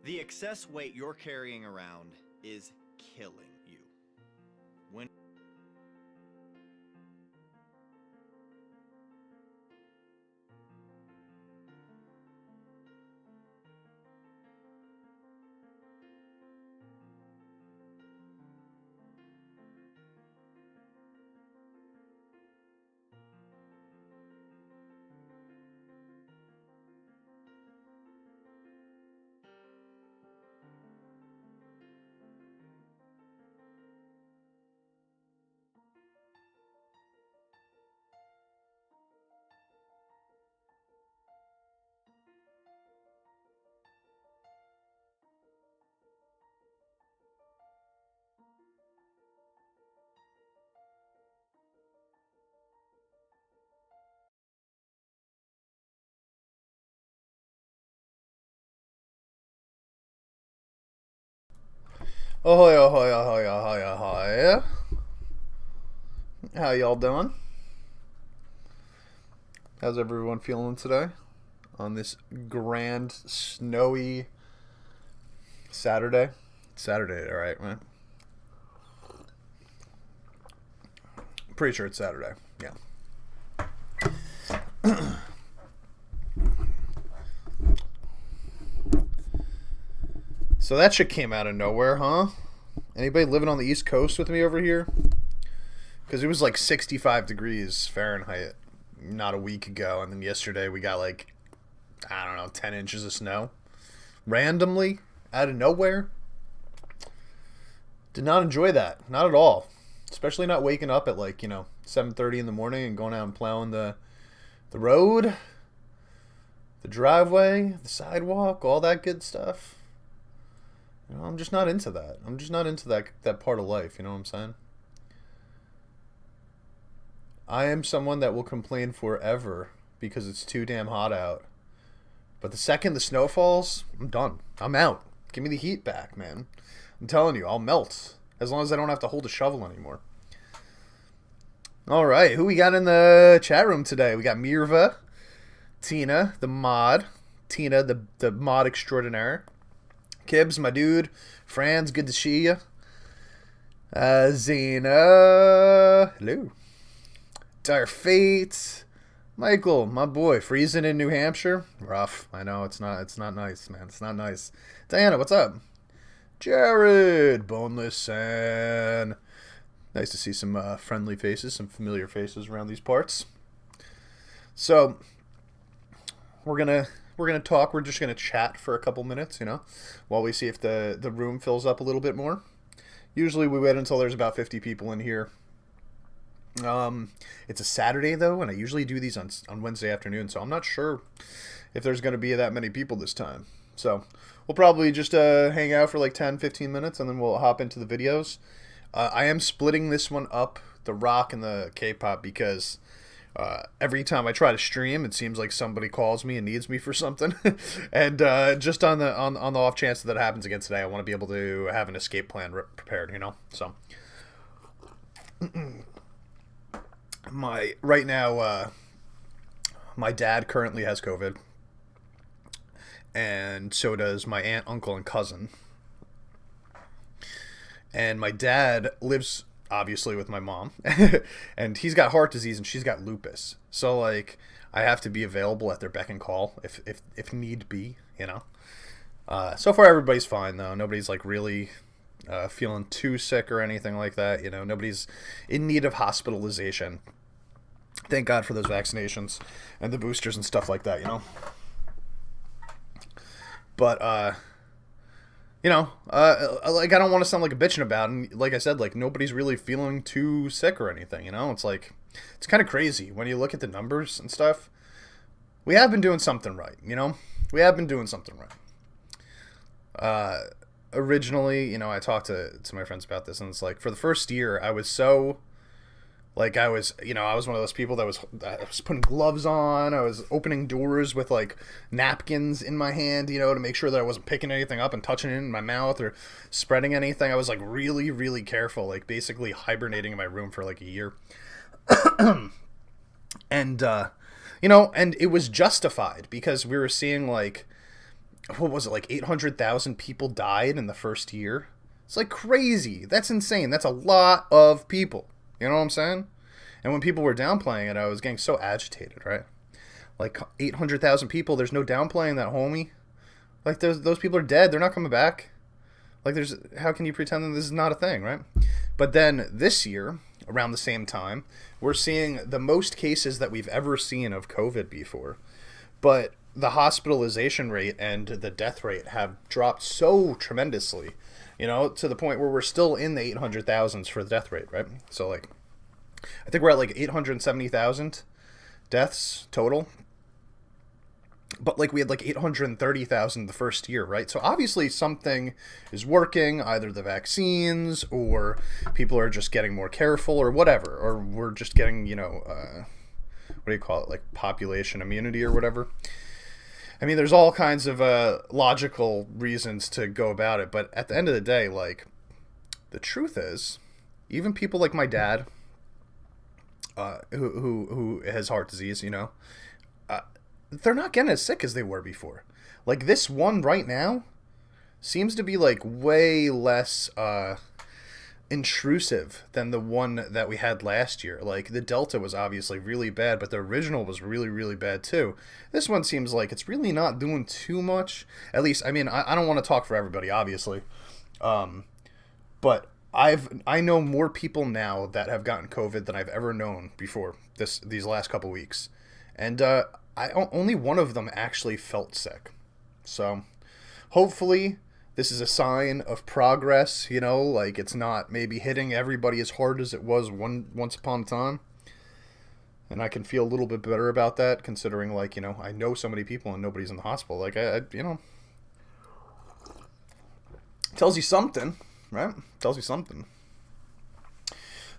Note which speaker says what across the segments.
Speaker 1: The excess weight you're carrying around is killing you. When
Speaker 2: Ahoy, ahoy, ahoy, ahoy, ahoy. How y'all doing? How's everyone feeling today? On this grand, snowy Saturday? Saturday, alright, man. Pretty sure it's Saturday, yeah. So that shit came out of nowhere, huh? Anybody living on the East Coast with me over here? Because it was like 65 degrees Fahrenheit not a week ago, and then yesterday we got like, I don't know, 10 inches of snow. Randomly, out of nowhere. Did not enjoy that. Not at all. Especially not waking up at like, 7:30 in the morning and going out and plowing the road, the driveway, the sidewalk, all that good stuff. I'm just not into that. I'm just not into that part of life, you know what I'm saying? I am someone that will complain forever because it's too damn hot out. But the second the snow falls, I'm done. I'm out. Give me the heat back, man. I'm telling you, I'll melt. As long as I don't have to hold a shovel anymore. Alright, who we got in the chat room today? We got Mirva, Tina, the mod. Tina, the mod extraordinaire. Kibbs, my dude. Franz, good to see you. Zena. Hello. Dire Fate. Michael, my boy. Freezing in New Hampshire. Rough. I know, it's not nice, man. It's not nice. Diana, what's up? Jared. Boneless San. Nice to see some friendly faces, some familiar faces around these parts. So, we're gonna talk. We're just gonna chat for a couple minutes, while we see if the room fills up a little bit more. Usually we wait until there's about 50 people in here. It's a Saturday though, and I usually do these on Wednesday afternoon, so I'm not sure if there's gonna be that many people this time. So we'll probably just hang out for like 10-15 minutes, and then we'll hop into the videos. I am splitting this one up, the rock and the K-pop, because every time I try to stream, it seems like somebody calls me and needs me for something. And just on the off chance that happens again today, I want to be able to have an escape plan prepared, So right now, my dad currently has COVID, and so does my aunt, uncle, and cousin. And my dad lives obviously with my mom, and he's got heart disease and she's got lupus. So like, I have to be available at their beck and call if need be, So far everybody's fine though. Nobody's like really feeling too sick or anything like that. Nobody's in need of hospitalization. Thank God for those vaccinations and the boosters and stuff like that. But like, I don't want to sound like a bitching about it. And like I said, like, nobody's really feeling too sick or anything, It's like, it's kind of crazy when you look at the numbers and stuff. We have been doing something right, We have been doing something right. Originally, I talked to my friends about this, and it's like, for the first year, I was so... Like, I was one of those people that was putting gloves on. I was opening doors with, like, napkins in my hand, to make sure that I wasn't picking anything up and touching it in my mouth or spreading anything. I was, like, really, really careful, like, basically hibernating in my room for, like, a year. And, and it was justified because we were seeing, like, what was it, like 800,000 people died in the first year. It's like crazy. That's insane. That's a lot of people. You know what I'm saying? And when people were downplaying it, I was getting so agitated, right? Like 800,000 people, there's no downplaying that, homie. Like those people are dead. They're not coming back. Like how can you pretend that this is not a thing, right? But then this year, around the same time, we're seeing the most cases that we've ever seen of COVID before. But the hospitalization rate and the death rate have dropped so tremendously, to the point where we're still in the 800,000s for the death rate, right? So, like, I think we're at, like, 870,000 deaths total. But, like, we had, like, 830,000 the first year, right? So, obviously, something is working, either the vaccines, or people are just getting more careful, or whatever. Or we're just getting, what do you call it? Like, population immunity or whatever. I mean, there's all kinds of logical reasons to go about it. But at the end of the day, like, the truth is, even people like my dad, who has heart disease, they're not getting as sick as they were before. Like, this one right now seems to be, like, way less intrusive than the one that we had last year. Like, the Delta was obviously really bad, but the original was really, really bad too. This one seems like it's really not doing too much. At least, I mean, I don't want to talk for everybody, obviously. But I know more people now that have gotten COVID than I've ever known before these last couple weeks. And only one of them actually felt sick. So, hopefully this is a sign of progress, like it's not maybe hitting everybody as hard as it was once upon a time. And I can feel a little bit better about that, considering, like, I know so many people and nobody's in the hospital. Like, tells you something, right? Tells you something.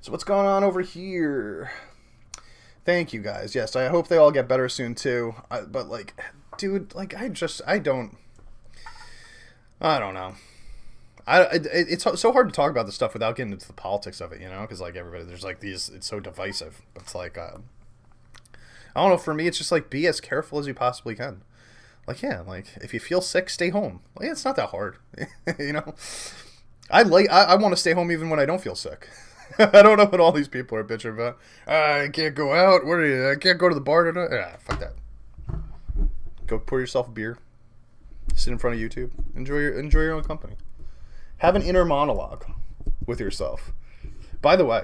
Speaker 2: So what's going on over here? Thank you, guys. Yes, I hope they all get better soon, too. But, like, dude, like, I don't know. It's so hard to talk about this stuff without getting into the politics of it, because, like, everybody, there's, like, it's so divisive. It's like, I don't know, for me, it's just, like, be as careful as you possibly can. Like, yeah, like, if you feel sick, stay home. Like, it's not that hard, I want to stay home even when I don't feel sick. I don't know what all these people are bitching about. I can't go out. What are you? I can't go to the bar tonight. Fuck that. Go pour yourself a beer. Sit in front of YouTube. Enjoy your own company. Have an inner monologue with yourself. By the way,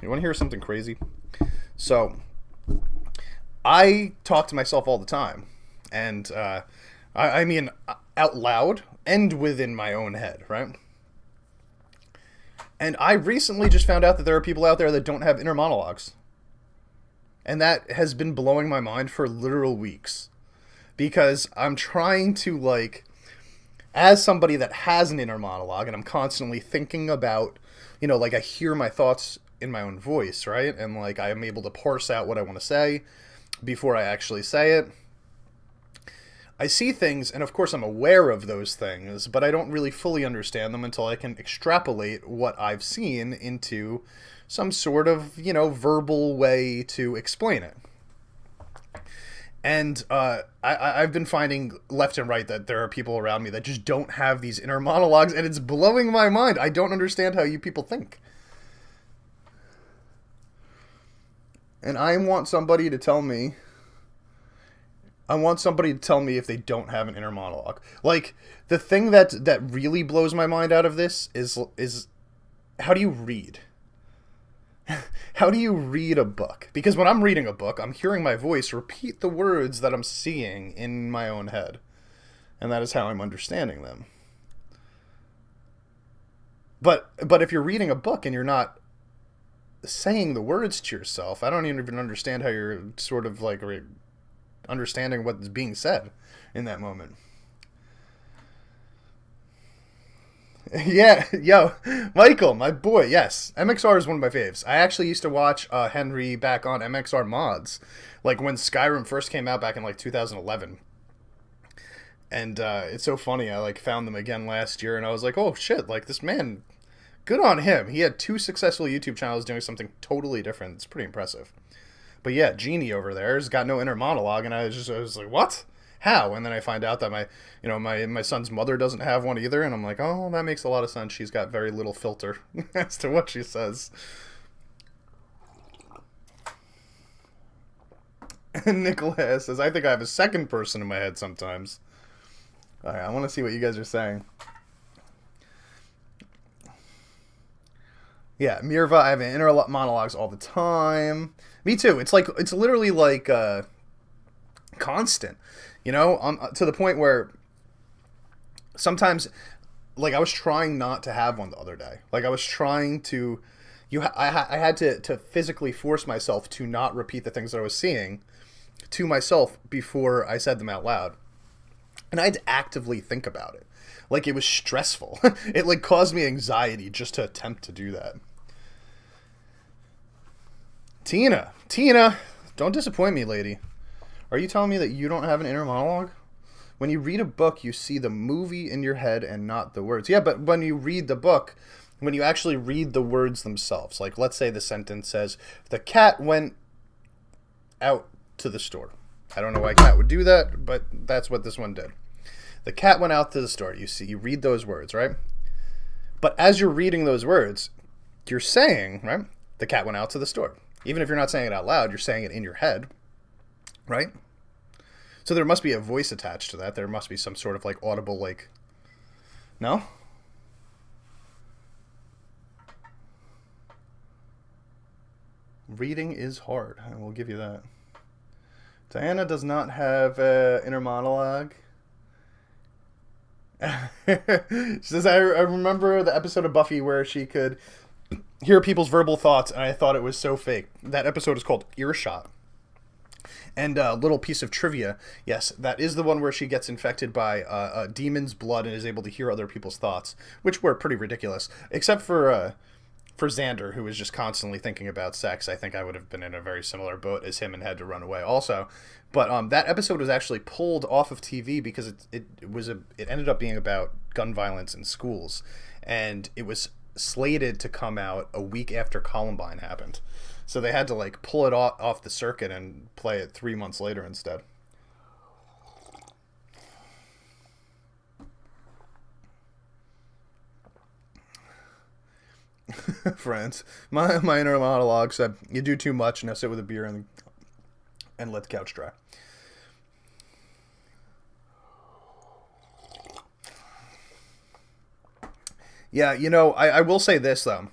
Speaker 2: you want to hear something crazy? So, I talk to myself all the time. And, I mean, out loud and within my own head, right? And I recently just found out that there are people out there that don't have inner monologues. And that has been blowing my mind for literal weeks. Because I'm trying to, like, as somebody that has an inner monologue, and I'm constantly thinking about, like, I hear my thoughts in my own voice, right? And, like, I am able to parse out what I want to say before I actually say it. I see things, and of course I'm aware of those things, but I don't really fully understand them until I can extrapolate what I've seen into some sort of, verbal way to explain it. And I've been finding left and right that there are people around me that just don't have these inner monologues, and it's blowing my mind. I don't understand how you people think. And I want somebody to tell me if they don't have an inner monologue. Like, the thing that really blows my mind out of this is how do you read? How do you read a book? Because when I'm reading a book, I'm hearing my voice repeat the words that I'm seeing in my own head. And that is how I'm understanding them. But if you're reading a book and you're not saying the words to yourself, I don't even understand how you're sort of like understanding what's being said in that moment. Yeah, yo, Michael, my boy, yes. MXR is one of my faves. I actually used to watch Henry back on MXR mods, like when Skyrim first came out back in like 2011. And it's so funny, I like found them again last year, and I was like, oh shit, like this man, good on him. He had 2 successful YouTube channels doing something totally different. It's pretty impressive. But yeah, Genie over there has got no inner monologue, and I was like, what? how? And then I find out that my son's mother doesn't have one either, and I'm like, oh, that makes a lot of sense. She's got very little filter as to what she says. And Nicholas says, I think I have a second person in my head sometimes. All right, I want to see what you guys are saying. Yeah, Mirva, I have inner monologues all the time. Me too. It's literally like constant, to the point where sometimes, like, I was trying not to have one the other day. Like, I was trying to, I had to physically force myself to not repeat the things that I was seeing to myself before I said them out loud. And I had to actively think about it. Like, it was stressful. It, like, caused me anxiety just to attempt to do that. Tina, don't disappoint me, lady. Are you telling me that you don't have an inner monologue? When you read a book, you see the movie in your head and not the words. Yeah, but when you read the book, when you actually read the words themselves, like, let's say the sentence says, the cat went out to the store. I don't know why a cat would do that, but that's what this one did. The cat went out to the store. You read those words, right? But as you're reading those words, you're saying, right, the cat went out to the store. Even if you're not saying it out loud, you're saying it in your head, right? So there must be a voice attached to that. There must be some sort of, like, audible, like, no? Reading is hard. I will give you that. Diana does not have inner monologue. She says, I remember the episode of Buffy where she could hear people's verbal thoughts, and I thought it was so fake. That episode is called Earshot. And a little piece of trivia, yes, that is the one where she gets infected by a demon's blood and is able to hear other people's thoughts, which were pretty ridiculous. Except for Xander, who was just constantly thinking about sex. I think I would have been in a very similar boat as him and had to run away also. But that episode was actually pulled off of TV because it ended up being about gun violence in schools, and it was slated to come out a week after Columbine happened. So they had to, like, pull it off the circuit and play it 3 months later instead. Friends, my inner monologue said, you do too much, now sit with a beer and let the couch dry. Yeah, I will say this, though.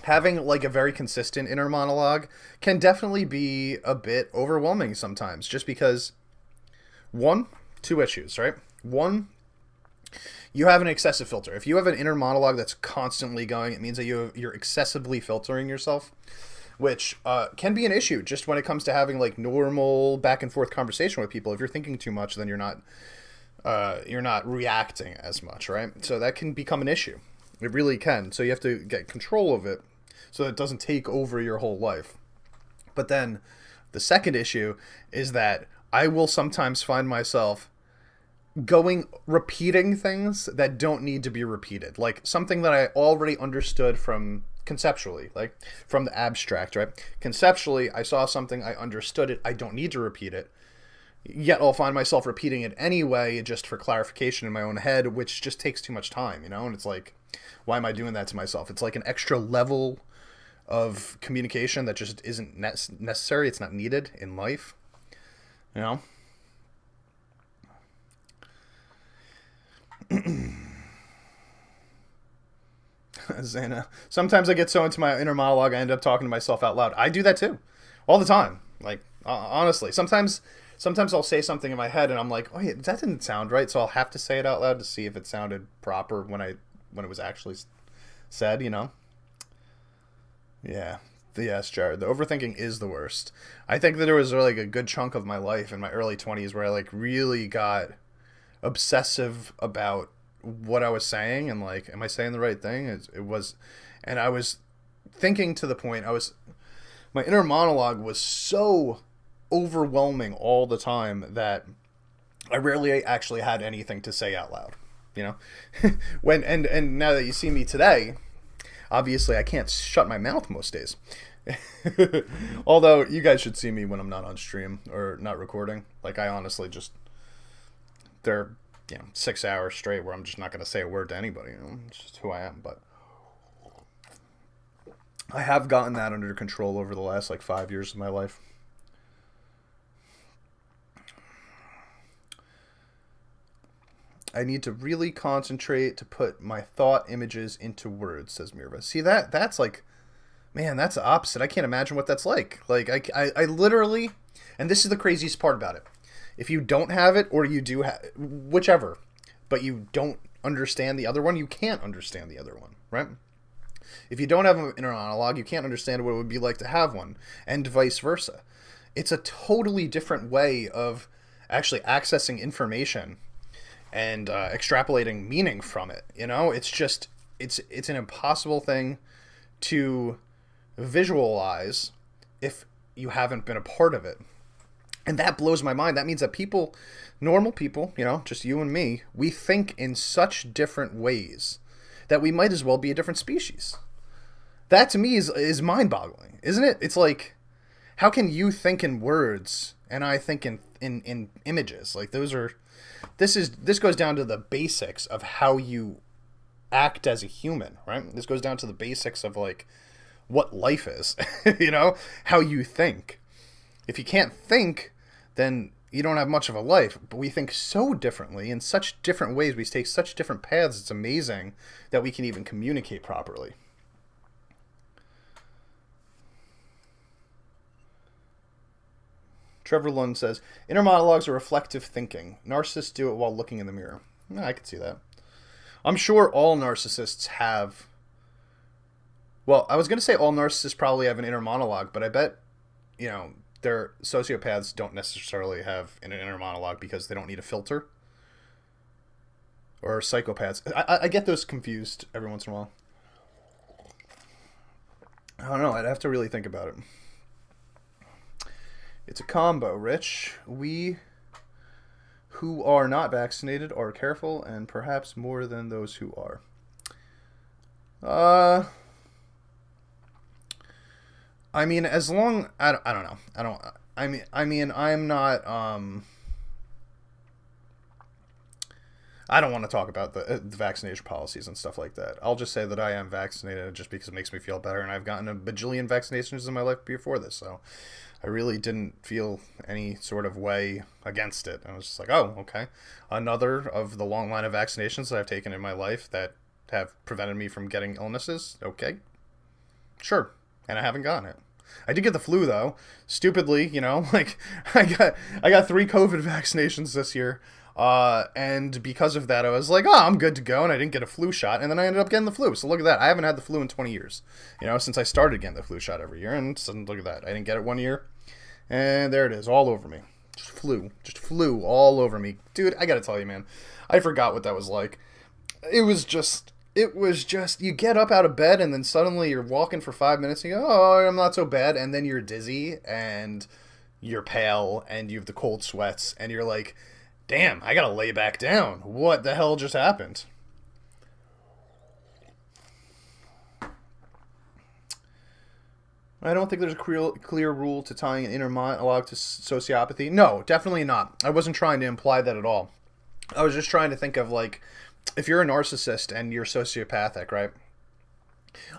Speaker 2: Having, like, a very consistent inner monologue can definitely be a bit overwhelming sometimes, just because, two issues, right? One, you have an excessive filter. If you have an inner monologue that's constantly going, it means that you're excessively filtering yourself, which can be an issue just when it comes to having, like, normal back and forth conversation with people. If you're thinking too much, then you're not reacting as much, right? So that can become an issue. It really can. So you have to get control of it so that it doesn't take over your whole life. But then the second issue is that I will sometimes find myself repeating things that don't need to be repeated. Like something that I already understood from conceptually, like from the abstract, right? Conceptually, I saw something, I understood it, I don't need to repeat it. Yet I'll find myself repeating it anyway, just for clarification in my own head, which just takes too much time, And it's like, why am I doing that to myself? It's like an extra level of communication that just isn't necessary. It's not needed in life, Zana, sometimes I get so into my inner monologue, I end up talking to myself out loud. I do that too, all the time. Like, honestly, sometimes I'll say something in my head and I'm like, oh yeah, that didn't sound right. So I'll have to say it out loud to see if it sounded proper when it was actually said, Yeah. Yes, Jared. The overthinking is the worst. I think that there was like a good chunk of my life in my early 20s where I like really got obsessive about what I was saying and like, am I saying the right thing? And I was thinking to the point my inner monologue was so overwhelming all the time that I rarely actually had anything to say out loud, when, and now that you see me today, obviously I can't shut my mouth most days. Although you guys should see me when I'm not on stream or not recording. Like I honestly just they're 6 hours straight where I'm just not going to say a word to anybody. It's just who I am. But I have gotten that under control over the last 5 years of my life. I need to really concentrate to put my thought images into words, says Mirva. See, that's man, that's the opposite. I can't imagine what that's like. I literally, and this is the craziest part about it. If you don't have it, or you do have, whichever, but you don't understand the other one, you can't understand the other one, right? If you don't have an inner monologue, you can't understand what it would be like to have one, and vice versa. It's a totally different way of actually accessing information and extrapolating meaning from it. It's just, it's an impossible thing to visualize if you haven't been a part of it. And that blows my mind. That means that people, normal people, just you and me, we think in such different ways that we might as well be a different species. That to me is mind-boggling, isn't it? It's like, how can you think in words and I think in images? This goes down to the basics of how you act as a human, right? This goes down to the basics of what life is, how you think. If you can't think, then you don't have much of a life. But we think so differently in such different ways. We take such different paths. It's amazing that we can even communicate properly. Trevor Lund says, inner monologues are reflective thinking. Narcissists do it while looking in the mirror. Yeah, I could see that. I'm sure all narcissists have... Well, I was going to say all narcissists probably have an inner monologue, but I bet, their sociopaths don't necessarily have an inner monologue because they don't need a filter. Or psychopaths. I get those confused every once in a while. I don't know. I'd have to really think about it. It's a combo, Rich. We who are not vaccinated are careful, and perhaps more than those who are. I mean, as long... I don't know. I'm not... I don't want to talk about the vaccination policies and stuff like that. I'll just say that I am vaccinated just because it makes me feel better, and I've gotten a bajillion vaccinations in my life before this, so I really didn't feel any sort of way against it. I was just like, oh, okay. Another of the long line of vaccinations that I've taken in my life that have prevented me from getting illnesses. Okay. Sure. And I haven't gotten it. I did get the flu though. Stupidly, I got 3 COVID vaccinations this year. And because of that, I was like, oh, I'm good to go. And I didn't get a flu shot. And then I ended up getting the flu. So look at that. I haven't had the flu in 20 years, since I started getting the flu shot every year. And so look at that. I didn't get it one year. And there it is, all over me. Just flew all over me. Dude, I gotta tell you, man, I forgot what that was like. It was just, you get up out of bed and then suddenly you're walking for 5 minutes and you go, oh, I'm not so bad. And then you're dizzy and you're pale and you have the cold sweats and you're like, damn, I gotta lay back down. What the hell just happened? I don't think there's a clear rule to tying an inner monologue to sociopathy. No, definitely not. I wasn't trying to imply that at all. I was just trying to think of if you're a narcissist and you're sociopathic, right?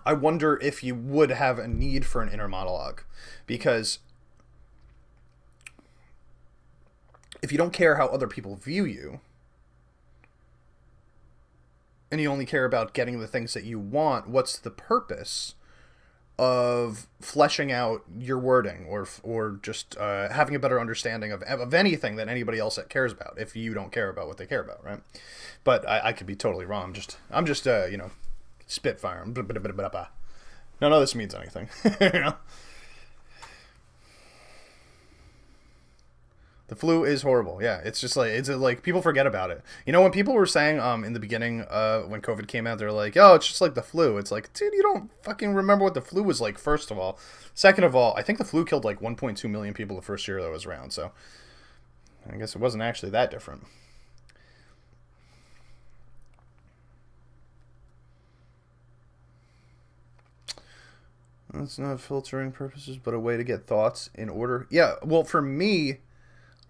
Speaker 2: I wonder if you would have a need for an inner monologue. Because if you don't care how other people view you, and you only care about getting the things that you want, what's the purpose of fleshing out your wording or just having a better understanding of anything that anybody else that cares about if you don't care about what they care about, right? But I could be totally wrong. I'm just spitfire. None of this means anything. The flu is horrible. Yeah, it's just like people forget about it. When people were saying in the beginning when COVID came out, they're like, oh, it's just like the flu. It's like, dude, you don't fucking remember what the flu was like, first of all. Second of all, I think the flu killed 1.2 million people the first year that it was around. So I guess it wasn't actually that different. That's not filtering purposes, but a way to get thoughts in order. Yeah, well, for me,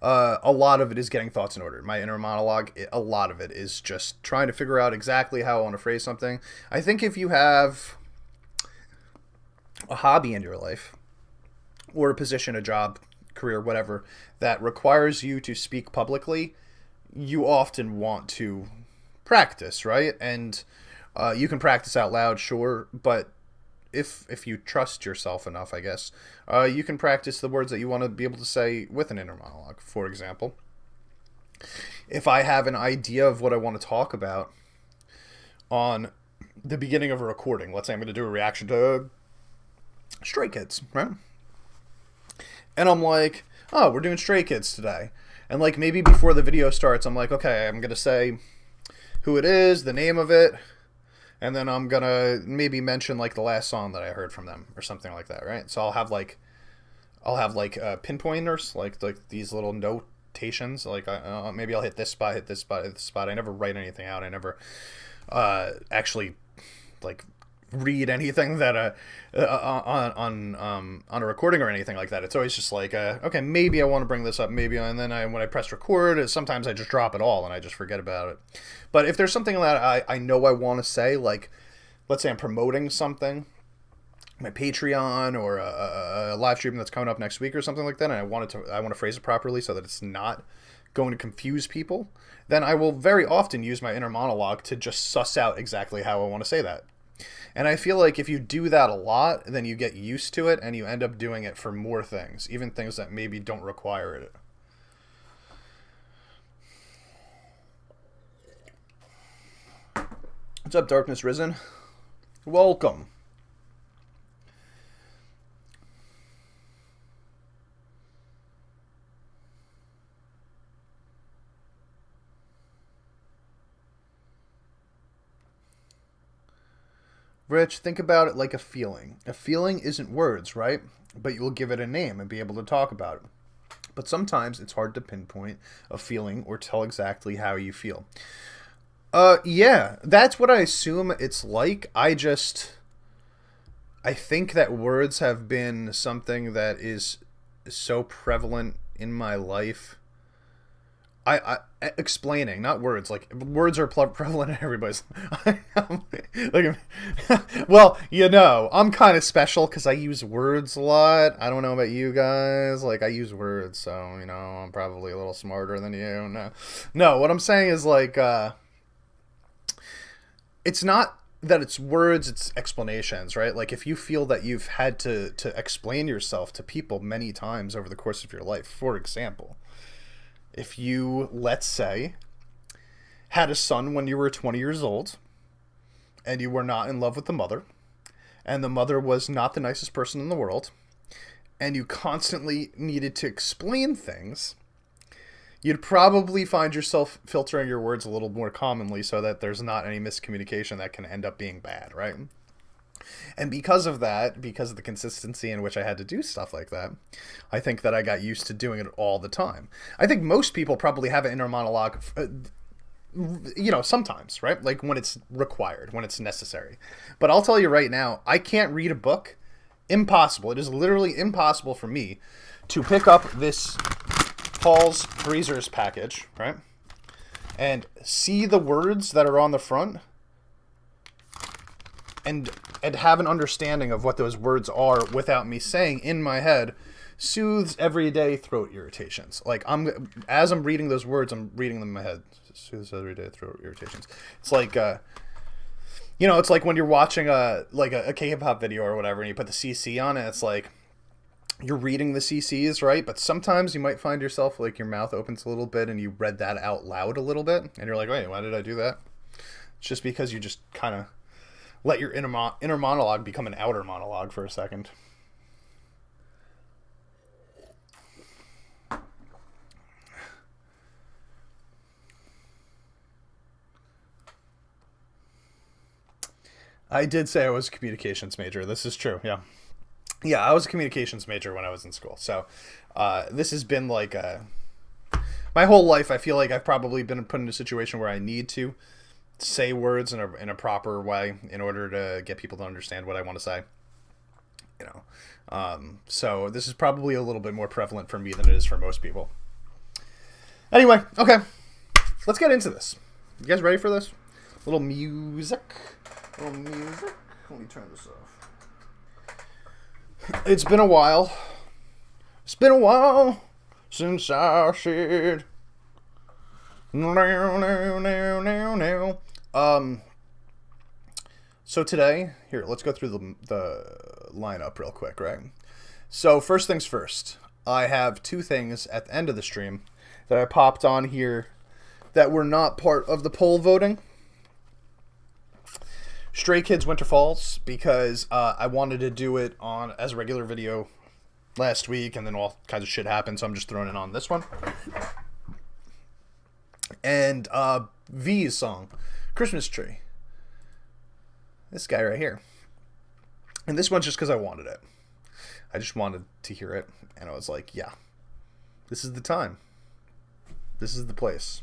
Speaker 2: a lot of it is getting thoughts in order. My inner monologue, a lot of it is just trying to figure out exactly how I want to phrase something. I think if you have a hobby in your life, or a position, a job, career, whatever, that requires you to speak publicly, you often want to practice, right? And you can practice out loud, sure, but if you trust yourself enough, I guess, you can practice the words that you want to be able to say with an inner monologue. For example, if I have an idea of what I want to talk about on the beginning of a recording, let's say I'm going to do a reaction to Stray Kids, right? And I'm like, oh, we're doing Stray Kids today. And like maybe before the video starts, I'm like, okay, I'm going to say who it is, the name of it, and then I'm going to maybe mention like the last song that I heard from them or something like that, right? So I'll have like pinpointers, like these little notations, like maybe I'll hit this spot, hit this spot, hit this spot. I never write anything out. I never actually like read anything that on a recording or anything like that. It's always just like okay, maybe I want to bring this up, maybe, and then when I press record, sometimes I just drop it all and I just forget about it. But if there's something that I know I want to say, like let's say I'm promoting something, my Patreon or a live stream that's coming up next week or something like that, and I want to phrase it properly so that it's not going to confuse people, then I will very often use my inner monologue to just suss out exactly how I want to say that. And I feel like if you do that a lot, then you get used to it and you end up doing it for more things, even things that maybe don't require it. What's up, Darkness Risen? Welcome. Rich, think about it like a feeling. A feeling isn't words, right? But you will give it a name and be able to talk about it. But sometimes it's hard to pinpoint a feeling or tell exactly how you feel. Yeah, that's what I assume it's like. I think that words have been something that is so prevalent in my life. I explaining, not words. Like words are prevalent in everybody's. Like, well, I'm kind of special because I use words a lot. I don't know about you guys. Like I use words, so I'm probably a little smarter than you. No. What I'm saying is like, it's not that it's words, it's explanations, right? Like if you feel that you've had to explain yourself to people many times over the course of your life, for example. If you, let's say, had a son when you were 20 years old and you were not in love with the mother and the mother was not the nicest person in the world and you constantly needed to explain things, you'd probably find yourself filtering your words a little more commonly so that there's not any miscommunication that can end up being bad, right? And because of that, because of the consistency in which I had to do stuff like that, I think that I got used to doing it all the time. I think most people probably have an inner monologue, sometimes, right? Like when it's required, when it's necessary. But I'll tell you right now, I can't read a book. Impossible. It is literally impossible for me to pick up this Paul's Breezers package, right? And see the words that are on the front and have an understanding of what those words are without me saying in my head, soothes everyday throat irritations. Like as I'm reading those words, I'm reading them in my head. Soothes everyday throat irritations. It's like, it's like when you're watching a K-pop video or whatever, and you put the CC on it. It's like you're reading the CCs, right? But sometimes you might find yourself like your mouth opens a little bit and you read that out loud a little bit, and you're like, wait, why did I do that? It's just because you just kind of let your inner monologue become an outer monologue for a second. I did say I was a communications major. This is true, yeah. Yeah, I was a communications major when I was in school. So this has been like my whole life. I feel like I've probably been put in a situation where I need to say words in a proper way in order to get people to understand what I want to say. So this is probably a little bit more prevalent for me than it is for most people. Anyway, okay. Let's get into this. You guys ready for this? Little music. Little music. Let me turn this off. It's been a while. It's been a while since I said now. So today, here, let's go through the lineup real quick, right? So first things first, I have two things at the end of the stream that I popped on here that were not part of the poll voting. Stray Kids Winter Falls, because I wanted to do it on as a regular video last week, and then all kinds of shit happened, so I'm just throwing it on this one. And V's song, Christmas Tree. This guy right here. And this one's just because I wanted it. I just wanted to hear it, and I was like, yeah, this is the time. This is the place.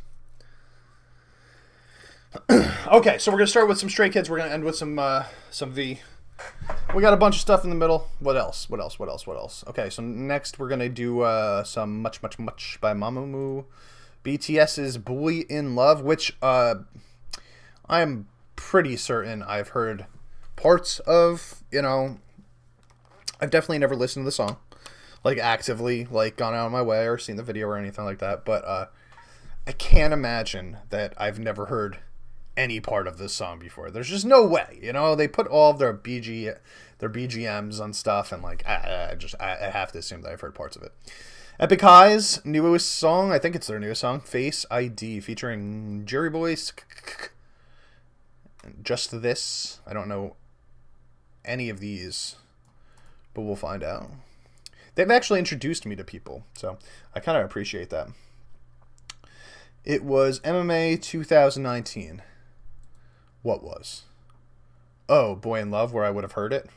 Speaker 2: Okay, so we're going to start with some Stray Kids. We're going to end with some V. We got a bunch of stuff in the middle. What else? Okay, so next we're going to do some Much by Mamamoo. BTS's Boy in Love, which I'm pretty certain I've heard parts of, you know. I've definitely never listened to the song, like actively, like gone out of my way or seen the video or anything like that, but I can't imagine that I've never heard any part of this song before. There's just no way, you know. They put all of their BGMs on stuff, and like I have to assume that I've heard parts of it. Epik High's newest song, I think it's their newest song, Face ID, featuring Jerry Boyce. Just This. I don't know any of these, but we'll find out. They've actually introduced me to people, so I kind of appreciate that. It was MMA 2019. What was? Oh, Boy in Love, where I would have heard it?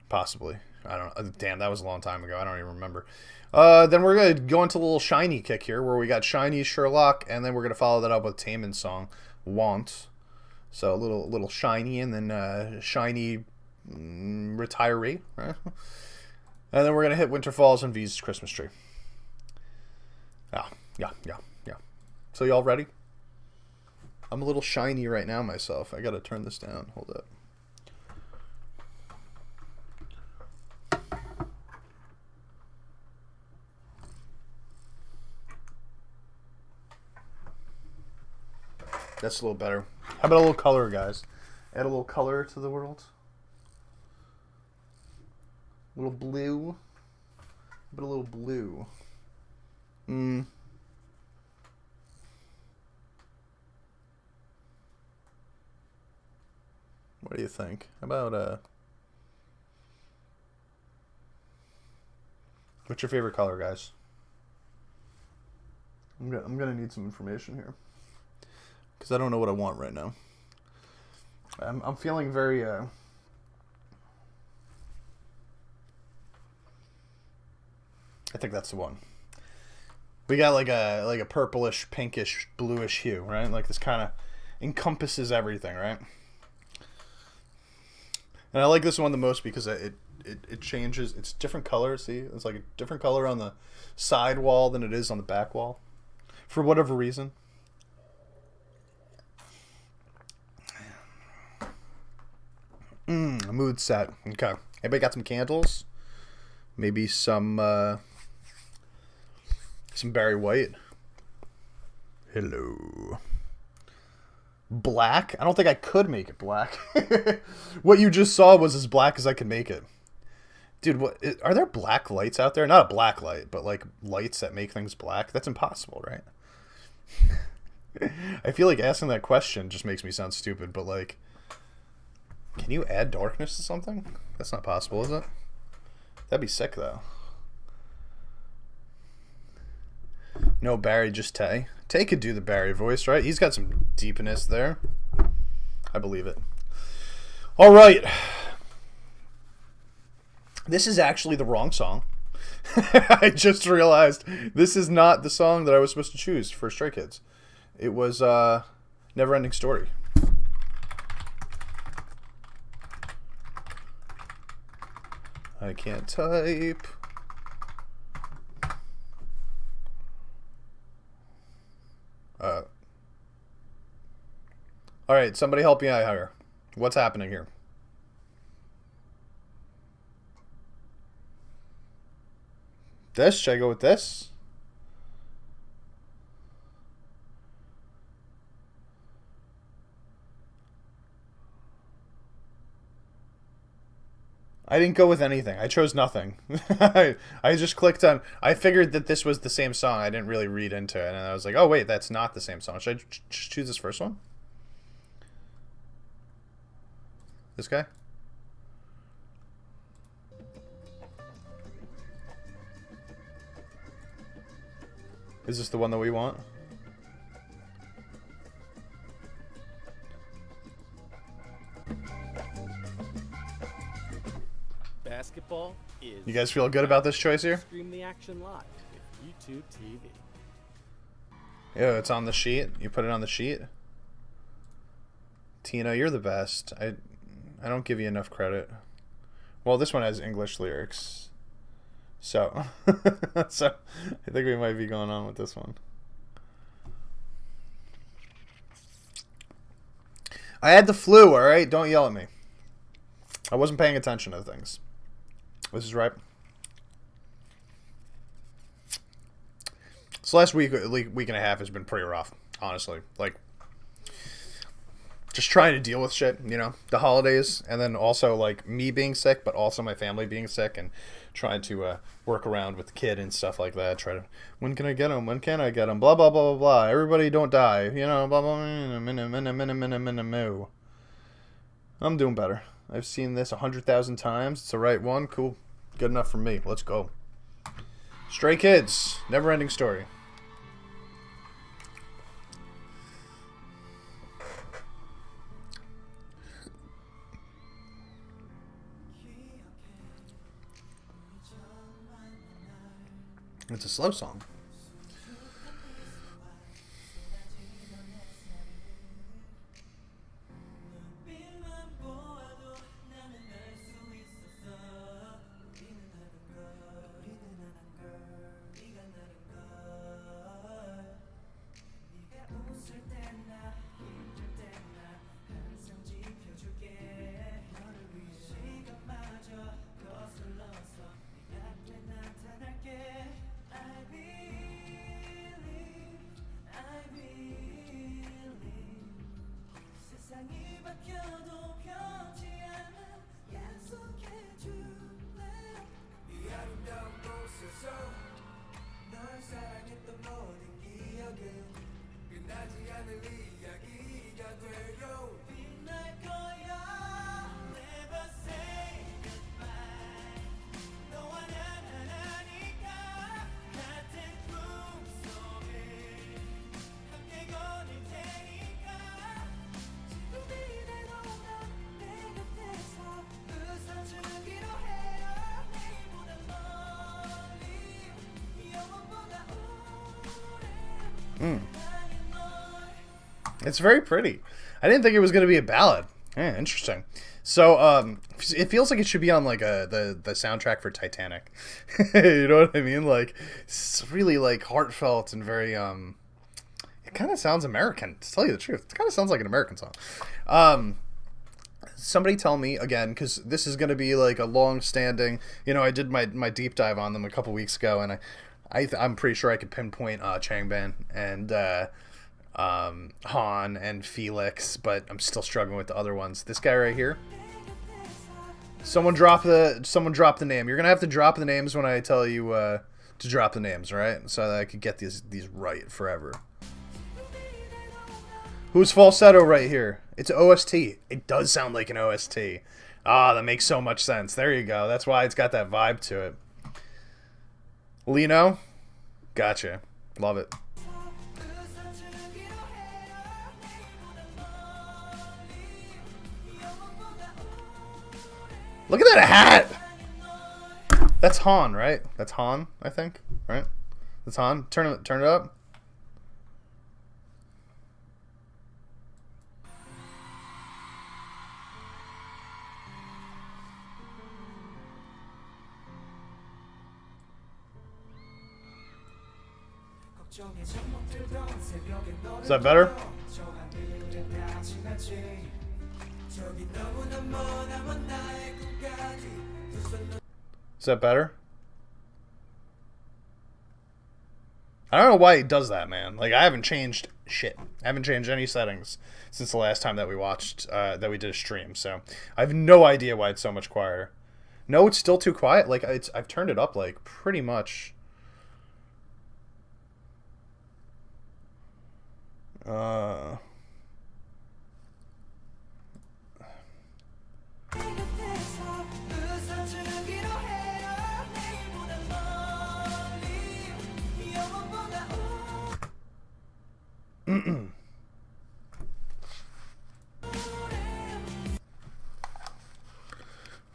Speaker 2: Possibly. I don't know. Damn, that was a long time ago. I don't even remember. Then we're going to go into a little Shinee kick here, where we got Shinee, Sherlock, and then we're going to follow that up with Taemin's song, Want. So a little Shinee, and then Shinee Retiree. Right? And then we're going to hit Winter Falls and V's Christmas Tree. Yeah. So y'all ready? I'm a little shiny right now myself. I got to turn this down. Hold up. That's a little better. How about a little color, guys? Add a little color to the world. A little blue. But a little blue. What do you think? How about what's your favorite color, guys? I'm gonna need some information here, because I don't know what I want right now. I'm feeling very I think that's the one. We got like a purplish, pinkish, bluish hue, right? Like this kind of encompasses everything, right? And I like this one the most because it changes. It's different colors. See, it's like a different color on the side wall than it is on the back wall, for whatever reason. Mood set. Okay. Anybody got some candles? Maybe some Barry White. Hello. Black? I don't think I could make it black. What you just saw was as black as I could make it. Dude, what are there black lights out there? Not a black light, but like lights that make things black. That's impossible, right? I feel like asking that question just makes me sound stupid, but like, can you add darkness to something? That's not possible, is it? That'd be sick, though. No Barry, just Tay. Tay could do the Barry voice, right? He's got some deepness there. I believe it. All right. This is actually the wrong song. I just realized this is not the song that I was supposed to choose for Stray Kids. It was Never Ending Story. I can't type. All right, somebody help me out here. What's happening here? This? Should I go with this? I didn't go with anything. I chose nothing. I just clicked on... I figured that this was the same song. I didn't really read into it. And I was like, oh, wait, that's not the same song. Should I just choose this first one? This guy? Is this the one that we want?
Speaker 3: Basketball is.
Speaker 2: You guys feel good about this choice here?
Speaker 3: Stream the action live with YouTube TV.
Speaker 2: Yeah, it's on the sheet. You put it on the sheet. Tina, you're the best. I don't give you enough credit. Well, this one has English lyrics. So, so I think we might be going on with this one. I had the flu, all right? Don't yell at me. I wasn't paying attention to things. This is right. This last week and a half has been pretty rough, honestly. Like, just trying to deal with shit, you know, the holidays, and then also, like, me being sick, but also my family being sick, and trying to work around with the kid and stuff like that. Try to, when can I get him? When can I get him? Blah, blah, blah, blah, blah. Everybody don't die, you know, blah, blah, moo. I'm doing better. I've seen this 100,000 times. It's the right one. Cool. Good enough for me. Let's go. Stray Kids. Never-ending story. It's a slow song. It's very pretty. I didn't think it was going to be a ballad. Yeah, interesting. So, it feels like it should be on like the soundtrack for Titanic. You know what I mean? Like, it's really like heartfelt and very it kind of sounds American. To tell you the truth, it kind of sounds like an American song. Somebody tell me again, because this is going to be like a long-standing. You know, I did my deep dive on them a couple weeks ago, and I'm pretty sure I could pinpoint Changbin and Han and Felix, but I'm still struggling with the other ones. This guy right here. Someone drop the name. You're gonna have to drop the names when I tell you to drop the names, right? So that I could get these right forever. Who's falsetto right here? It's OST. It does sound like an OST. Ah, that makes so much sense. There you go. That's why it's got that vibe to it. Lino? Gotcha. Love it. Look at that hat! That's Han, right? That's Han, I think. Right? That's Han. Turn it up. Is that better? Is that better? I don't know why he does that, man. Like, I haven't changed shit. I haven't changed any settings since the last time that we watched, that we did a stream. So I have no idea why it's so much quieter. No, it's still too quiet. Like, I've turned it up, like, pretty much.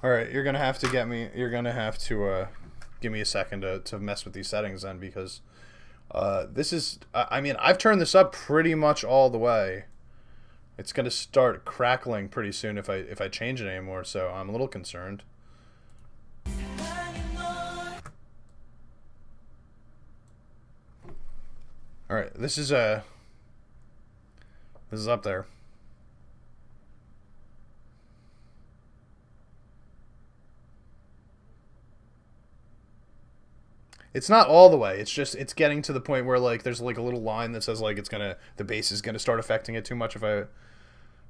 Speaker 2: All right, you're gonna have to get me. You're gonna have to give me a second to mess with these settings then, because this is. I mean, I've turned this up pretty much all the way. It's gonna start crackling pretty soon if I change it anymore. So I'm a little concerned. All right, this is up there. It's not all the way. It's just, it's getting to the point where, like, there's like a little line that says, like, the bass is gonna start affecting it too much if I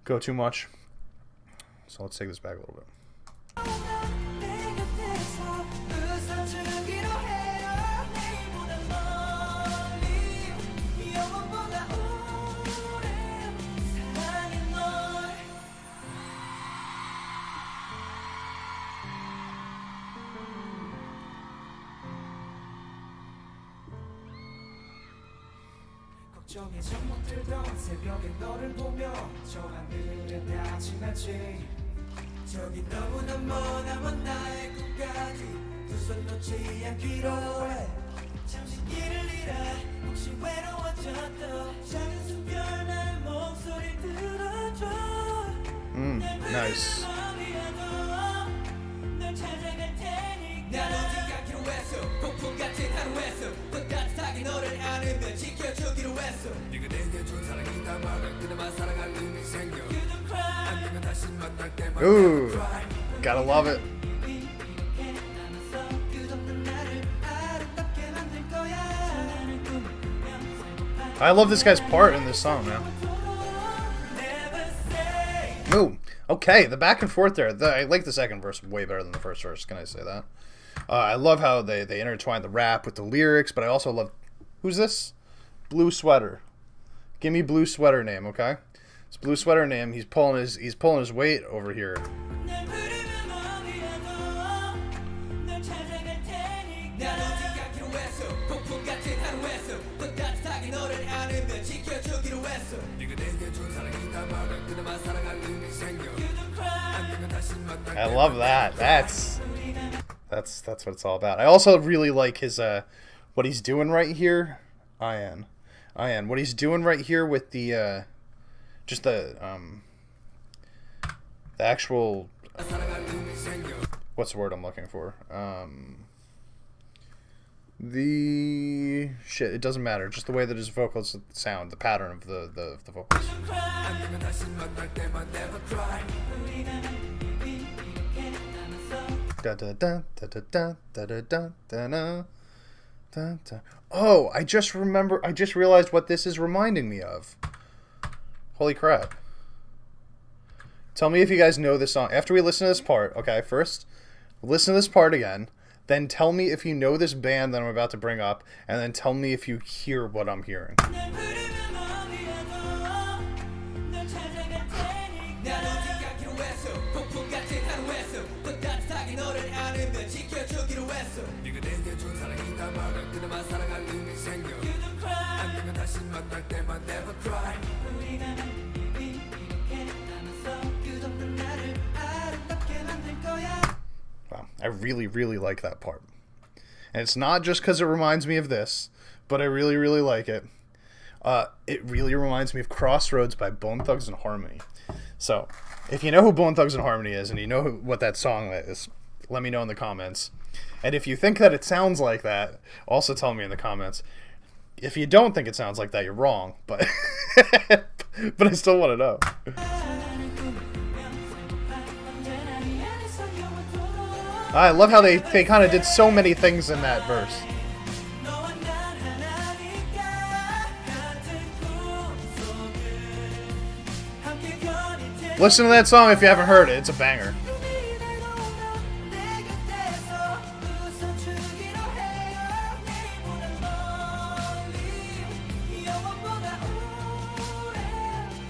Speaker 2: go too much. So let's take this back a little bit. Nice. Ooh, gotta love it. I love this guy's part in this song, man. Ooh, okay, the back and forth there. I like the second verse way better than the first verse, can I say that? I love how they intertwine the rap with the lyrics, but I also love... Who's this? Blue Sweater. Give me Blue Sweater name, okay? It's Blue Sweater name. He's pulling his weight over here. I love that. That's what it's all about. I also really like his what he's doing right here. What he's doing right here with the just the actual, what's the word I'm looking for? The shit, it doesn't matter. Just the way that his vocals sound, the pattern of the vocals. Oh, I just realized what this is reminding me of. Holy crap. Tell me if you guys know this song. After we listen to this part, okay, first, listen to this part again. Then tell me if you know this band that I'm about to bring up. And then tell me if you hear what I'm hearing. Wow, I really, really like that part. And it's not just because it reminds me of this, but I really, really like it. It really reminds me of Crossroads by Bone Thugs and Harmony. So, if you know who Bone Thugs and Harmony is, and you know what that song is, let me know in the comments. And if you think that it sounds like that, also tell me in the comments. if you don't think it sounds like that, you're wrong. But but I still want to know. I love how they kind of did so many things in that verse. Listen to that song if you haven't heard it. It's a banger.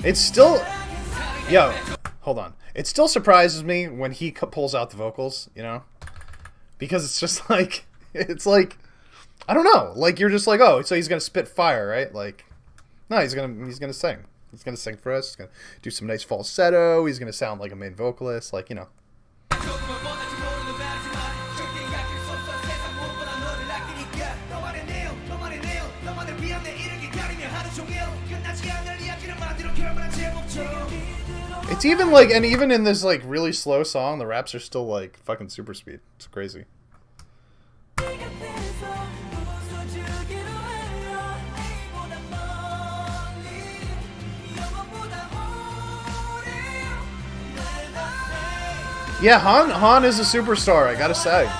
Speaker 2: It's still... Yo, hold on. It still surprises me when he pulls out the vocals, you know? Because it's just like... It's like... I don't know. Like, you're just like, oh, so he's gonna spit fire, right? Like... No, he's gonna sing. He's gonna sing for us. He's gonna do some nice falsetto. He's gonna sound like a main vocalist. Like, you know. It's even like, and even in this like really slow song, the raps are still like fucking super speed. It's crazy. Yeah, Han is a superstar, I gotta say.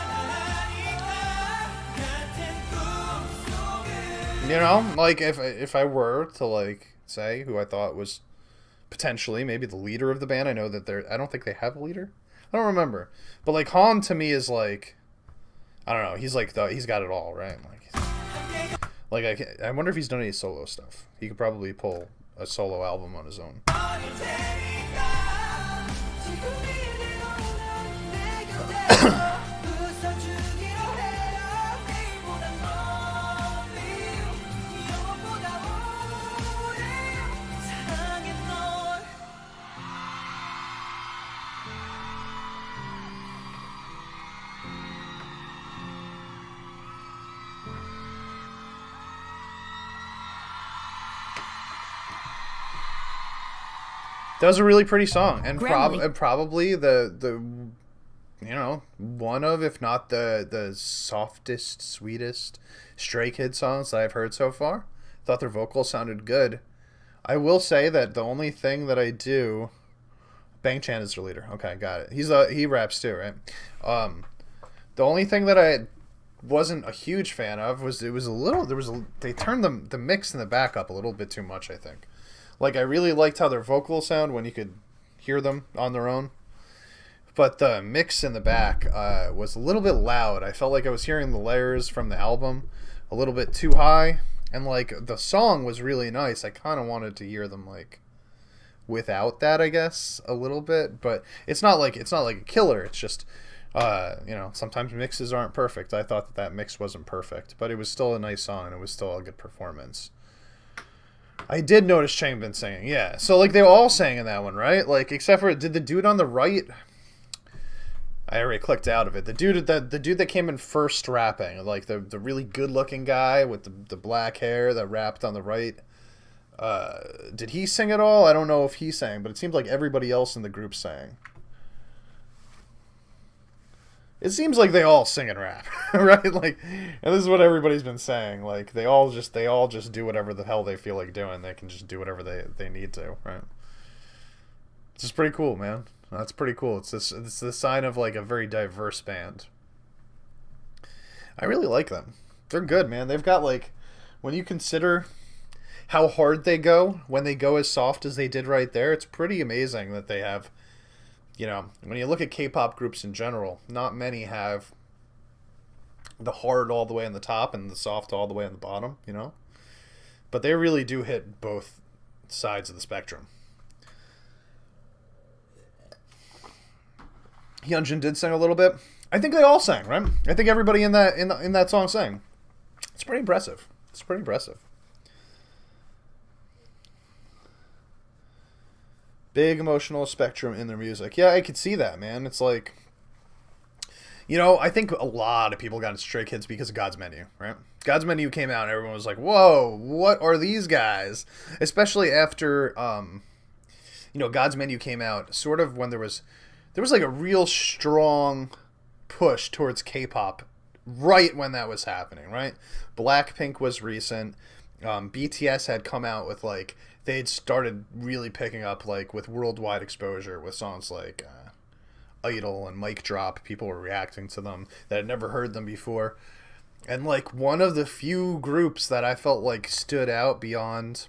Speaker 2: You know, like if I were to like say who I thought was potentially maybe the leader of the band, I know that I don't think they have a leader. I don't remember, but like Han to me is like, I don't know. He's like he's got it all, right? Like I wonder if he's done any solo stuff. He could probably pull a solo album on his own. That was a really pretty song, and probably the you know, one of, if not the softest, sweetest Stray Kids songs that I've heard so far. Thought their vocals sounded good. I will say that the only thing that I do... Bang Chan is their leader. Okay, got it. He raps too, right? The only thing that I wasn't a huge fan of was they turned the mix in the back up a little bit too much, I think. Like, I really liked how their vocals sound when you could hear them on their own. But the mix in the back was a little bit loud. I felt like I was hearing the layers from the album a little bit too high. And, like, the song was really nice. I kind of wanted to hear them, like, without that, I guess, a little bit. But it's not like a killer. It's just, you know, sometimes mixes aren't perfect. I thought that mix wasn't perfect. But it was still a nice song, and it was still a good performance. I did notice Changbin singing, yeah. So, like, they all sang in that one, right? Like, except for, did the dude on the right... I already clicked out of it. The dude that came in first rapping, like, the really good-looking guy with the black hair that rapped on the right, did he sing at all? I don't know if he sang, but it seemed like everybody else in the group sang. It seems like they all sing and rap, right? Like, and this is what everybody's been saying. Like, they all just do whatever the hell they feel like doing. They can just do whatever they need to, right? It's just pretty cool, man. That's pretty cool. It's the sign of like a very diverse band. I really like them. They're good, man. They've got like, when you consider how hard they go, when they go as soft as they did right there, it's pretty amazing that they have. You know, when you look at K-pop groups in general, not many have the hard all the way on the top and the soft all the way on the bottom, you know? But they really do hit both sides of the spectrum. Hyunjin did sing a little bit. I think they all sang, right? I think everybody in that song sang. It's pretty impressive. It's pretty impressive. Big emotional spectrum in their music. Yeah, I could see that, man. It's like, you know, I think a lot of people got into Stray Kids because of God's Menu, right? God's Menu came out and everyone was like, whoa, what are these guys? Especially after, you know, God's Menu came out sort of when there was like a real strong push towards K-pop right when that was happening, right? Blackpink was recent. BTS had come out with like they'd started really picking up like with worldwide exposure with songs like Idol and Mic Drop. People were reacting to them that had never heard them before. And like one of the few groups that I felt like stood out beyond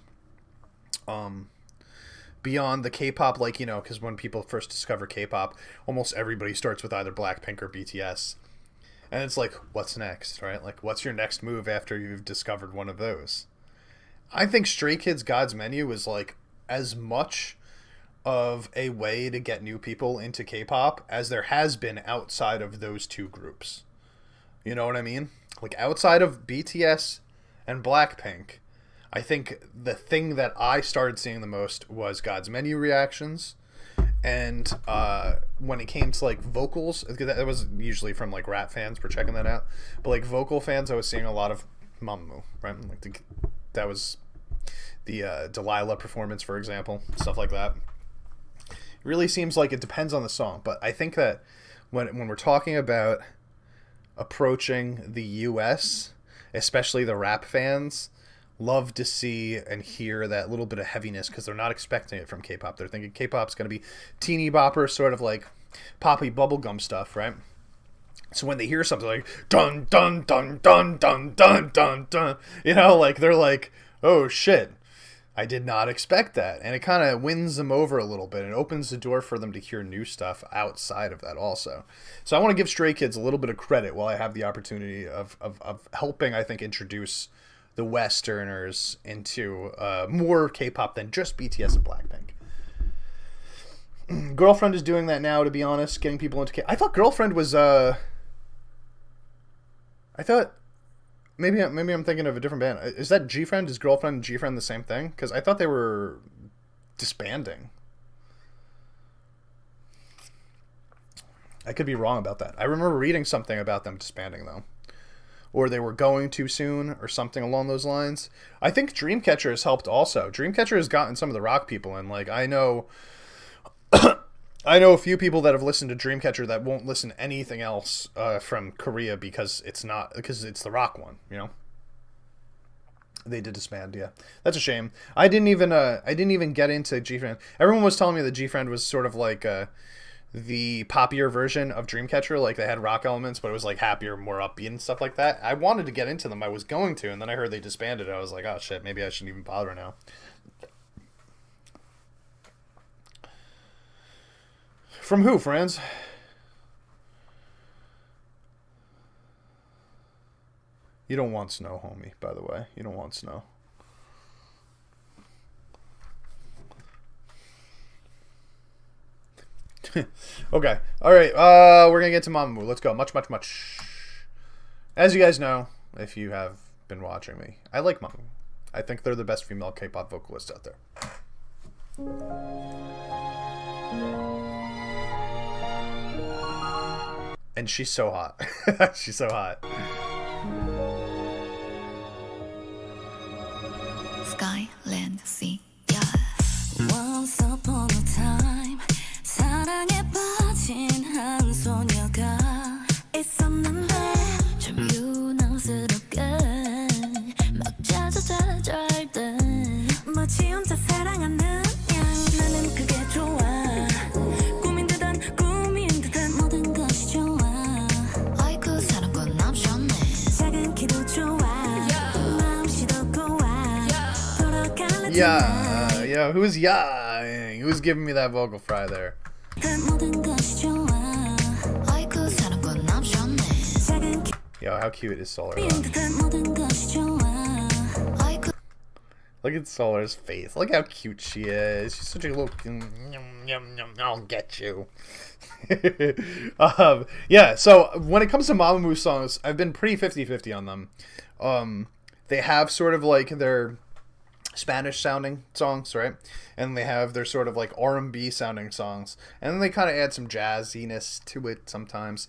Speaker 2: the K-pop, like, you know, because when people first discover K-pop, almost everybody starts with either Blackpink or BTS. And it's like, what's next, right? Like, what's your next move after you've discovered one of those? I think Stray Kids God's Menu is like as much of a way to get new people into K-pop as there has been outside of those two groups. You know what I mean? Like outside of BTS and Blackpink, I think the thing that I started seeing the most was God's Menu reactions. And when it came to like vocals, that was usually from like rap fans for checking that out. But like vocal fans, I was seeing a lot of Mamamoo, right? Like that was the Delilah performance, for example, stuff like that. It really seems like it depends on the song, but I think that when we're talking about approaching the U.S., especially the rap fans, love to see and hear that little bit of heaviness because they're not expecting it from K-pop. They're thinking K-pop's going to be teeny bopper, sort of like poppy bubblegum stuff, right? So when they hear something like dun dun dun dun dun dun dun dun, you know, like they're like, oh shit, I did not expect that. And it kind of wins them over a little bit and opens the door for them to hear new stuff outside of that also. So I want to give Stray Kids a little bit of credit while I have the opportunity of helping, I think, introduce the Westerners into more K-pop than just BTS and Blackpink. Girlfriend is doing that now, to be honest, getting people into K-pop. I thought Girlfriend was... I thought... Maybe I'm thinking of a different band. Is that G-Friend? Is Girlfriend and G-Friend the same thing? Because I thought they were disbanding. I could be wrong about that. I remember reading something about them disbanding, though. Or they were going too soon, or something along those lines. I think Dreamcatcher has helped also. Dreamcatcher has gotten some of the rock people in. Like, I know a few people that have listened to Dreamcatcher that won't listen to anything else from Korea because it's the rock one, you know? They did disband, yeah. That's a shame. I didn't even get into G-Friend. Everyone was telling me that G-Friend was sort of like the poppier version of Dreamcatcher. Like, they had rock elements, but it was like happier, more upbeat and stuff like that. I wanted to get into them. I was going to, and then I heard they disbanded. I was like, oh shit, maybe I shouldn't even bother now. From who, friends? You don't want snow, homie, by the way. You don't want snow. Okay. All right. We're going to get to Mamamoo. Let's go. Much. As you guys know, if you have been watching me, I like Mamamoo. I think they're the best female K-pop vocalists out there. And she's so hot. She's so hot.
Speaker 4: Sky, land, sea, yeah. Once upon a time, 사랑에 빠진 한 소녀가 있었는데 좀 유난스럽게 막 짜잘짤 때 마치 혼자 사랑하는 양 나는 그게 좋아. 꿈인 듯한 모든 것이 좋아. 아이고 사는 건 option네. 작은 키도 좋아. 마음씨 더 고와. 돌아갈래.
Speaker 2: Yeah, who's yang? Who's giving me that vocal fry there? Yo, how cute is Solar? Look at Solar's face. Look how cute she is. She's such a little... I'll get you. Yeah, so when it comes to Mamamoo songs, I've been pretty 50-50 on them. They have sort of like their Spanish sounding songs, right? And they have their sort of like R&B sounding songs. And then they kind of add some jazziness to it sometimes.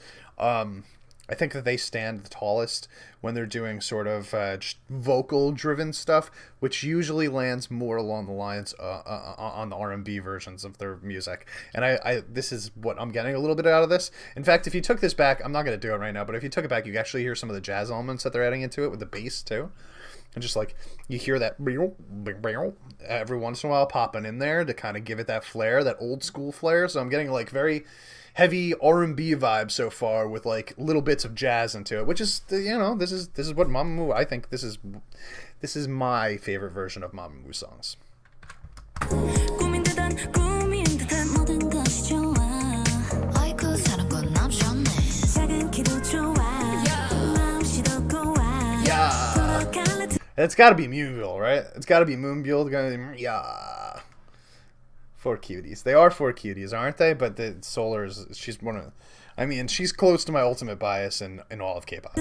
Speaker 2: I think that they stand the tallest when they're doing sort of just vocal-driven stuff, which usually lands more along the lines on the R&B versions of their music. And I this is what I'm getting a little bit out of this. In fact, if you took this back, I'm not going to do it right now, but if you took it back, you actually hear some of the jazz elements that they're adding into it with the bass too. And just like you hear that every once in a while popping in there to kind of give it that flair, that old school flair. So I'm getting like very heavy R&B vibe so far with like little bits of jazz into it, which is, you know, this is what Mamamoo, I think this is my favorite version of Mamamoo songs. It's got to be Moonbyul, right? It's got to be Moonbyul. Yeah. 4 cuties. They are 4 cuties, aren't they? But the Solar is, she's one of, I mean, she's close to my ultimate bias in all of K-pop.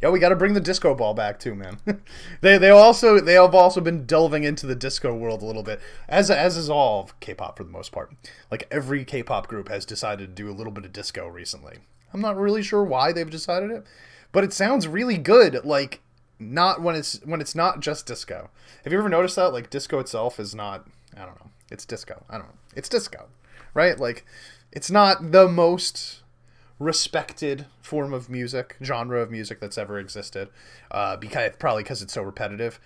Speaker 2: Yo, we got to bring the disco ball back too, man. they have also been delving into the disco world a little bit, as is all of K-pop for the most part. Like every K-pop group has decided to do a little bit of disco recently. I'm not really sure why they've decided it, but it sounds really good. Like not when it's not just disco. Have you ever noticed that? Like disco itself is not. I don't know. It's disco. I don't know. It's disco, right? Like it's not the most respected form of music, genre of music that's ever existed, because it's so repetitive.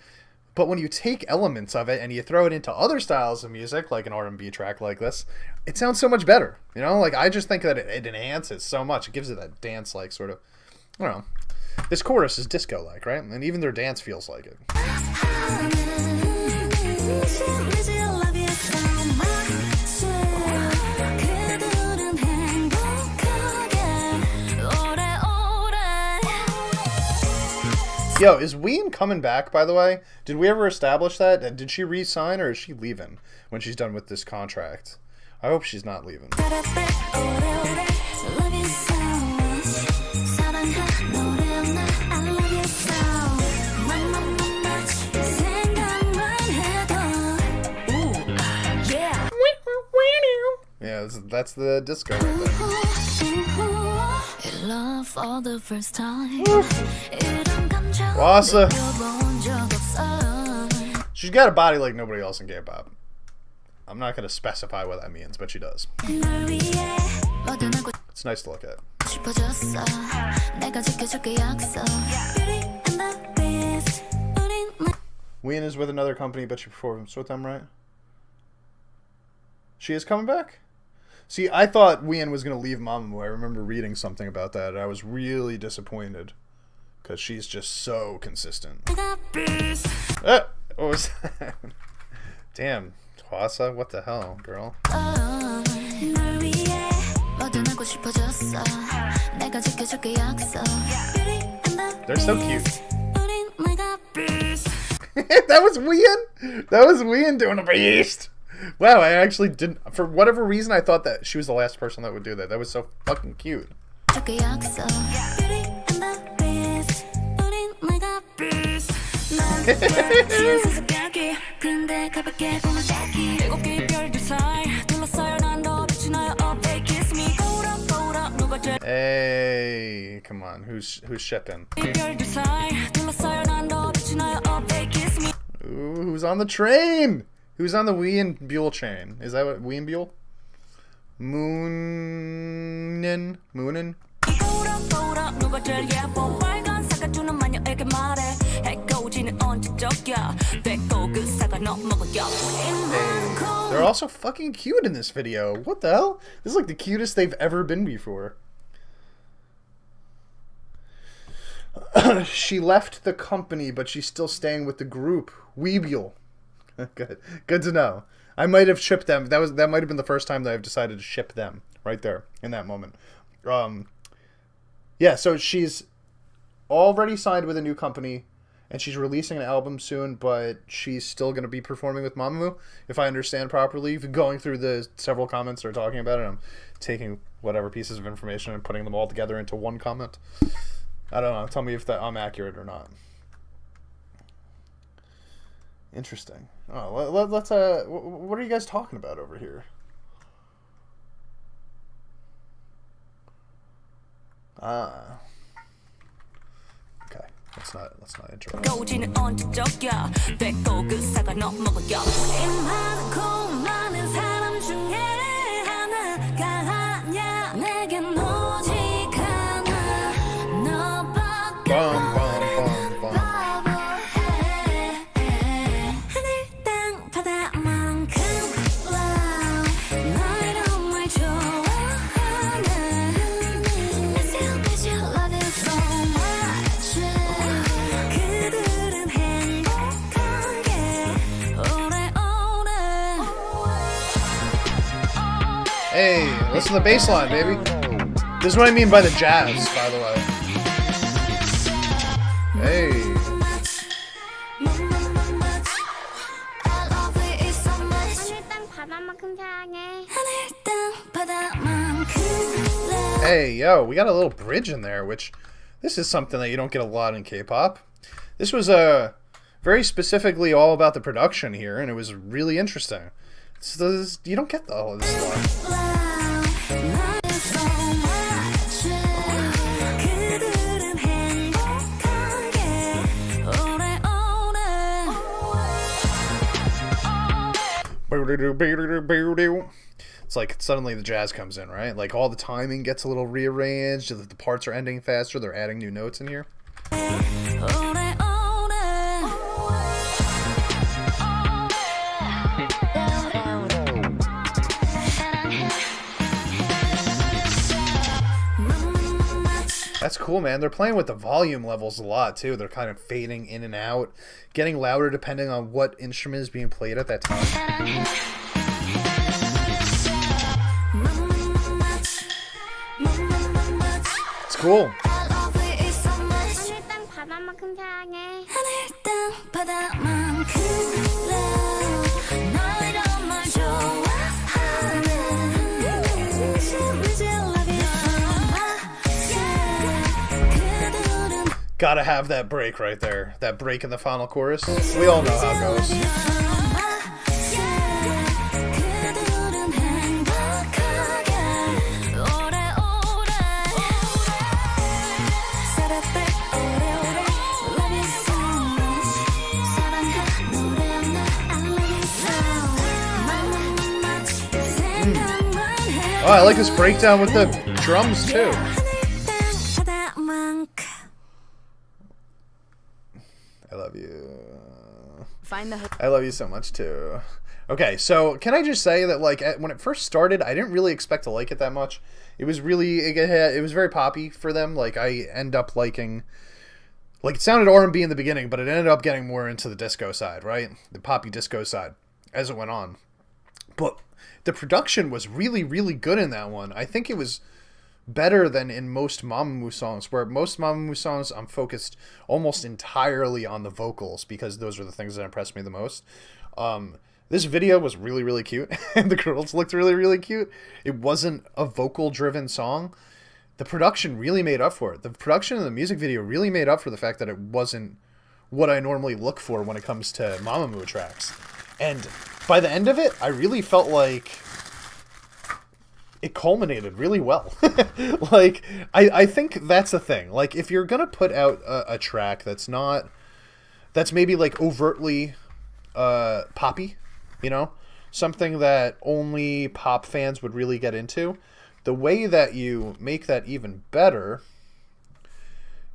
Speaker 2: But when you take elements of it and you throw it into other styles of music, like an R&B track like this, it sounds so much better. You know, like I just think that it enhances so much. It gives it that dance-like sort of, I don't know. This chorus is disco-like, right? And even their dance feels like it. Yo, is Ween coming back, by the way? Did we ever establish that? Did she re-sign, or is she leaving when she's done with this contract? I hope she's not leaving. Yeah, that's the disco right there. Wasa. She's got a body like nobody else in K-pop. I'm not going to specify what that means, but she does. It's nice to look at. Ween is with another company, but she performs with them, right? She is coming back? See, I thought Ween was going to leave Mamamoo. I remember reading something about that, and I was really disappointed. Because she's just so consistent. What was that? Damn, Twasa, what the hell, girl? They're so cute. That was Ween? That was Ween doing a beast! Wow, I actually didn't... For whatever reason, I thought that she was the last person that would do that. That was so fucking cute. Hey, come on, who's shipping? Ooh, who's on the train? Who's on the Ween-Buell chain? Is that what Ween-Buell? Moonin? They're also fucking cute in this video. What the hell? This is like the cutest they've ever been before. She left the company, but she's still staying with the group. Weebuell. Good to know. I might have shipped them. That might have been the first time that I've decided to ship them. Right there, in that moment. Yeah, so she's already signed with a new company, and she's releasing an album soon, but she's still going to be performing with Mamamoo, if I understand properly. Going through the several comments that are talking about it, I'm taking whatever pieces of information and putting them all together into one comment. I don't know. Tell me if I'm accurate or not. Interesting. Oh, let's what are you guys talking about over here? Ah. Okay. Let's not interrupt.
Speaker 4: 꼬지는 언제적이야 뺏고 그 사과 너 먹어요 이 많고 많은 사람 중에 하나가 아냐 내겐 오직 하나 너밖에 하늘 땅 바다만큼 love 널 정말 좋아하는 Miss you, love you so much 그들은 행복하게 오래오래
Speaker 2: Hey, listen to the bass line, baby. This is what I mean by the jazz, by the way. Hey.
Speaker 4: I love it so much 하늘 땅 바다만큼 사랑해 하늘 땅 바다만큼 love
Speaker 2: Hey, yo, we got a little bridge in there, which this is something that you don't get a lot in K-pop. This was very specifically all about the production here, and it was really interesting. You don't get all of this stuff.
Speaker 4: 그들은 행복하게 오래오래
Speaker 2: It's like suddenly the jazz comes in, right? Like all the timing gets a little rearranged. The parts are ending faster. They're adding new notes in here. That's cool, man. They're playing with the volume levels a lot, too. They're kind of fading in and out, getting louder depending on what instrument is being played at that time. It's cool.
Speaker 4: 하늘 땅 바다만큼 사랑해 하늘 땅 바다만큼 love 널 정말 좋아하는 Miss you, love you so much 그들은
Speaker 2: Gotta have that break right there. That break in the final chorus. We all know how it goes.
Speaker 4: 그들은 행복하게 오래오래 사랑해 오래오래 love you so much 사랑해 노래나 I love you so much 생각만 해
Speaker 2: Oh, I like this breakdown with the drums, too.
Speaker 4: 하늘 땅 바다만큼
Speaker 2: I love you.
Speaker 5: Find the
Speaker 2: I love you so much, too. Okay, so can I just say that, like, when it first started, I didn't really expect to like it that much. It was really, it was very poppy for them. Like, I end up liking, like, it sounded R&B in the beginning, but it ended up getting more into the disco side, right? The poppy disco side as it went on. But the production was really, really good in that one. I think it was better than in most Mamamoo songs, where most Mamamoo songs I'm focused almost entirely on the vocals because those are the things that impressed me the most. This video was really, really cute, and the girls looked really, really cute. It wasn't a vocal-driven song. The production really made up for it. The production in the music video really made up for the fact that it wasn't what I normally look for when it comes to Mamamoo tracks. And by the end of it, I really felt like it culminated really well. Like, I think that's the thing. Like, if you're gonna put out a track that's maybe like overtly poppy, you know, something that only pop fans would really get into, the way that you make that even better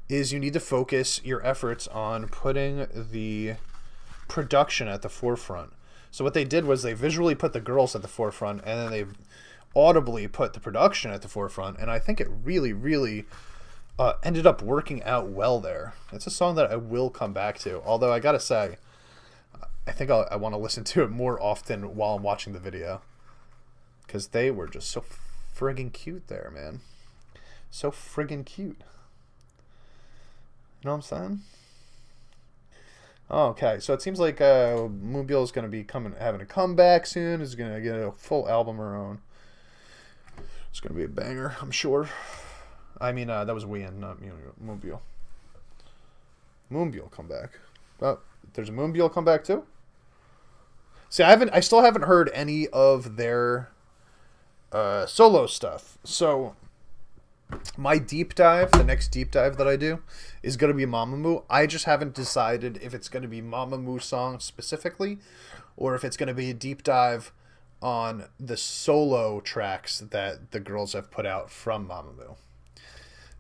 Speaker 2: is you need to focus your efforts on putting the production at the forefront. So what they did was they visually put the girls at the forefront, and then they audibly put the production at the forefront, and I think it really, really ended up working out well there. It's a song that I will come back to, although I gotta say, I think I want to listen to it more often while I'm watching the video, because they were just so friggin' cute there, man. So friggin' cute. You know what I'm saying? Okay, so it seems like Moonbyul is going to be having a comeback soon. Is going to get a full album of her own. It's going to be a banger, I'm sure. I mean, that was Wien, not Moonbyul. Moonbyul comeback. Oh, there's a Moonbyul comeback too? See, I still haven't heard any of their solo stuff. So my deep dive, the next deep dive that I do, is going to be Mamamoo. I just haven't decided if it's going to be Mamamoo songs specifically, or if it's going to be a deep dive on the solo tracks that the girls have put out from Mamamoo.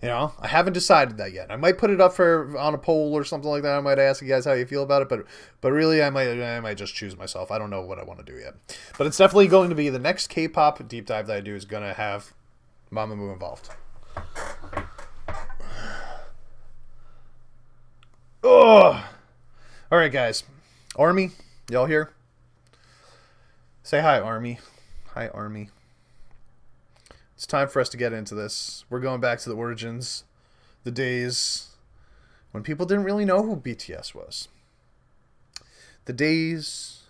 Speaker 2: You know, I haven't decided that yet. I might put it up on a poll or something like that. I might ask you guys how you feel about it, but really I might just choose myself. I don't know what I want to do yet. But it's definitely going to be the next K-pop deep dive that I do is going to have Mamamoo involved. Oh, all right, guys. Army, y'all here? Say hi, Army. Hi, Army. It's time for us to get into this. We're going back to the origins, the days when people didn't really know who BTS was. The days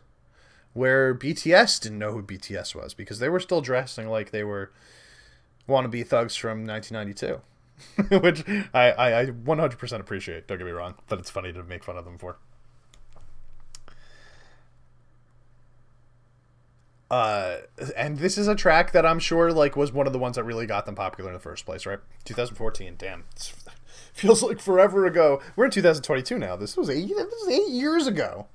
Speaker 2: where BTS didn't know who BTS was because they were still dressing like they were wannabe thugs from 1992, which I 100% appreciate. Don't get me wrong, but it's funny to make fun of them for. And this is a track that I'm sure like was one of the ones that really got them popular in the first place, right? 2014, damn, feels like forever ago. We're in 2022 now. This was 8 years ago.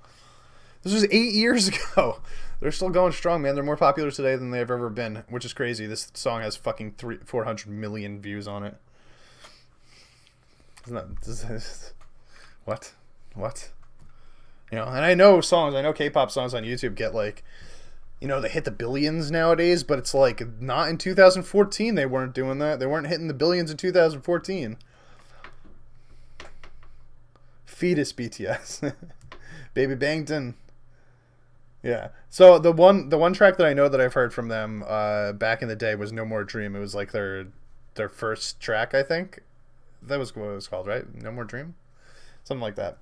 Speaker 2: This was 8 years ago. They're still going strong, man. They're more popular today than they've ever been, which is crazy. This song has fucking 400 million views on it. What? You know, and I know K-pop songs on YouTube get like, you know, they hit the billions nowadays, but it's like not in 2014. They weren't doing that. They weren't hitting the billions in 2014. Fetus BTS. Baby Bangtan. Yeah. So the one track that I know that I've heard from them back in the day was No More Dream. It was like their first track, I think. That was what it was called, right? No More Dream? Something like that.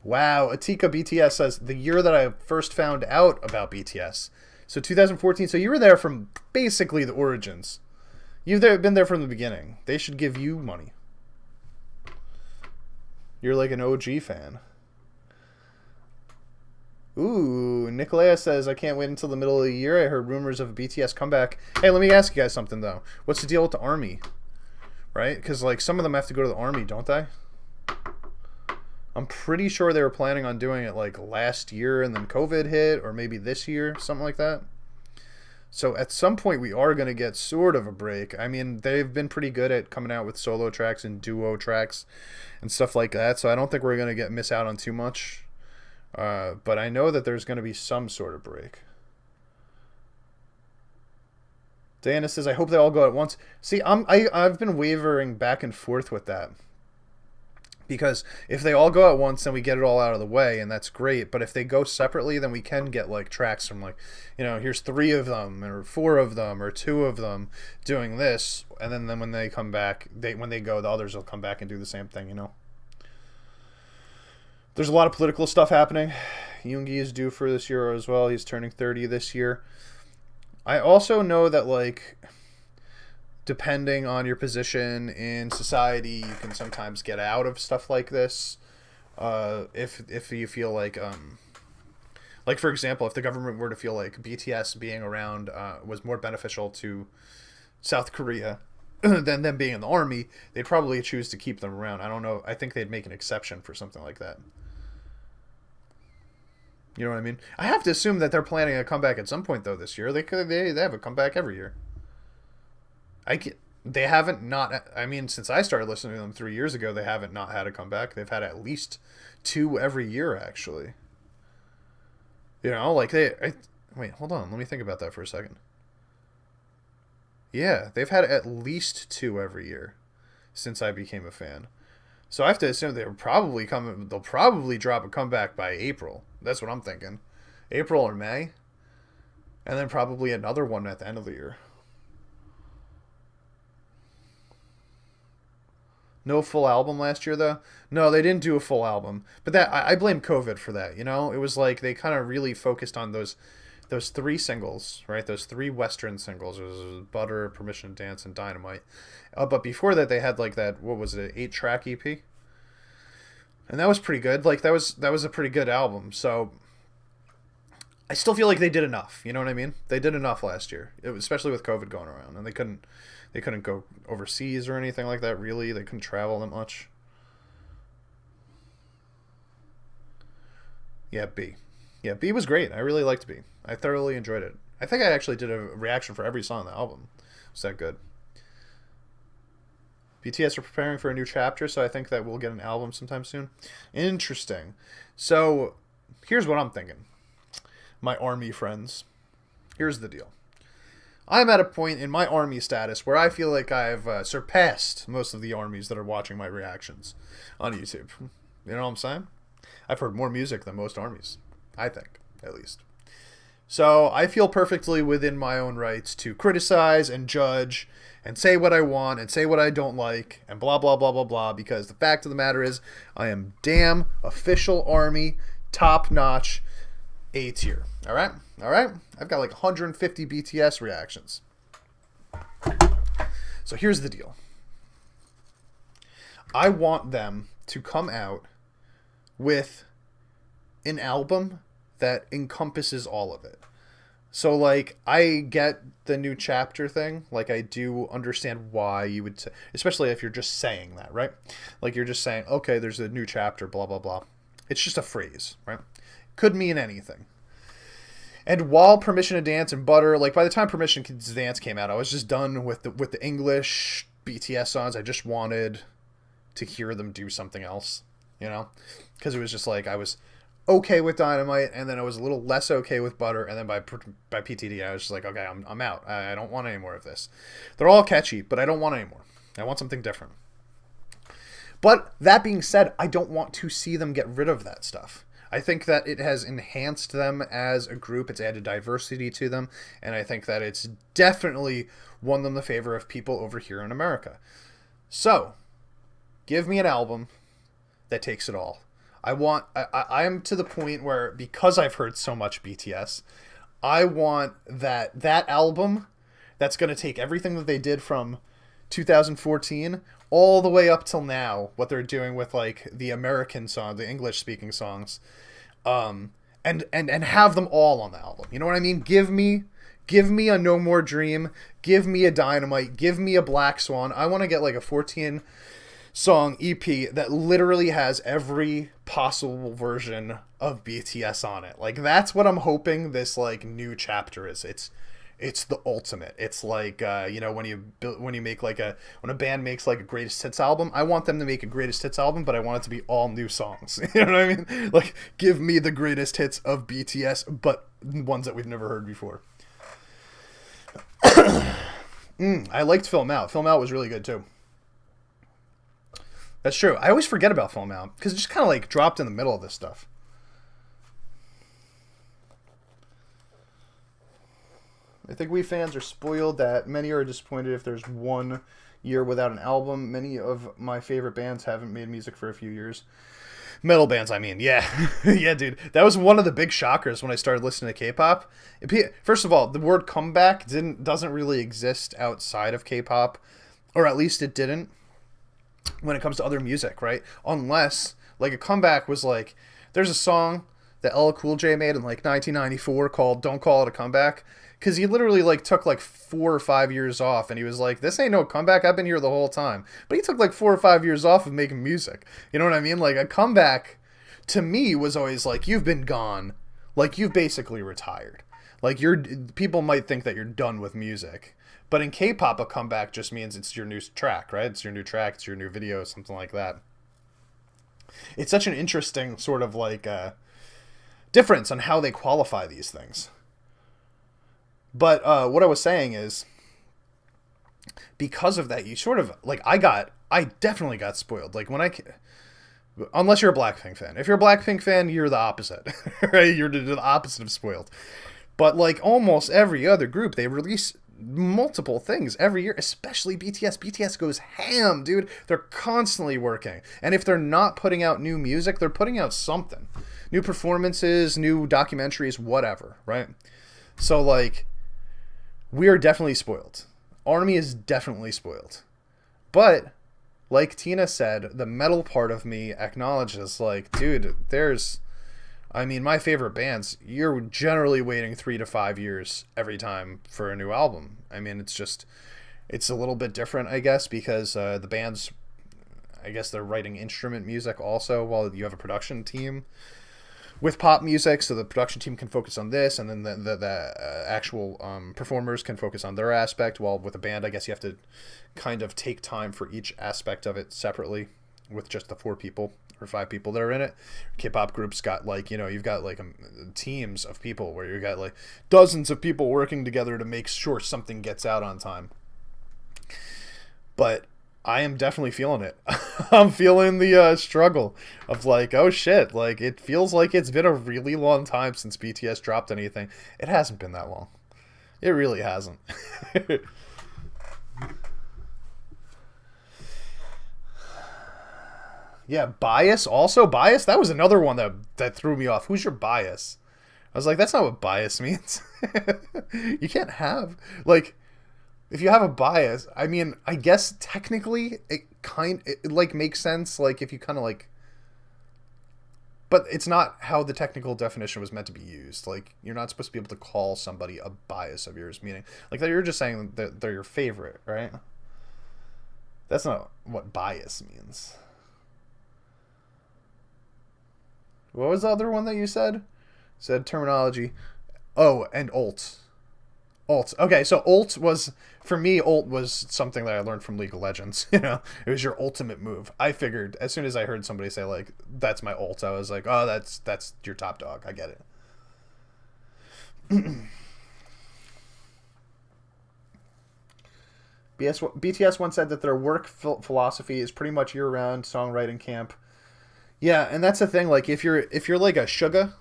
Speaker 2: Wow, Atika BTS says, the year that I first found out about BTS. So 2014, so you were there from basically the origins. You've been there from the beginning. They should give you money. You're like an OG fan. Ooh, Nicolea says, I can't wait until the middle of the year. I heard rumors of a BTS comeback. Hey, let me ask you guys something, though. What's the deal with the army? Right? Because, like, some of them have to go to the army, don't they? I'm pretty sure they were planning on doing it like last year and then COVID hit, or maybe this year, something like that. So at some point we are going to get sort of a break. I mean, they've been pretty good at coming out with solo tracks and duo tracks and stuff like that. So I don't think we're going to miss out on too much. But I know that there's going to be some sort of break. Diana says, I hope they all go at once. See, I've been wavering back and forth with that. Because if they all go at once, then we get it all out of the way, and that's great. But if they go separately, then we can get like tracks from like, you know, here's 3 of them, or 4 of them, or 2 of them doing this, and then when they come back, when they go, the others will come back and do the same thing, you know. There's a lot of political stuff happening. Yoongi is due for this year as well. He's turning 30 this year. I also know that like, depending on your position in society, you can sometimes get out of stuff like this. If you feel like for example, if the government were to feel like BTS being around was more beneficial to South Korea than them being in the army, they'd probably choose to keep them around. I don't know. I think they'd make an exception for something like that. You know what I mean? I have to assume that they're planning a comeback at some point though this year. They have a comeback every year. They haven't not. I mean, since I started listening to them 3 years ago, they haven't not had a comeback. They've had at least 2 every year, actually. You know, like wait, hold on. Let me think about that for a second. Yeah, they've had at least 2 every year since I became a fan. So I have to assume they'll probably drop a comeback by April. That's what I'm thinking. April or May. And then probably another one at the end of the year. No full album last year, though? No, they didn't do a full album. But that I blame COVID for that, you know? It was like they kind of really focused on those 3 singles, right? Those 3 Western singles. It was Butter, Permission to Dance, and Dynamite. But before that, they had like that, what was it, 8-track EP? And that was pretty good. Like, that was a pretty good album. So I still feel like they did enough. You know what I mean? They did enough last year, especially with COVID going around, and they couldn't go overseas or anything like that. Really, they couldn't travel that much. Yeah, B. Yeah, B was great. I really liked B. I thoroughly enjoyed it. I think I actually did a reaction for every song on the album. Was that good? BTS are preparing for a new chapter, so I think that we'll get an album sometime soon. Interesting. So, here's what I'm thinking. My ARMY friends. Here's the deal. I'm at a point in my ARMY status where I feel like I've surpassed most of the ARMYs that are watching my reactions on YouTube. You know what I'm saying? I've heard more music than most ARMYs. I think, at least. So, I feel perfectly within my own rights to criticize and judge and say what I want and say what I don't like and blah, blah, blah, blah, blah, because the fact of the matter is I am damn official ARMY, top-notch, A tier. All right? All right? I've got like 150 BTS reactions. So here's the deal. I want them to come out with an album that encompasses all of it. So, like, I get the new chapter thing. Like, I do understand why you would, especially if you're just saying that, right? Like, you're just saying, okay, there's a new chapter, blah, blah, blah. It's just a phrase, right? Could mean anything. And while Permission to Dance and Butter, like, by the time Permission to Dance came out, I was just done with the English BTS songs. I just wanted to hear them do something else, you know? Because it was just like, I was okay with Dynamite, and then I was a little less okay with Butter, and then by PTD, I was just like, okay, I'm out. I don't want any more of this. They're all catchy, but I don't want any more. I want something different. But that being said, I don't want to see them get rid of that stuff. I think that it has enhanced them as a group. It's added diversity to them, and I think that it's definitely won them the favor of people over here in America. So, give me an album that takes it all. I am to the point where, because I've heard so much BTS, I want that album that's going to take everything that they did from 2014 all the way up till now, what they're doing with, like, the American song, the English-speaking songs, and have them all on the album. You know what I mean? Give me a No More Dream, give me a Dynamite, give me a Black Swan. I want to get, like, a 14-song EP that literally has every possible version of BTS on it. Like, that's what I'm hoping this, like, new chapter is. It's the ultimate. It's like, you know, when a band makes, like, a greatest hits album, I want them to make a greatest hits album, but I want it to be all new songs. You know what I mean? Like, give me the greatest hits of BTS, but ones that we've never heard before. I liked Film Out. Film Out was really good too. That's true. I always forget about Film Out because it just kind of, like, dropped in the middle of this stuff. I think we fans are spoiled that many are disappointed if there's 1 year without an album. Many of my favorite bands haven't made music for a few years. Metal bands, I mean. Yeah. Yeah, dude. That was one of the big shockers when I started listening to K-pop. First of all, the word comeback doesn't really exist outside of K-pop, or at least it didn't when it comes to other music, right? Unless, like, a comeback was like, there's a song that LL Cool J made in, like, 1994 called Don't Call It a Comeback. Because he literally, like, took, like, 4 or 5 years off, and he was like, this ain't no comeback, I've been here the whole time. But he took, like, 4 or 5 years off of making music. You know what I mean? Like, a comeback, to me, was always like, you've been gone. Like, you've basically retired. Like, people might think that you're done with music. But in K-pop, a comeback just means it's your new track, right? It's your new track, it's your new video, something like that. It's such an interesting sort of, like, difference on how they qualify these things. But what I was saying is, because of that, you sort of, like, I definitely got spoiled. Like, unless you're a Blackpink fan. If you're a Blackpink fan, you're the opposite, right? You're the opposite of spoiled. But, like, almost every other group, they release multiple things every year, especially BTS. BTS goes ham, dude. They're constantly working. And if they're not putting out new music, they're putting out something. New performances, new documentaries, whatever, right? So, like, we are definitely spoiled. ARMY is definitely spoiled. But, like Tina said, the metal part of me acknowledges, like, dude, my favorite bands, you're generally waiting 3 to 5 years every time for a new album. I mean, it's a little bit different, I guess, because the bands, I guess they're writing instrument music also while you have a production team with pop music, so the production team can focus on this, and then the actual performers can focus on their aspect, while with a band, I guess you have to kind of take time for each aspect of it separately with just the 4 people or 5 people that are in it. K-pop groups got, like, you've got, like, teams of people where you got, like, dozens of people working together to make sure something gets out on time. But I am definitely feeling it. I'm feeling the struggle of, like, oh shit, like, it feels like it's been a really long time since BTS dropped anything. It hasn't been that long. It really hasn't. Yeah, bias also. Bias, that was another one that threw me off. Who's your bias? I was like, that's not what bias means. You can't have, like, if you have a bias, I mean, I guess technically it like makes sense, like, if you kind of like, but it's not how the technical definition was meant to be used. Like, you're not supposed to be able to call somebody a bias of yours, meaning like that you're just saying that they're your favorite, right? That's not what bias means. What was the other one that you said? Said terminology. Oh, and alt. Alt. Okay, so alt was, for me, alt was something that I learned from League of Legends. It was your ultimate move. I figured, as soon as I heard somebody say, like, that's my ult, I was like, oh, that's your top dog. I get it. BTS once said that their work philosophy is pretty much year-round songwriting camp. Yeah, and that's the thing, like, if you're like a Suga,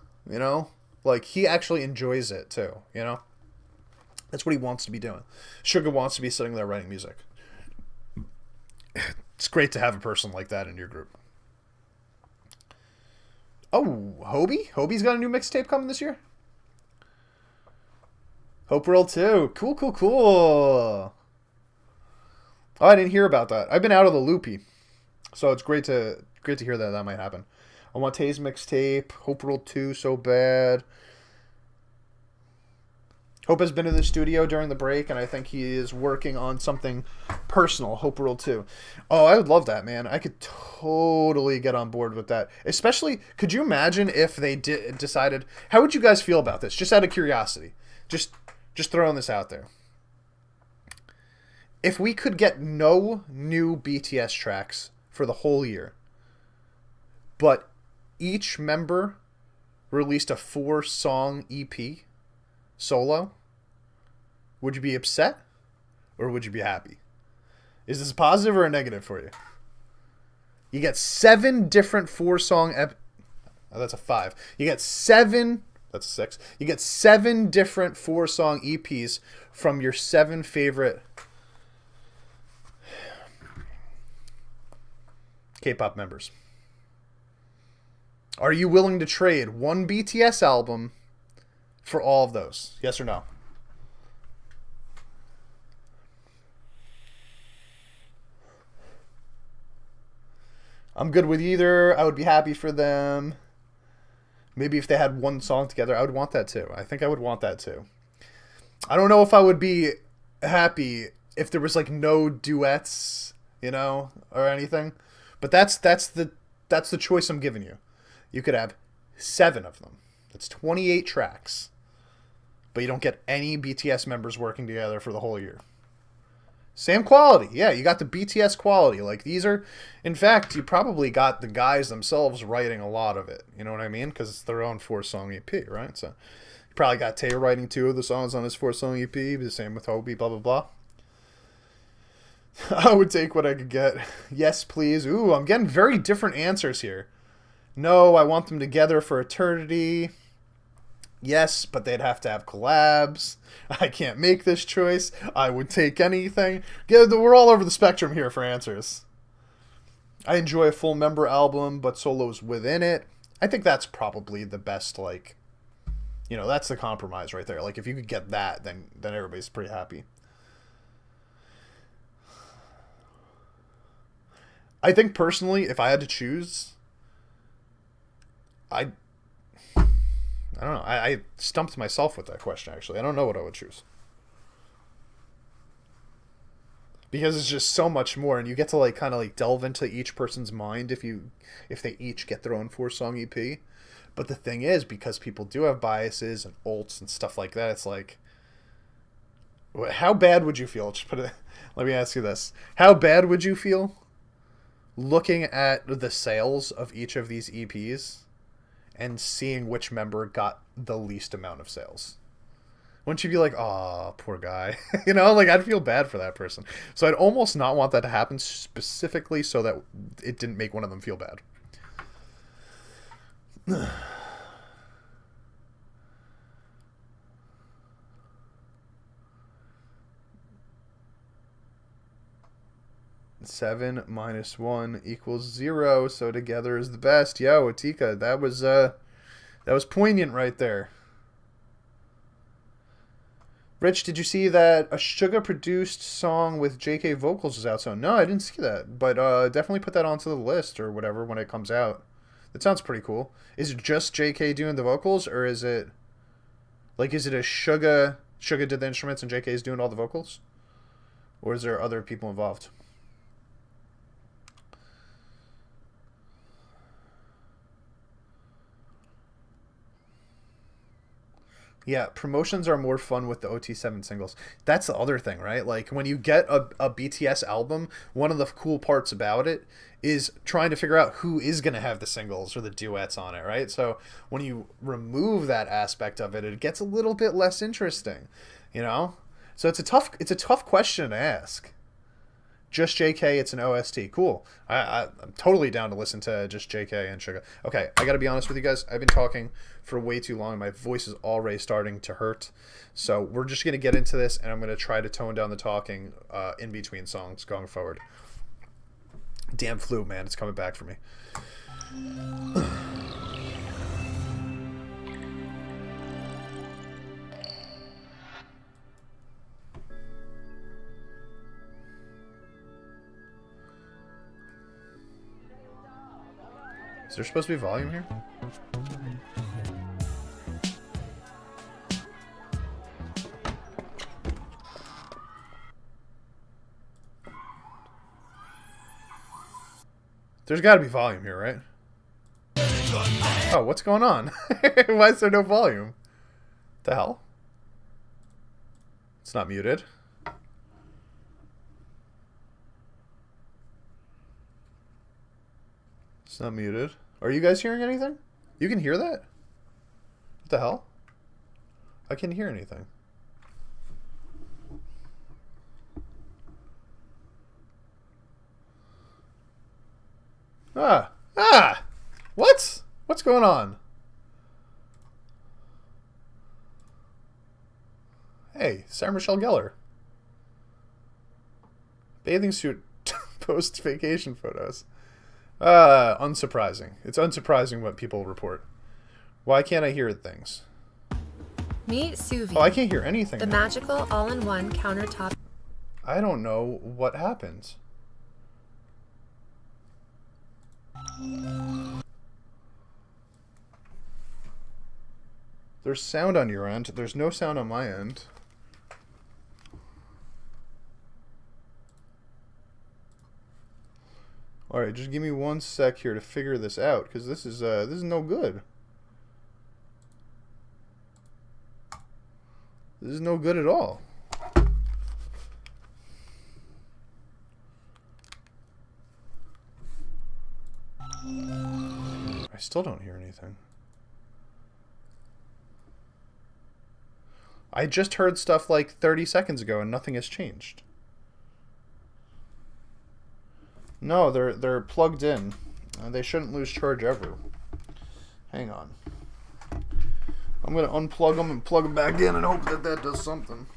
Speaker 2: like, he actually enjoys it too, That's what he wants to be doing. Suga wants to be sitting there writing music. It's great to have a person like that in your group. Oh, Hobie? Hobie's got a new mixtape coming this year? Hope World 2. Cool. Oh, I didn't hear about that. I've been out of the loopy. So it's great to hear that might happen. I want Tay's mixtape. Hope World 2 so bad. Hope has been in the studio during the break, and I think he is working on something personal. Hope World 2. Oh, I would love that, man. I could totally get on board with that. Especially, could you imagine if they decided... How would you guys feel about this? Just out of curiosity. Just throwing this out there. If we could get no new BTS tracks for the whole year, but each member released a 4-song EP solo, would you be upset or would you be happy? Is this a positive or a negative for you? You get 7 different 4-song that's a 5. You get 7, that's a 6. You get 7 different 4-song EPs from your 7 favorite K-pop members. Are you willing to trade one BTS album for all of those? Yes or no? I'm good with either. I would be happy for them. Maybe if they had one song together, I would want that too. I think I would want that too. I don't know if I would be happy if there was like no duets, or anything. But that's the choice I'm giving you. You could have 7 of them. That's 28 tracks. But you don't get any BTS members working together for the whole year. Same quality. Yeah, you got the BTS quality. Like, these are... In fact, you probably got the guys themselves writing a lot of it. You know what I mean? Because it's their own 4-song EP, right? So, you probably got Tae writing 2 of the songs on his 4-song EP. The same with Hobie, blah, blah, blah. I would take what I could get. Yes, please. Ooh, I'm getting very different answers here. No, I want them together for eternity. Yes, but they'd have to have collabs. I can't make this choice. I would take anything. We're all over the spectrum here for answers. I enjoy a full member album, but solos within it. I think that's probably the best, like, that's the compromise right there. Like, if you could get that, then everybody's pretty happy. I think personally, if I had to choose, I don't know. I stumped myself with that question, actually. I don't know what I would choose. Because it's just so much more, and you get to like kind of like delve into each person's mind if they each get their own 4-song EP. But the thing is, because people do have biases and ults and stuff like that, it's like, how bad would you feel? Just let me ask you this: how bad would you feel looking at the sales of each of these EPs and seeing which member got the least amount of sales? Wouldn't you be like, oh, poor guy? You know, like, I'd feel bad for that person. So I'd almost not want that to happen specifically so that it didn't make one of them feel bad. 7 minus 1 equals 0, so together is the best. Yo, Atika, that was poignant right there. Rich, did you see that a Suga-produced song with JK vocals is out soon? No, I didn't see that, but definitely put that onto the list or whatever when it comes out. That sounds pretty cool. Is it just JK doing the vocals, or is it a Suga did the instruments and JK is doing all the vocals? Or is there other people involved? Yeah, promotions are more fun with the OT7 singles. That's the other thing, right? Like, when you get a BTS album, one of the cool parts about it is trying to figure out who is going to have the singles or the duets on it, right? So when you remove that aspect of it, it gets a little bit less interesting, you know? So it's a tough question to ask. Just JK, it's an OST. Cool. I'm totally down to listen to just JK and Suga. Okay, I gotta be honest with you guys. I've been talking for way too long. My voice is already starting to hurt. So we're just gonna get into this, and I'm gonna try to tone down the talking in between songs going forward. Damn flu, man. It's coming back for me. Is there supposed to be volume here? There's got to be volume here, right? Oh, what's going on? Why is there no volume? The hell? It's not muted. It's not muted. Are you guys hearing anything? You can hear that? What the hell? I can't hear anything. What? What's going on? Hey, Sarah Michelle Gellar. Bathing suit post vacation photos. Unsurprising. It's unsurprising what people report. Why can't I hear things?
Speaker 5: Meet Suvi.
Speaker 2: Oh, I can't hear anything.
Speaker 5: The
Speaker 2: now.
Speaker 5: magical all-in-one countertop.
Speaker 2: I don't know what happened. There's sound on your end. There's no sound on my end. Alright, just give me 1 sec here to figure this out, because this is no good. This is no good at all. I still don't hear anything. I just heard stuff like 30 seconds ago and nothing has changed. No, they're plugged in. They shouldn't lose charge ever. Hang on. I'm going to unplug them and plug them back in and hope that that does something.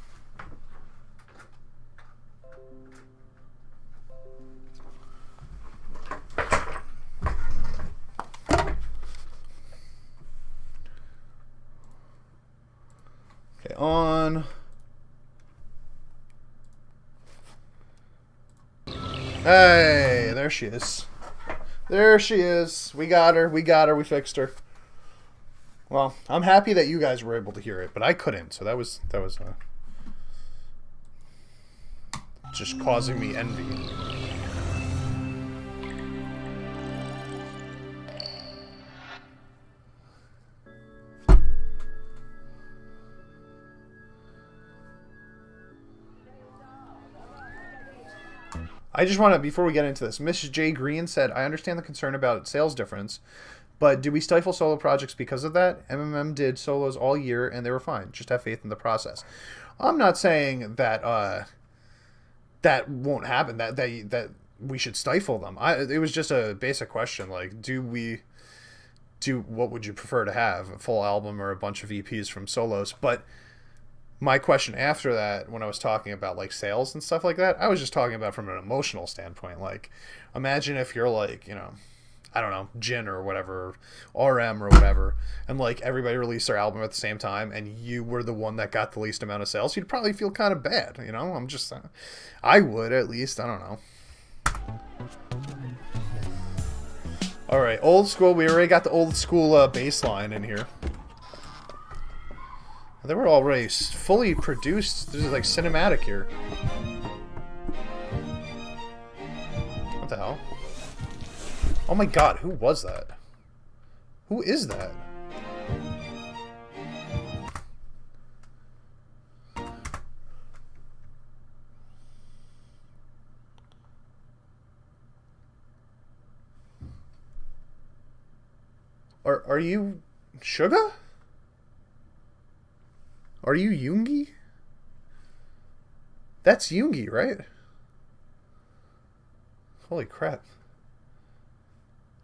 Speaker 2: Okay, on. Hey, there she is. There she is. We got her. We got her. We fixed her. Well, I'm happy that you guys were able to hear it, but I couldn't. So that was just causing me envy. I just want to, before we get into this, Mrs. J. Green said, I understand the concern about sales difference, but do we stifle solo projects because of that? MMM did solos all year, and they were fine. Just have faith in the process. I'm not saying that that won't happen, that we should stifle them. It was just a basic question, like, what would you prefer to have, a full album or a bunch of EPs from solos? But my question after that, when I was talking about like sales and stuff like that, I was just talking about from an emotional standpoint. Like, imagine if you're like, you know, I don't know, Jin or whatever, RM or whatever, and like everybody released their album at the same time, and you were the one that got the least amount of sales. You'd probably feel kind of bad, you know. I would, at least. I don't know. All right, old school. We already got the old school bass line in here. They were already fully produced. This is like cinematic here. What the hell? Oh my god, who was that? Who is that? Are you Suga? Are you Yoongi? That's Yoongi, right? Holy crap.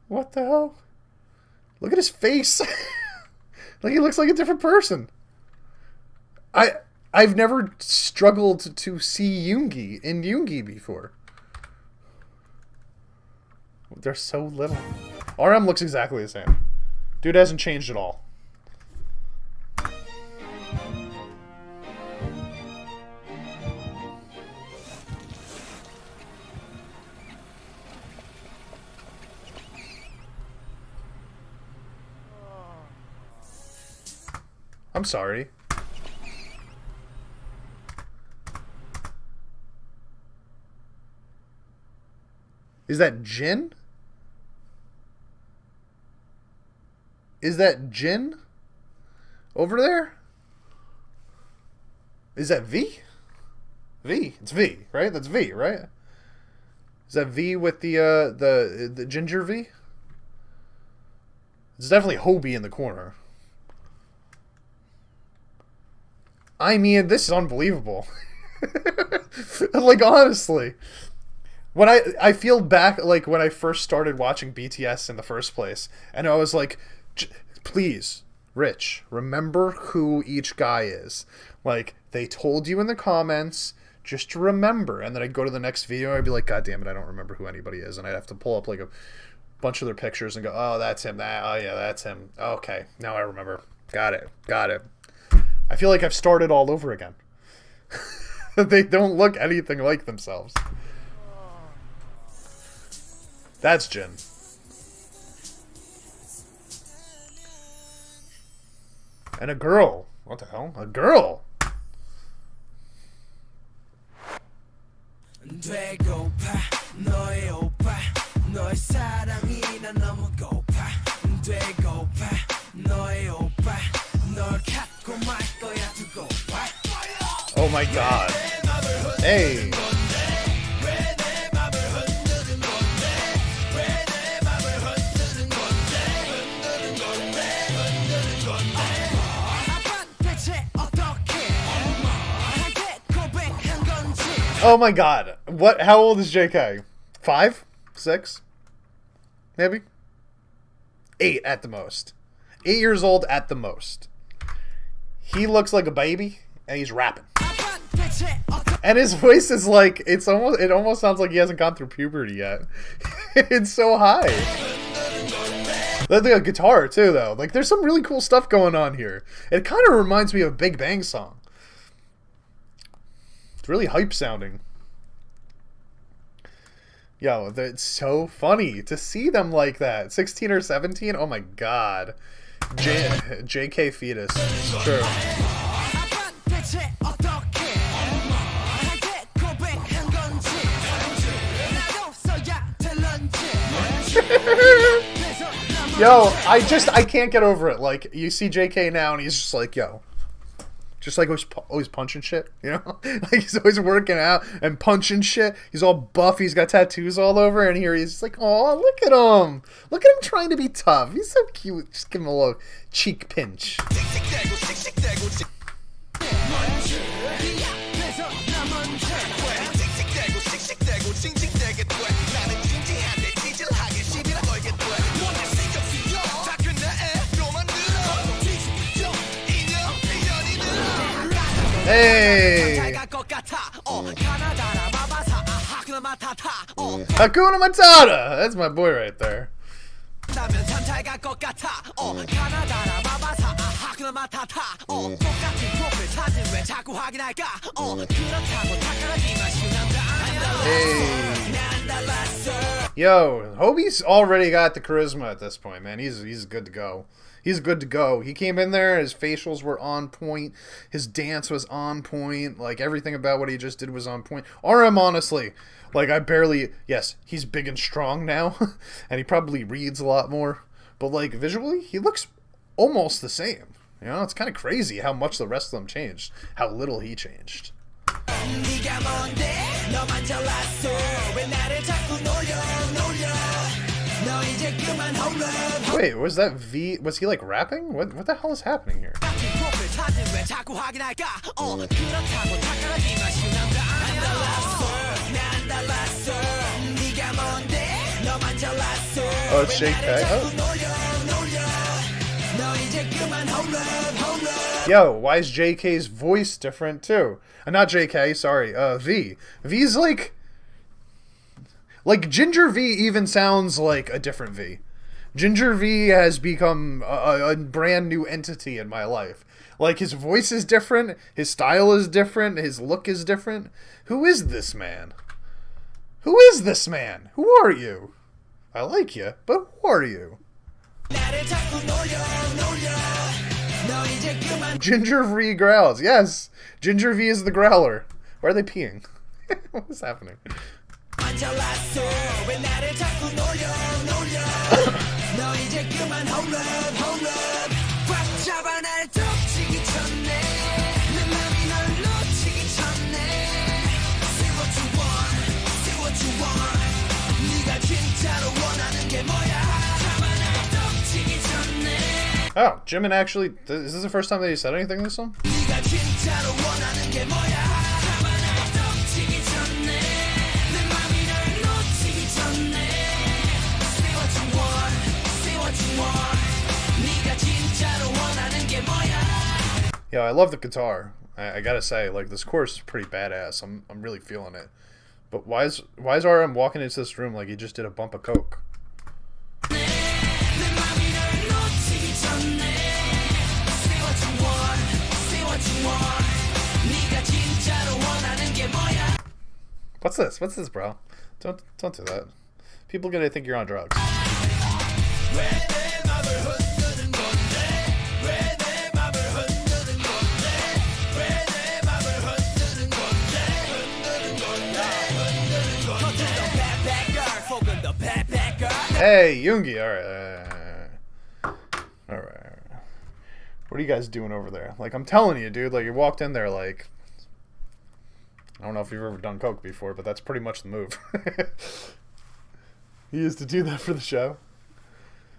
Speaker 2: What the hell? Look at his face. Like, he looks like a different person. I've never struggled to see Yoongi in Yoongi before. They're so little. RM looks exactly the same. Dude hasn't changed at all. I'm sorry. Is that Jin? Is that Jin? Over there? Is that V? V. It's V, right? That's V, right? Is that V with the ginger V? It's definitely Hobie in the corner. I mean, this is unbelievable. Like, honestly. When I feel back, like, when I first started watching BTS in the first place, and I was like, please, Rich, remember who each guy is. Like, they told you in the comments, just remember. And then I'd go to the next video, and I'd be like, God damn it, I don't remember who anybody is. And I'd have to pull up, like, a bunch of their pictures and go, oh, that's him. Oh, yeah, that's him. Okay, now I remember. Got it. I feel like I've started all over again. They don't look anything like themselves. That's Jin. And a girl. What the hell? A girl. Oh my god. Hey. Oh my god. What? How old is JK? 5? 6? Maybe? 8 at the most. 8 years old at the most. He looks like a baby, and he's rapping. And his voice is like, it almost sounds like he hasn't gone through puberty yet. It's so high. The guitar too, though. Like, there's some really cool stuff going on here. It kind of reminds me of a Big Bang song. It's really hype sounding. Yo, it's so funny to see them like that. 16 or 17? Oh my god. JK fetus. It's true. Yo, I can't get over it. Like, you see JK now and he's just like, yo. Just like always punching shit, you know? Like, he's always working out and punching shit. He's all buff. He's got tattoos all over. And here he's like, oh, look at him. Look at him trying to be tough. He's so cute. Just give him a little cheek pinch. Hey! Hakuna Matata! That's my boy right there. Hey. Yo, Hobie's already got the charisma at this point, man. He's good to go. He's good to go. He came in there, his facials were on point, his dance was on point, like everything about what he just did was on point. RM, honestly, like yes, he's big and strong now, and he probably reads a lot more, but like visually, he looks almost the same. You know, it's kind of crazy how much the rest of them changed, how little he changed. Wait, was that V? Was he like rapping? What the hell is happening here? Oh, it's Shake Tag. Oh. Yo, why is JK's voice different too? Not JK, sorry. V. V's like Ginger V even sounds like a different V. Ginger V has become a brand new entity in my life. Like, his voice is different, his style is different, his look is different. Who is this man? Who is this man? Who are you? I like you, but who are you? Ginger V growls. Yes, Ginger V is the growler. Why are they peeing? What is happening? Oh, Jimin actually... Is this the first time that he said anything in this song? Yeah, I love the guitar. I gotta say, like, this chorus is pretty badass. I'm really feeling it. But why is RM walking into this room like he just did a bump of coke? What's this? What's this, bro? Don't do that. People are gonna think you're on drugs. Hey, Yoongi, alright. What are you guys doing over there? Like, I'm telling you, dude, like, you walked in there, like, I don't know if you've ever done coke before, but that's pretty much the move. He used to do that for the show.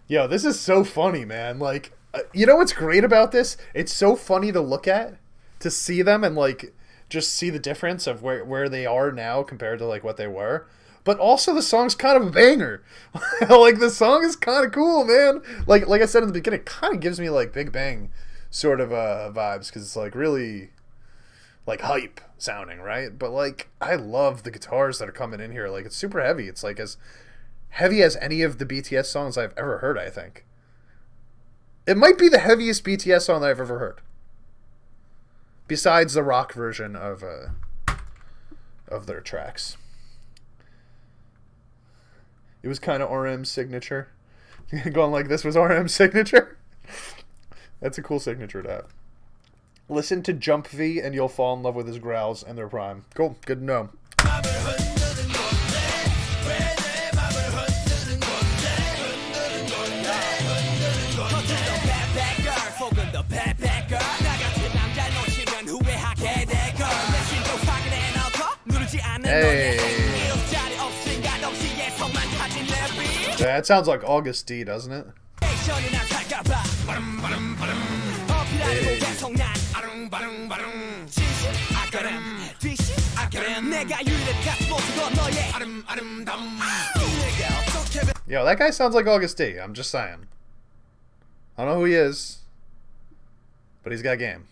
Speaker 2: Yo, this is so funny, man. Like, you know what's great about this? It's so funny to look at, to see them and, like, just see the difference of where they are now compared to, like, what they were. But also the song's kind of a banger. Like, the song is kind of cool, man. Like I said in the beginning, it kind of gives me, like, Big Bang sort of vibes, because it's, like, really, like, hype sounding, right? But, like, I love the guitars that are coming in here. Like, it's super heavy. It's, like, as heavy as any of the BTS songs I've ever heard, I think. It might be the heaviest BTS song that I've ever heard. Besides the rock version of their tracks. It was kind of RM's signature. Going like this was RM's signature. That's a cool signature to have. Listen to Jump V and you'll fall in love with his growls and their prime. Cool. Good to know. Hey. That sounds like August D, doesn't it? Yo, that guy sounds like August D. I'm just saying. I don't know who he is, but he's got game.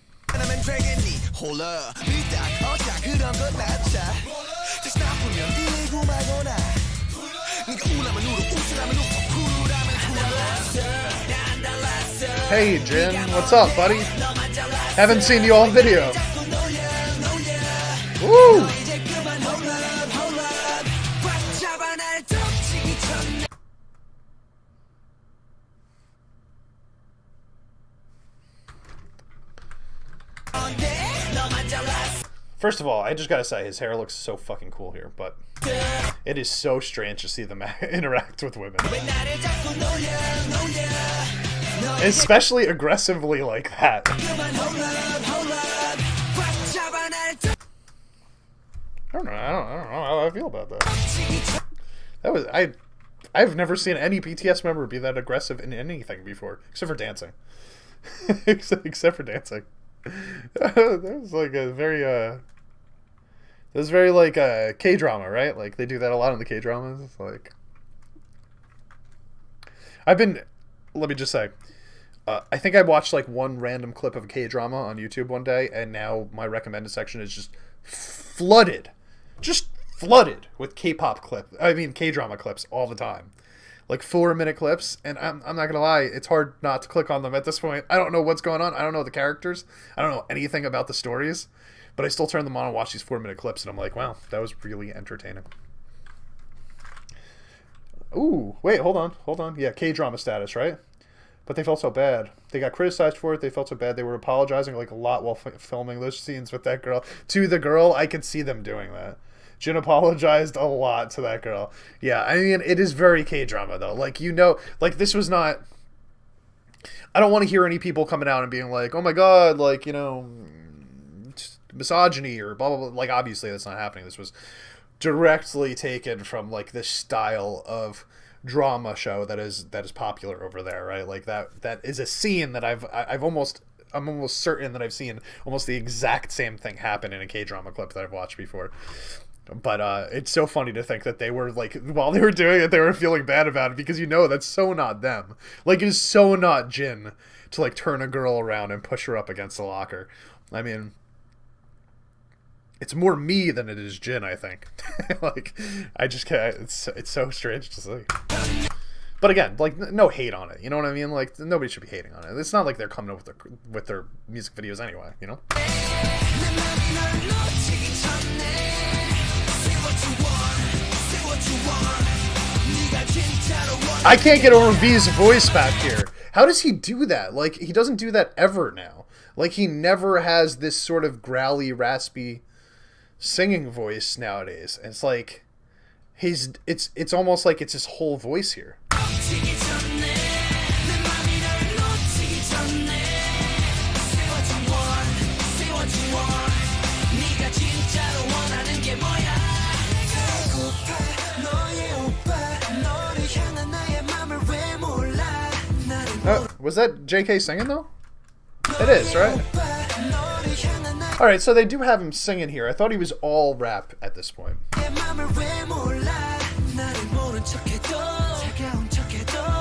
Speaker 2: Hey Jin, what's up, buddy? Haven't seen you on video. Woo! First of all, I just gotta say, his hair looks so fucking cool here, but it is so strange to see them interact with women. Especially aggressively like that. I don't know how I feel about that. I've never seen any BTS member be that aggressive in anything before, except for dancing. except for dancing. That was like a very it was very like a K-drama, right? Like they do that a lot in the K-dramas. It's like let me just say, I think I watched like one random clip of a K-drama on YouTube one day, and now my recommended section is just flooded with K-drama clips all the time. Like 4-minute clips, and I'm not gonna lie, it's hard not to click on them at this point. I don't know what's going on. I don't know the characters. I don't know anything about the stories, but I still turn them on and watch these 4-minute clips, and I'm like, wow, that was really entertaining. Ooh, wait, hold on. Yeah, K-drama status, right? But they felt so bad. They got criticized for it. They felt so bad. They were apologizing like a lot while filming those scenes with that girl. To the girl, I could see them doing that. Jin apologized a lot to that girl. Yeah, I mean, it is very K-drama, though. Like, you know, like, this was not... I don't want to hear any people coming out and being like, oh my god, like, you know, misogyny or blah, blah, blah. Like, obviously, that's not happening. This was directly taken from, like, this style of drama show that is popular over there, right? Like, that is a scene that I'm almost certain that I've seen almost the exact same thing happen in a K-drama clip that I've watched before. But it's so funny to think that they were, like, while they were doing it, they were feeling bad about it, because, you know, that's so not them. Like, it is so not Jin to, like, turn a girl around and push her up against the locker. I mean, it's more me than it is Jin, I think. Like, I just can't, it's so strange to see. But again, like, no hate on it, you know what I mean? Like, nobody should be hating on it. It's not like they're coming up with their music videos anyway, you know? I can't get over V's voice back here. How does he do that? Like, he doesn't do that ever now. Like, he never has this sort of growly, raspy singing voice nowadays. And it's like, it's almost like it's his whole voice here. Was that JK singing, though? It is, right? Alright, so they do have him singing here. I thought he was all rap at this point.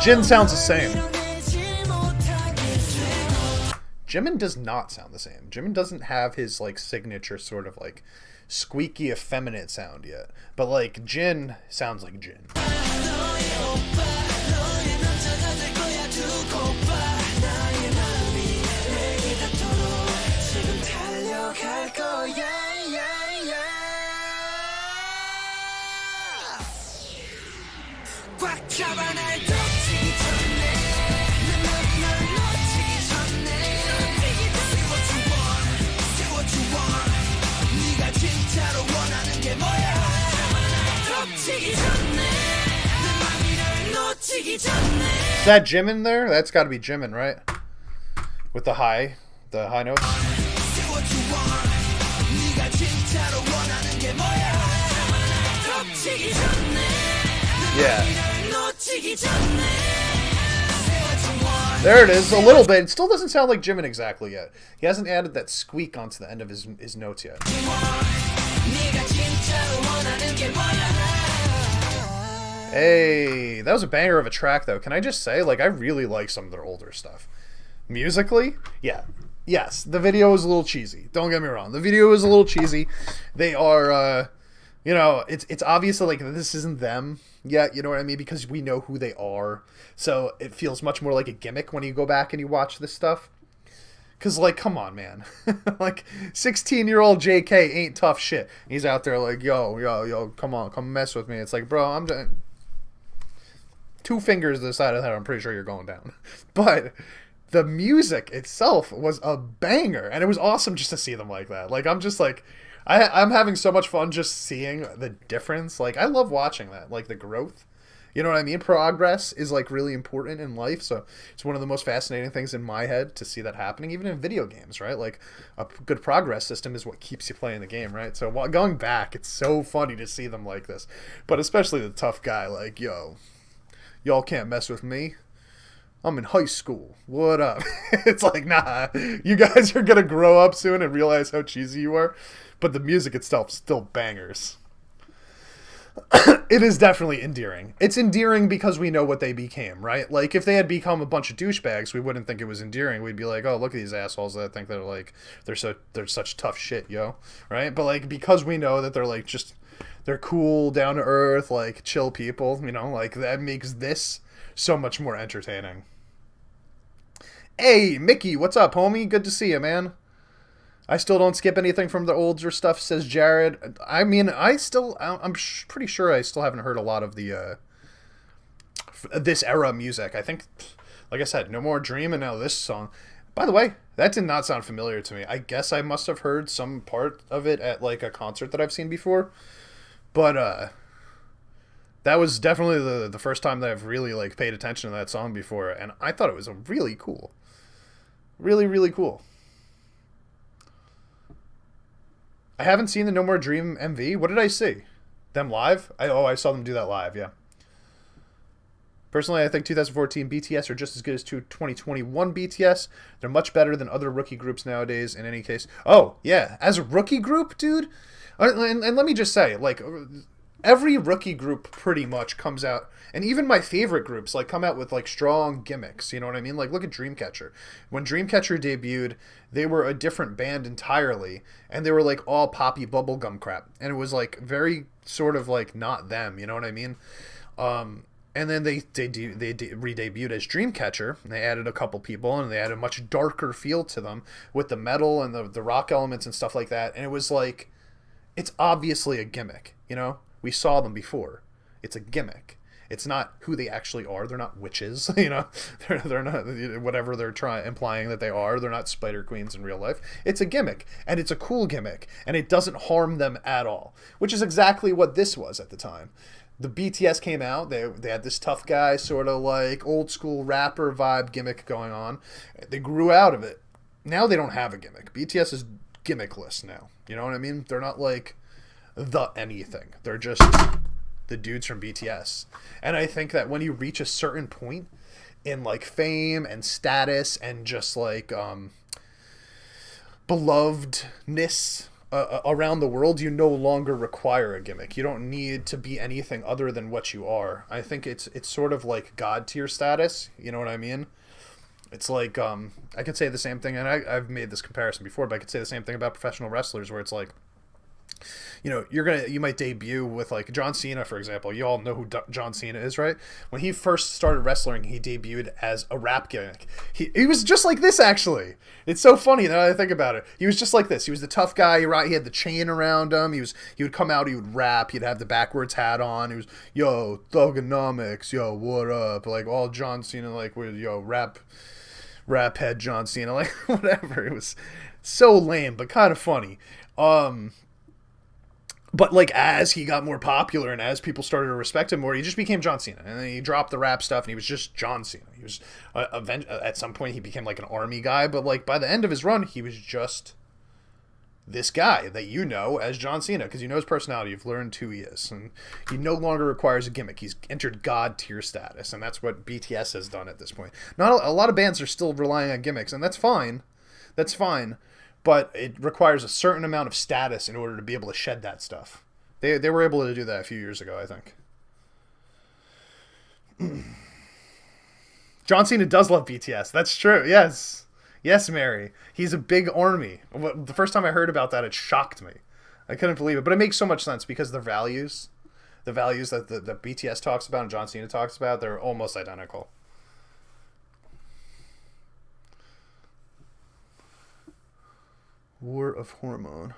Speaker 2: Jin sounds the same. Jimin does not sound the same. Jimin doesn't have his, like, signature sort of, like, squeaky, effeminate sound yet. But, like, Jin sounds like Jin.
Speaker 4: 꽉 잡아 날 덮치기 전에 널 놓치기 전에 Say what you want, say what you want 네가 진짜로 원하는 게 뭐야 날 덮치기 전에 내 맘이 널 놓치기 전에.
Speaker 2: Is that Jimin there? That's got to be Jimin, right? With the high notes.
Speaker 4: Say what you want 네가 진짜로 원하는 게 뭐야 날 덮치기 전에
Speaker 2: Yeah.
Speaker 4: 널 놓치기 전에. Say what you want.
Speaker 2: There it is, a little bit. It still doesn't sound like Jimin exactly yet. He hasn't added that squeak onto the end of his notes yet.
Speaker 4: 네가 진짜로 원하는 게 뭐야.
Speaker 2: Hey, that was a banger of a track, though. Can I just say, like, I really like some of their older stuff. Musically, yeah. Yes, the video is a little cheesy. Don't get me wrong. The video is a little cheesy. They are, you know, it's obviously, like, this isn't them yet, you know what I mean? Because we know who they are. So it feels much more like a gimmick when you go back and you watch this stuff. Because, like, come on, man. Like, 16-year-old JK ain't tough shit. He's out there like, yo, come on, come mess with me. It's like, bro, I'm just... 2 fingers to the side of the head, I'm pretty sure you're going down. But the music itself was a banger. And it was awesome just to see them like that. Like, I'm just like... I'm having so much fun just seeing the difference. Like, I love watching that. Like, the growth. You know what I mean? Progress is, like, really important in life, so it's one of the most fascinating things in my head to see that happening, even in video games, right? Like, a good progress system is what keeps you playing the game, right? So while going back, it's so funny to see them like this. But especially the tough guy, like, yo, y'all can't mess with me. I'm in high school. What up? It's like, nah, you guys are going to grow up soon and realize how cheesy you are. But the music itself still bangers. It is definitely endearing. It's endearing because we know what they became, right? Like, if they had become a bunch of douchebags, we wouldn't think it was endearing. We'd be like, oh, look at these assholes that think they're like, they're such tough shit, yo. Right? But, like, because we know that they're, like, just, they're cool, down to earth, like, chill people, you know, like, that makes this so much more entertaining. Hey, Mickey, what's up, homie? Good to see you, man. I still don't skip anything from the older stuff, says Jared. I mean, I'm pretty sure I still haven't heard a lot of the, this era music. I think, like I said, No More Dream and now this song. By the way, that did not sound familiar to me. I guess I must have heard some part of it at, like, a concert that I've seen before. But, that was definitely the first time that I've really, like, paid attention to that song before. And I thought it was really cool. Really, really cool. I haven't seen the No More Dream MV. What did I see? Them live? I saw them do that live, yeah. Personally, I think 2014 BTS are just as good as 2021 BTS. They're much better than other rookie groups nowadays, in any case. Oh, yeah. As a rookie group, dude? And let me just say, like, every rookie group pretty much comes out, and even my favorite groups, like, come out with, like, strong gimmicks, you know what I mean? Like, look at Dreamcatcher. When Dreamcatcher debuted, they were a different band entirely, and they were, like, all poppy bubblegum crap, and it was, like, very sort of, like, not them, you know what I mean? And then they re-debuted as Dreamcatcher, and they added a couple people, and they had a much darker feel to them, with the metal and the rock elements and stuff like that, and it was, like, it's obviously a gimmick, you know? We saw them before. It's a gimmick. It's not who they actually are. They're not witches, you know. They're not whatever they're implying that they are. They're not spider queens in real life. It's a gimmick, and it's a cool gimmick, and it doesn't harm them at all, which is exactly what this was at the time. The BTS came out. They had this tough guy, sort of like old school rapper vibe gimmick going on. They grew out of it. Now they don't have a gimmick. BTS is gimmickless now. You know what I mean? They're not like the anything. They're just the dudes from BTS. And I think that when you reach a certain point in, like, fame and status and just, like, belovedness around the world, you no longer require a gimmick. You don't need to be anything other than what you are. I think it's sort of like God tier status. You know what I mean? It's like, I could say the same thing, and I've made this comparison before, but I could say the same thing about professional wrestlers, where it's like, you know, you might debut with like John Cena, for example. You all know who John Cena is, right? When he first started wrestling, he debuted as a rap gimmick. He was just like this, actually. It's so funny now that I think about it. He was just like this. He was the tough guy. He had the chain around him. He would come out. He would rap. He'd have the backwards hat on. He was, yo, thugonomics, yo, what up? Like all John Cena, like with yo rap head John Cena, like whatever. It was so lame, but kind of funny. But like as he got more popular and as people started to respect him more, he just became John Cena, and then he dropped the rap stuff and he was just John Cena. He was at some point he became like an army guy, but like by the end of his run, he was just this guy that you know as John Cena because you know his personality. You've learned who he is, and he no longer requires a gimmick. He's entered god tier status, and that's what BTS has done at this point. Not a lot of bands are still relying on gimmicks, and that's fine. That's fine. But it requires a certain amount of status in order to be able to shed that stuff. They were able to do that a few years ago, I think. John Cena does love BTS. That's true. Yes. Yes, Mary. He's a big army. The first time I heard about that, it shocked me. I couldn't believe it. But it makes so much sense because the values that the BTS talks about and John Cena talks about, they're almost identical. War of Hormone.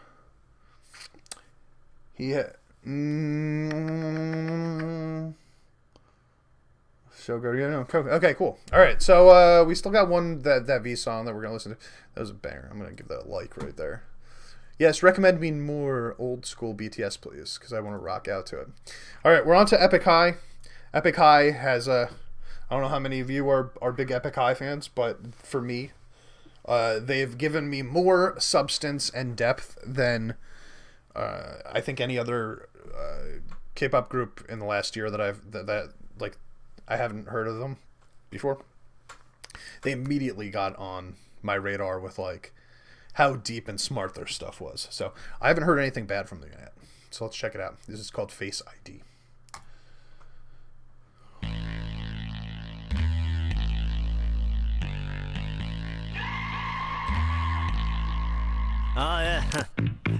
Speaker 2: So good. Yeah, no, okay, cool. All right, so we still got one that V song that we're gonna listen to. That was a banger. I'm gonna give that a like right there. Yes, recommend me more old school BTS, please, because I want to rock out to it. All right, we're on to Epik High. Epik High has I don't know how many of you are big Epik High fans, but for me, they've given me more substance and depth than I think any other K-pop group in the last year that like I haven't heard of them before. They immediately got on my radar with like how deep and smart their stuff was. So I haven't heard anything bad from them yet. So let's check it out. This is called Face ID.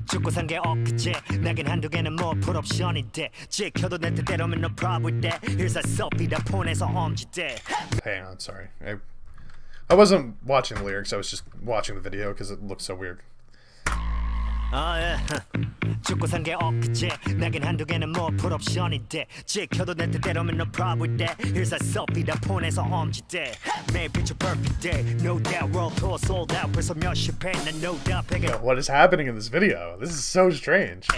Speaker 6: 죽고 산 게 엊그제 나긴 한두 개는 뭐 풀옵션인데 지켜도 내 뜻대로면 no problem with that Here's a selfie 다 폰에서 엄지대.
Speaker 2: Hang on, sorry. I wasn't watching the lyrics, I was just watching the video because it looked so weird.
Speaker 6: 죽고 산 게 엊그제 나긴 한두 개는 뭐 풀옵션인데 지켜도 내 뜻대로면 no problem with that Here's a selfie 다 폰에서 엄지대. 매일 picture perfect day No doubt world tour sold out 벌써 몇십 회 난 no doubt 베개.
Speaker 2: What is happening in this video? This is so strange.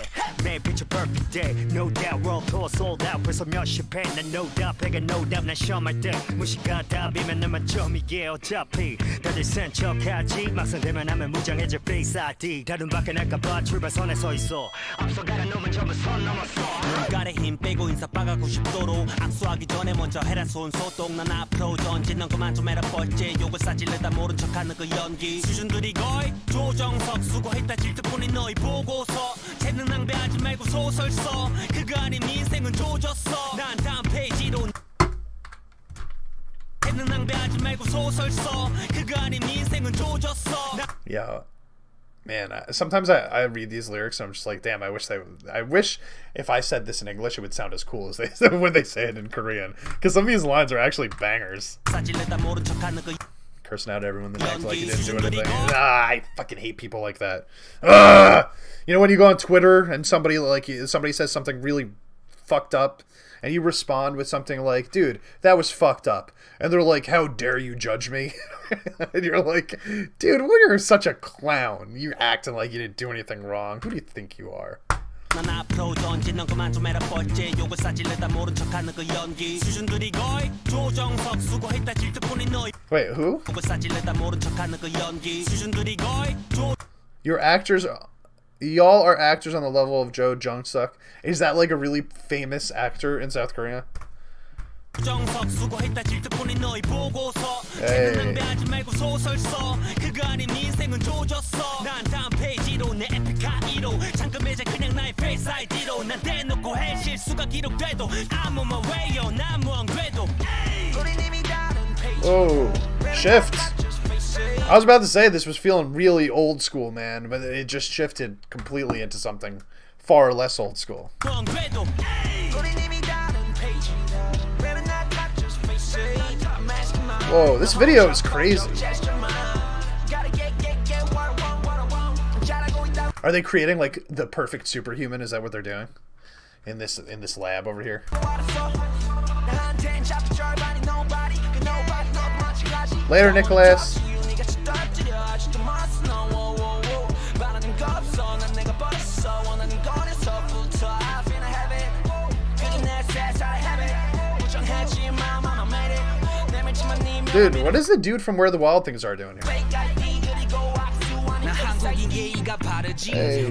Speaker 6: 매일 picture perfect day No doubt world tour sold out 벌써 몇십 회 난 no doubt 베개 no doubt 난 시험할 때 무시가 답이면 내 만점이게 어차피 다들 센 척하지 막상 되면 하면 무장해질 face ID 다른 밖에 날까봐 출발선에 서 있어 앞서가는 놈은 전부 선 넘었어 눈가에 힘 빼고 인사 빠가 90도로 악수하기 전에 먼저 해라 손소독 난 앞으로 전진 넌 그만 좀 해라 뻘째 욕을 싸질르다 모른 척하는 그 연기 수준들이 거의 조정석 수고했다 질투뿐인 너희 보고서 재능 낭비하지 말고 소설 써 그거 아닌 인생은 조졌어 난 다음 페이지로 재능 낭비하지 말고 소설 써 그거 아닌 인생은 조졌어.
Speaker 2: Yeah. Man, sometimes I read these lyrics and I'm just like, damn, I wish if I said this in English it would sound as cool as when they say it in Korean. Because some of these lines are actually bangers. Cursing out everyone that acts like you didn't do anything. I fucking hate people like that. You know when you go on Twitter and somebody says something really fucked up and you respond with something like, dude, that was fucked up. And they're like, how dare you judge me? And you're like, dude, well, you're such a clown. You acting like you didn't do anything wrong. Who do you think you are?
Speaker 6: 난 앞으로 전진 넌 그만 좀 해라 뻘째 욕을 싸질르다 모른 척하는 그 연기 수준들이 거의 조정석 수고했다 질투뿐인 너희.
Speaker 2: Wait, who?
Speaker 6: 욕을 싸질르다 모른 척하는 그 연기 수준들이 거의
Speaker 2: Your actors... Y'all are actors on the level of Jo Jung-suk. Is that like a really famous actor in South Korea?
Speaker 6: 정석 수고했다 질투뿐인 너희 보고서 재능 낭비하지 말고 소설 써 그거 아닌 인생은 조졌어 난 다음 페이지로 내 에픽하이로 잠깐 매장 그냥 나의 face ID로 난 대놓고 할 실수가 기록돼도 I'm on my way yo 난 뭐한 궤도.
Speaker 2: Oh, shift. I was about to say this was feeling really old school, man, but it just shifted completely into something far less old school. Whoa, this video is crazy. Are they creating like the perfect superhuman? Is that what they're doing in this lab over here? Later, Nicholas. Dude, what is the dude from Where the Wild Things Are doing here? Hey.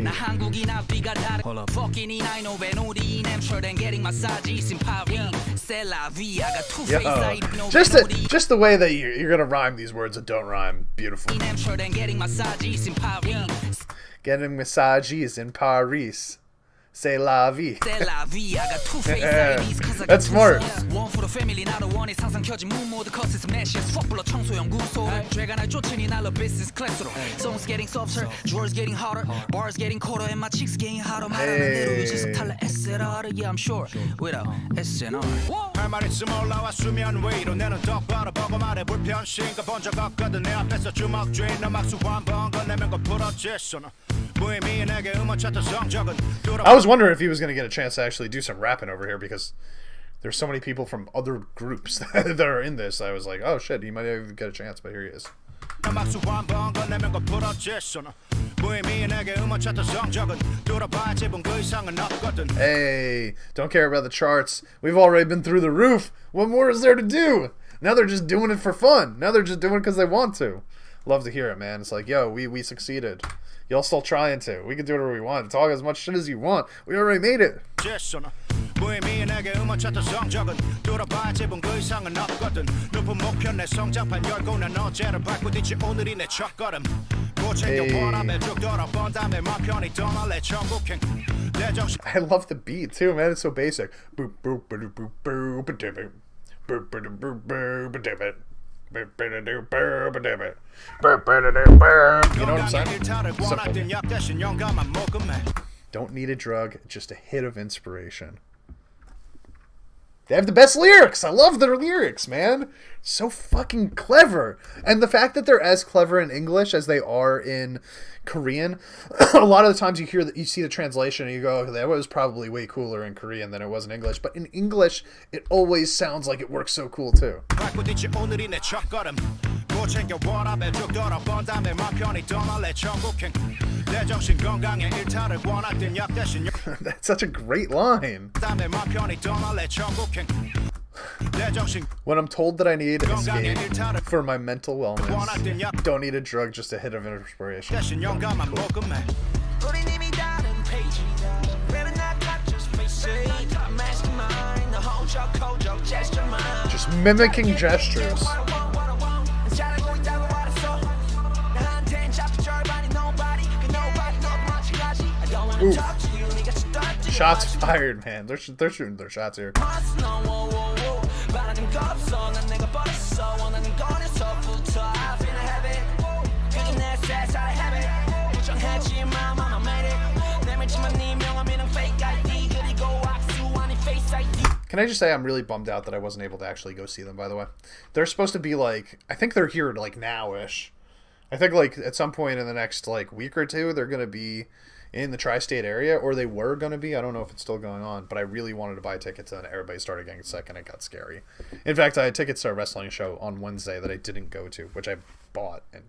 Speaker 2: Yo. Just the way that you're gonna rhyme these words that don't rhyme, beautiful. Getting massages in Paris. C'est la vie. That's smart. I was wondering if he was going to get a chance to actually do some rapping over here because there's so many people from other groups that are in this. I was like, oh shit, he might even get a chance, but here he is. Hey, don't care about the charts. We've already been through the roof. What more is there to do? Now they're just doing it for fun. Now they're just doing it because they want to. Love to hear it, man. It's like, yo, we succeeded. Y'all still trying to. We can do whatever we want. Talk as much shit as you want. We already made it. Hey. I love the beat too, man. It's so basic. You know what I'm saying? Simple. Don't need a drug, just a hit of inspiration. They have the best lyrics. I love their lyrics, man. So fucking clever. And the fact that they're as clever in English as they are in Korean, a lot of the times you see the translation and you go, okay, that was probably way cooler in Korean than it was in English. But in English, it always sounds like it works so cool too. That's such a great line. When I'm told that I need escape for my mental wellness, don't need a drug, just a hit of inspiration. Just mimicking gestures. Ooh. Shots fired, man. They're shooting their shots here. Can I just say I'm really bummed out that I wasn't able to actually go see them, by the way. They're supposed to be like, I think they're here like now-ish. I think like at some point in the next like week or two, they're going to be in the tri-state area, or they were going to be. I don't know if it's still going on, but I really wanted to buy tickets and everybody started getting sick and it got scary. In fact, I had tickets to a wrestling show on Wednesday that I didn't go to, which I bought and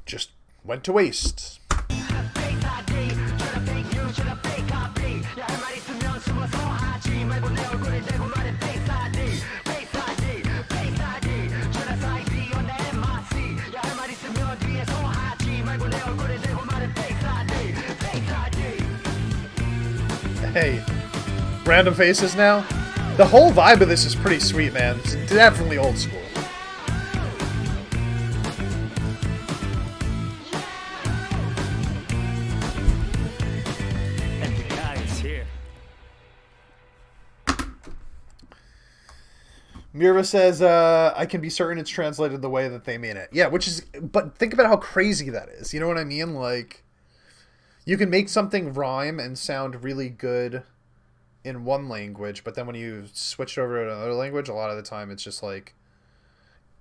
Speaker 2: just went to waste. Hey, random faces now. The whole vibe of this is pretty sweet, man. It's definitely old school. Mirva says, I can be certain it's translated the way that they mean it. Yeah, but think about how crazy that is. You know what I mean? Like, you can make something rhyme and sound really good in one language, but then when you switch over to another language, a lot of the time it's just like,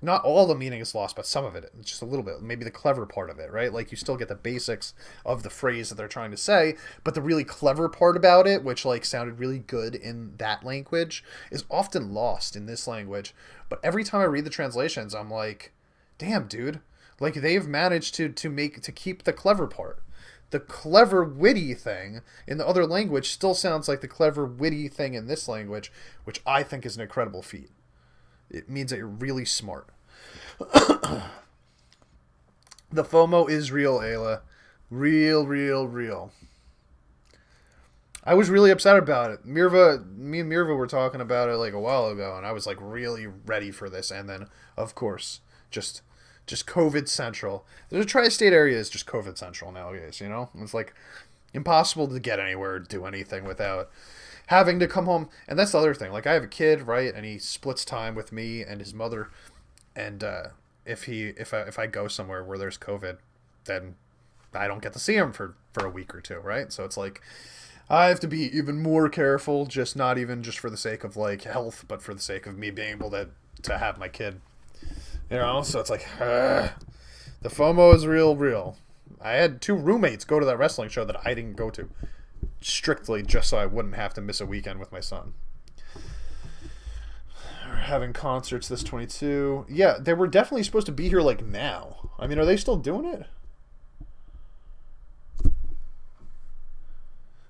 Speaker 2: not all the meaning is lost, but some of it, just a little bit, maybe the clever part of it, right? Like, you still get the basics of the phrase that they're trying to say, but the really clever part about it, which, like, sounded really good in that language, is often lost in this language. But every time I read the translations, I'm like, damn, dude, like, they've managed to keep the clever part. The clever, witty thing in the other language still sounds like the clever, witty thing in this language, which I think is an incredible feat. It means that you're really smart. The FOMO is real, Ayla. Real, real, real. I was really upset about it. Me and Mirva were talking about it like a while ago, and I was like really ready for this. And then, of course, just COVID central. The tri-state area is just COVID central nowadays, you know? It's like impossible to get anywhere or do anything without having to come home. And that's the other thing. Like, I have a kid, right? And he splits time with me and his mother. And if I go somewhere where there's COVID, then I don't get to see him for a week or two, right? So it's like, I have to be even more careful, just not even just for the sake of like health, but for the sake of me being able to have my kid. You know, so it's like, the FOMO is real. I had 2 roommates go to that wrestling show that I didn't go to, strictly just so I wouldn't have to miss a weekend with my son. We're having concerts this 22. Yeah, they were definitely supposed to be here like now. I mean, are they still doing it?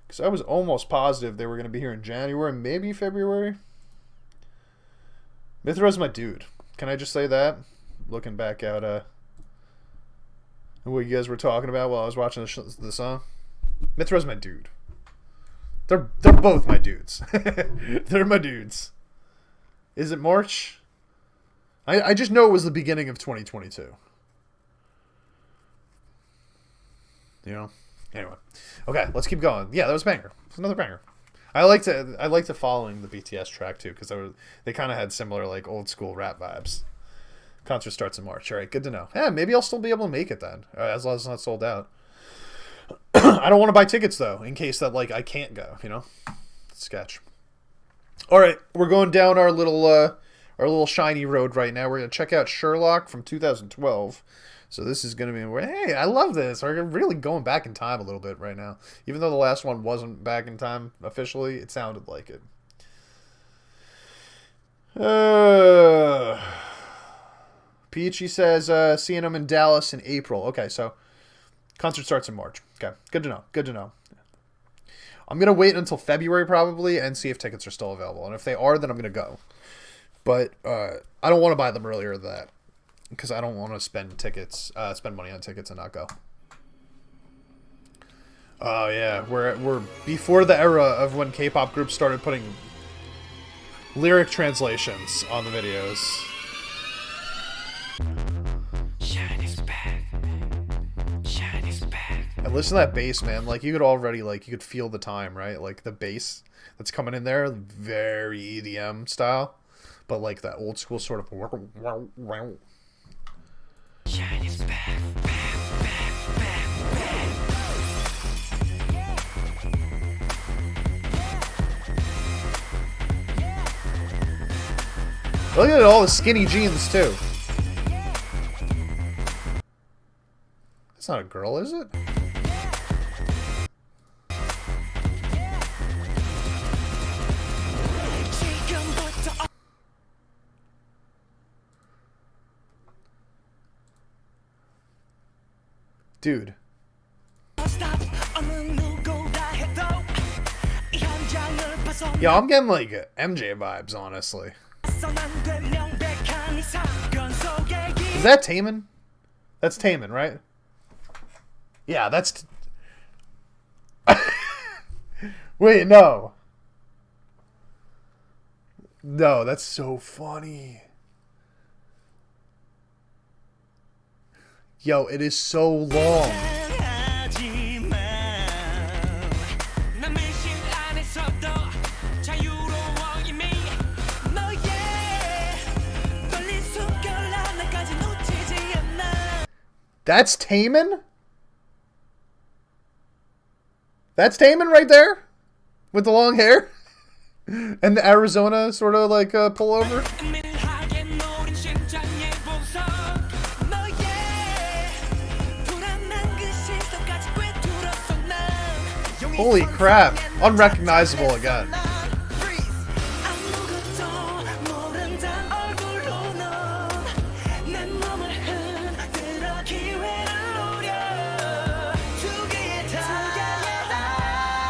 Speaker 2: Because I was almost positive they were going to be here in January, maybe February. Mithra's my dude. Can I just say that? Looking back at what you guys were talking about while I was watching the song. Mithra's my dude. They're both my dudes. They're my dudes. Is it March? I just know it was the beginning of 2022. You know? Anyway. Okay, let's keep going. Yeah, that was a banger. It's another banger. I liked following the BTS track too, because they kind of had similar like old school rap vibes. Concert starts in March. All right, good to know. Yeah, maybe I'll still be able to make it then, as long as it's not sold out. I don't want to buy tickets though, in case that like I can't go. You know, sketch. All right, we're going down our little Shinee road right now. We're gonna check out Sherlock from 2012. So this is going to be, hey, I love this. We're really going back in time a little bit right now. Even though the last one wasn't back in time officially, it sounded like it. Peachy says, seeing them in Dallas in April. Okay, so concert starts in March. Okay, good to know. I'm going to wait until February probably and see if tickets are still available. And if they are, then I'm going to go. But I don't want to buy them earlier than that, because I don't want to spend money on tickets and not go. Oh yeah, we're before the era of when K-pop groups started putting lyric translations on the videos. And listen to that bass, man. Like, you could already, like, you could feel the time, right? Like, the bass that's coming in there, very EDM style, but like that old school sort of. Look at all the skinny jeans too. That's not a girl, is it? Dude. Yeah, I'm getting like MJ vibes, honestly. Is that Taemin? That's Taemin, right? Yeah, that's... Wait, no. No, that's so funny. Yo, it is so long. That's Taemin? That's Taemin right there with the long hair and the Arizona sort of like pullover. Holy crap! Unrecognizable again.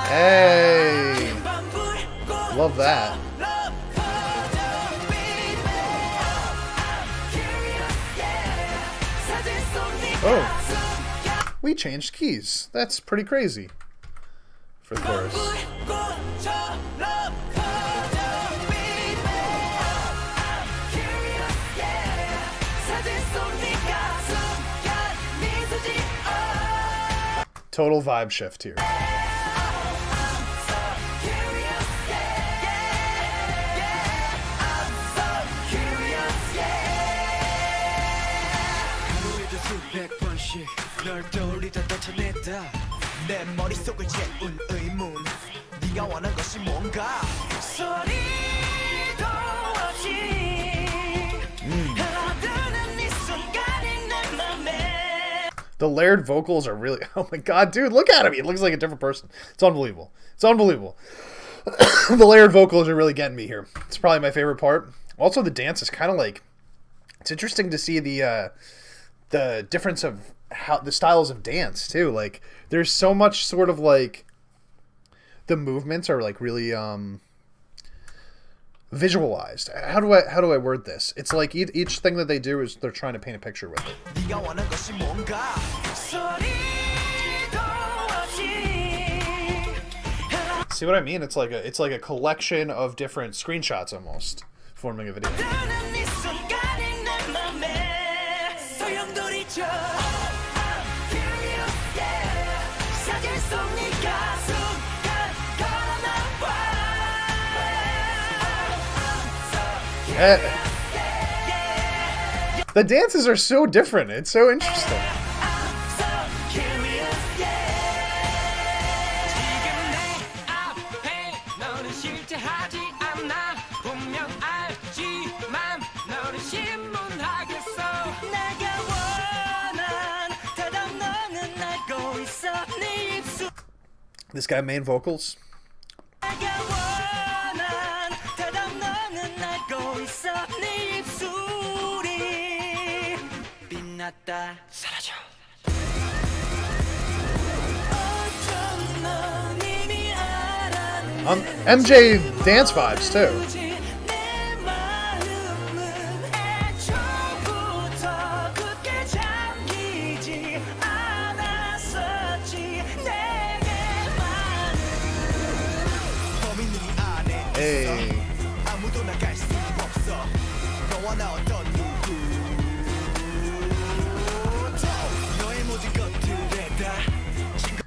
Speaker 2: Hey! Love that. Oh! We changed keys. That's pretty crazy. For the chorus. Total vibe shift here.
Speaker 4: 널 떠올리다 떨쳐냈다 내 머릿속을 채운 의문 네가 원한 것이 뭔가 소리도 없이 흘러드는 이 순간이 내 맘에.
Speaker 2: The layered vocals are really... Oh my god, dude, look at him! He looks like a different person. It's unbelievable. It's unbelievable. The layered vocals are really getting me here. It's probably my favorite part. Also, the dance is kind of like... It's interesting to see the difference of how the styles of dance too. Like there's so much sort of like the movements are like really visualized. How do I word this? It's like each thing that they do is they're trying to paint a picture with it. See what I mean? It's like a collection of different screenshots almost forming a video. The dances are so different. It's so interesting. This guy main vocals. MJ dance vibes too. Hey.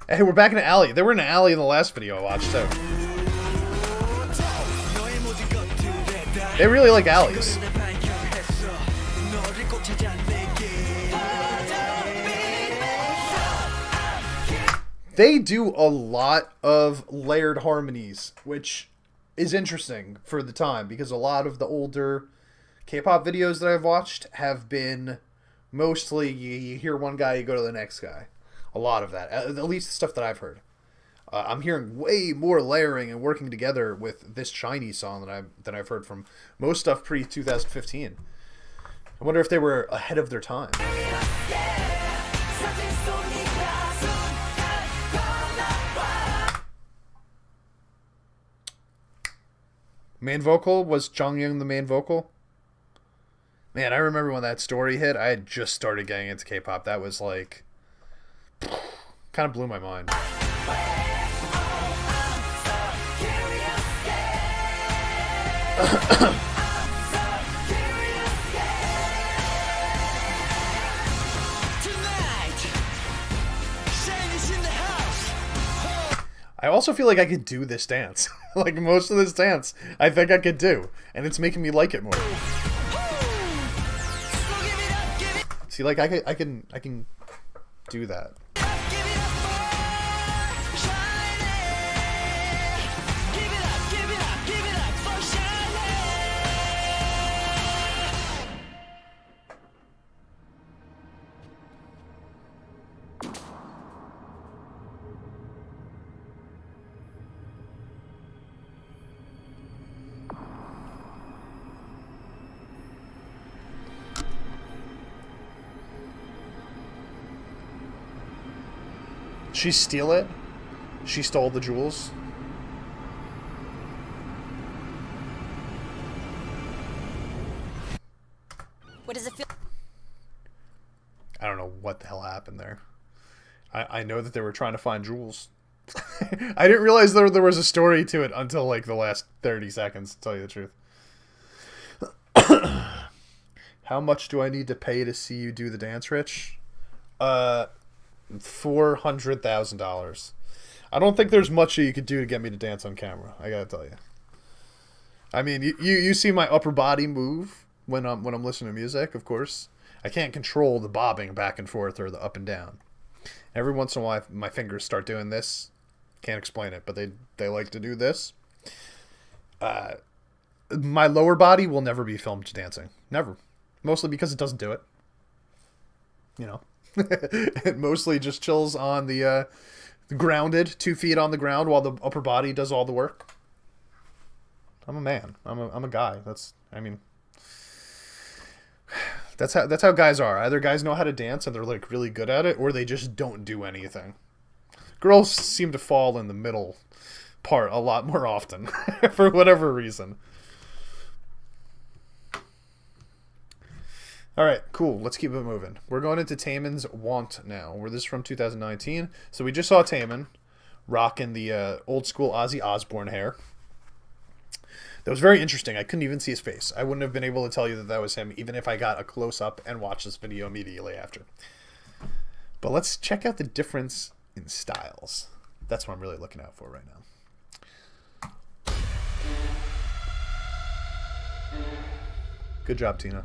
Speaker 2: Hey, we're back in the alley. They were in an alley in the last video I watched too. They really like alleys. They do a lot of layered harmonies, which is interesting for the time because a lot of the older K-pop videos that I've watched have been mostly you hear one guy, you go to the next guy. A lot of that, at least the stuff that I've heard. I'm hearing way more layering and working together with this Shinee song than I've heard from most stuff pre 2015. I wonder if they were ahead of their time. Main vocal was Jonghyun the main vocal. Man, I remember when that story hit. I had just started getting into K-pop. That was like kind of blew my mind. I also feel like I could do this dance. Like most of this dance, I think I could do. And it's making me like it more. See, like I can do that. she steal it? She stole the jewels?
Speaker 7: What does it feel?
Speaker 2: I don't know what the hell happened there. I know that they were trying to find jewels. I didn't realize there was a story to it until like the last 30 seconds, to tell you the truth. How much do I need to pay to see you do the dance, Rich? $400,000. I don't think there's much you could do to get me to dance on camera. I gotta tell you. I mean, you see my upper body move when I'm listening to music. Of course, I can't control the bobbing back and forth or the up and down. Every once in a while, my fingers start doing this. Can't explain it, but they like to do this. My lower body will never be filmed dancing. Never. Mostly because it doesn't do it. You know. It mostly just chills on the grounded, 2 feet on the ground while the upper body does all the work. I'm a man. I'm a guy. That's how guys are. Either guys know how to dance and they're like really good at it, or they just don't do anything. Girls seem to fall in the middle part a lot more often for whatever reason. All right, cool. Let's keep it moving. We're going into Taemin's Want now. This is from 2019. So we just saw Taemin rocking the old school Ozzy Osbourne hair. That was very interesting. I couldn't even see his face. I wouldn't have been able to tell you that was him, even if I got a close-up and watched this video immediately after. But let's check out the difference in styles. That's what I'm really looking out for right now. Good job, Tina.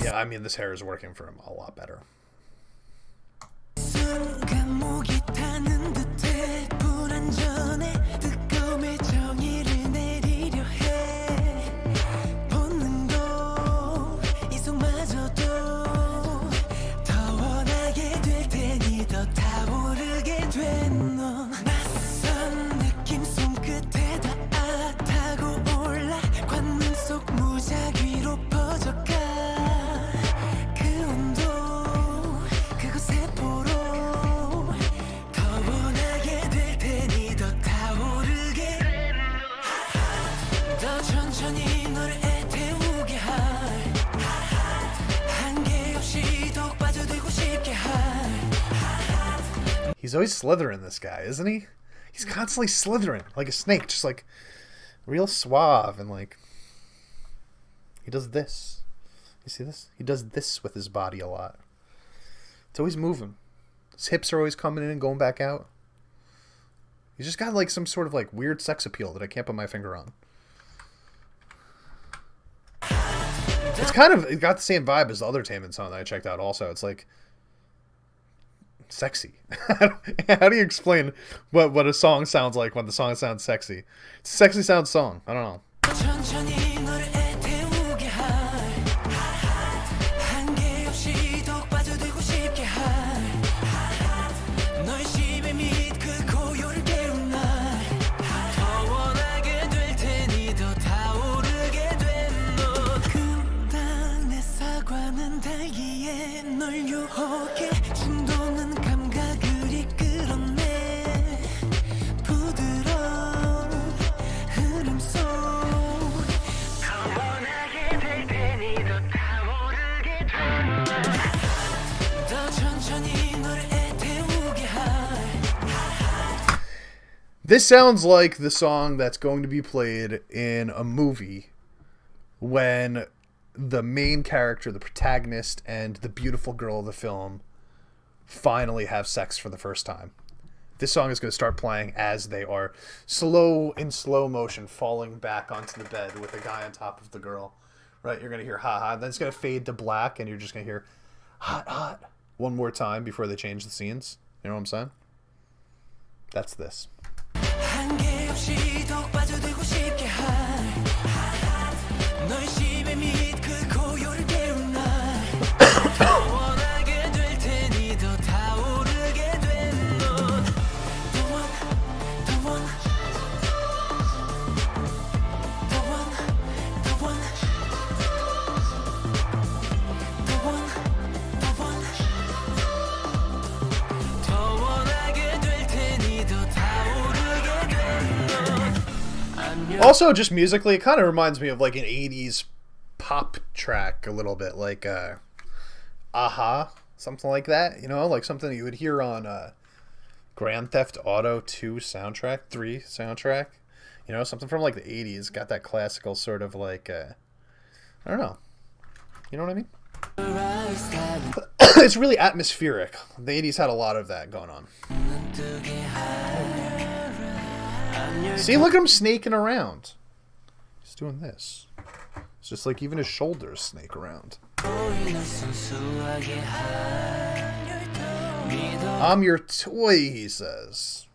Speaker 2: Yeah, I mean, this hair is working for him a lot better. He's always slithering, this guy, isn't he? He's constantly slithering like a snake, just like real suave, and like he does this. You see this? He does this with his body a lot. It's always moving. His hips are always coming in and going back out. He's just got like some sort of like weird sex appeal that I can't put my finger on. It got the same vibe as the other Taemin song that I checked out also. It's like sexy. How do you explain what a song sounds like when the song sounds sexy? It's a sexy sound song. I don't know. This sounds like the song that's going to be played in a movie when the main character, the protagonist, and the beautiful girl of the film finally have sex for the first time. This song is going to start playing as they are in slow motion falling back onto the bed with the guy on top of the girl. Right? You're going to hear ha ha. Then it's going to fade to black and you're just going to hear hot hot one more time before they change the scenes. You know what I'm saying? That's this. Also, just musically, it kind of reminds me of like an 80s pop track a little bit, like Aha, something like that, you know, like something you would hear on Grand Theft Auto 2 soundtrack, 3 soundtrack, you know, something from like the 80s, got that classical sort of like, I don't know, you know what I mean? It's really atmospheric. The 80s had a lot of that going on. See, look at him snaking around. He's doing this. It's just like even his shoulders snake around. I'm your toy, he says.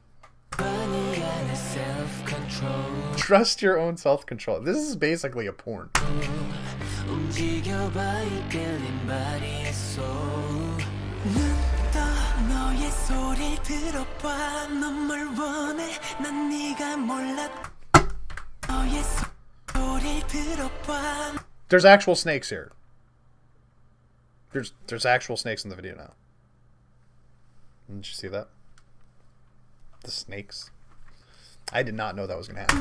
Speaker 2: Trust your own self-control. This is basically a porn. There's actual snakes here. There's actual snakes in the video now. Did you see that? The snakes. I did not know that was gonna happen.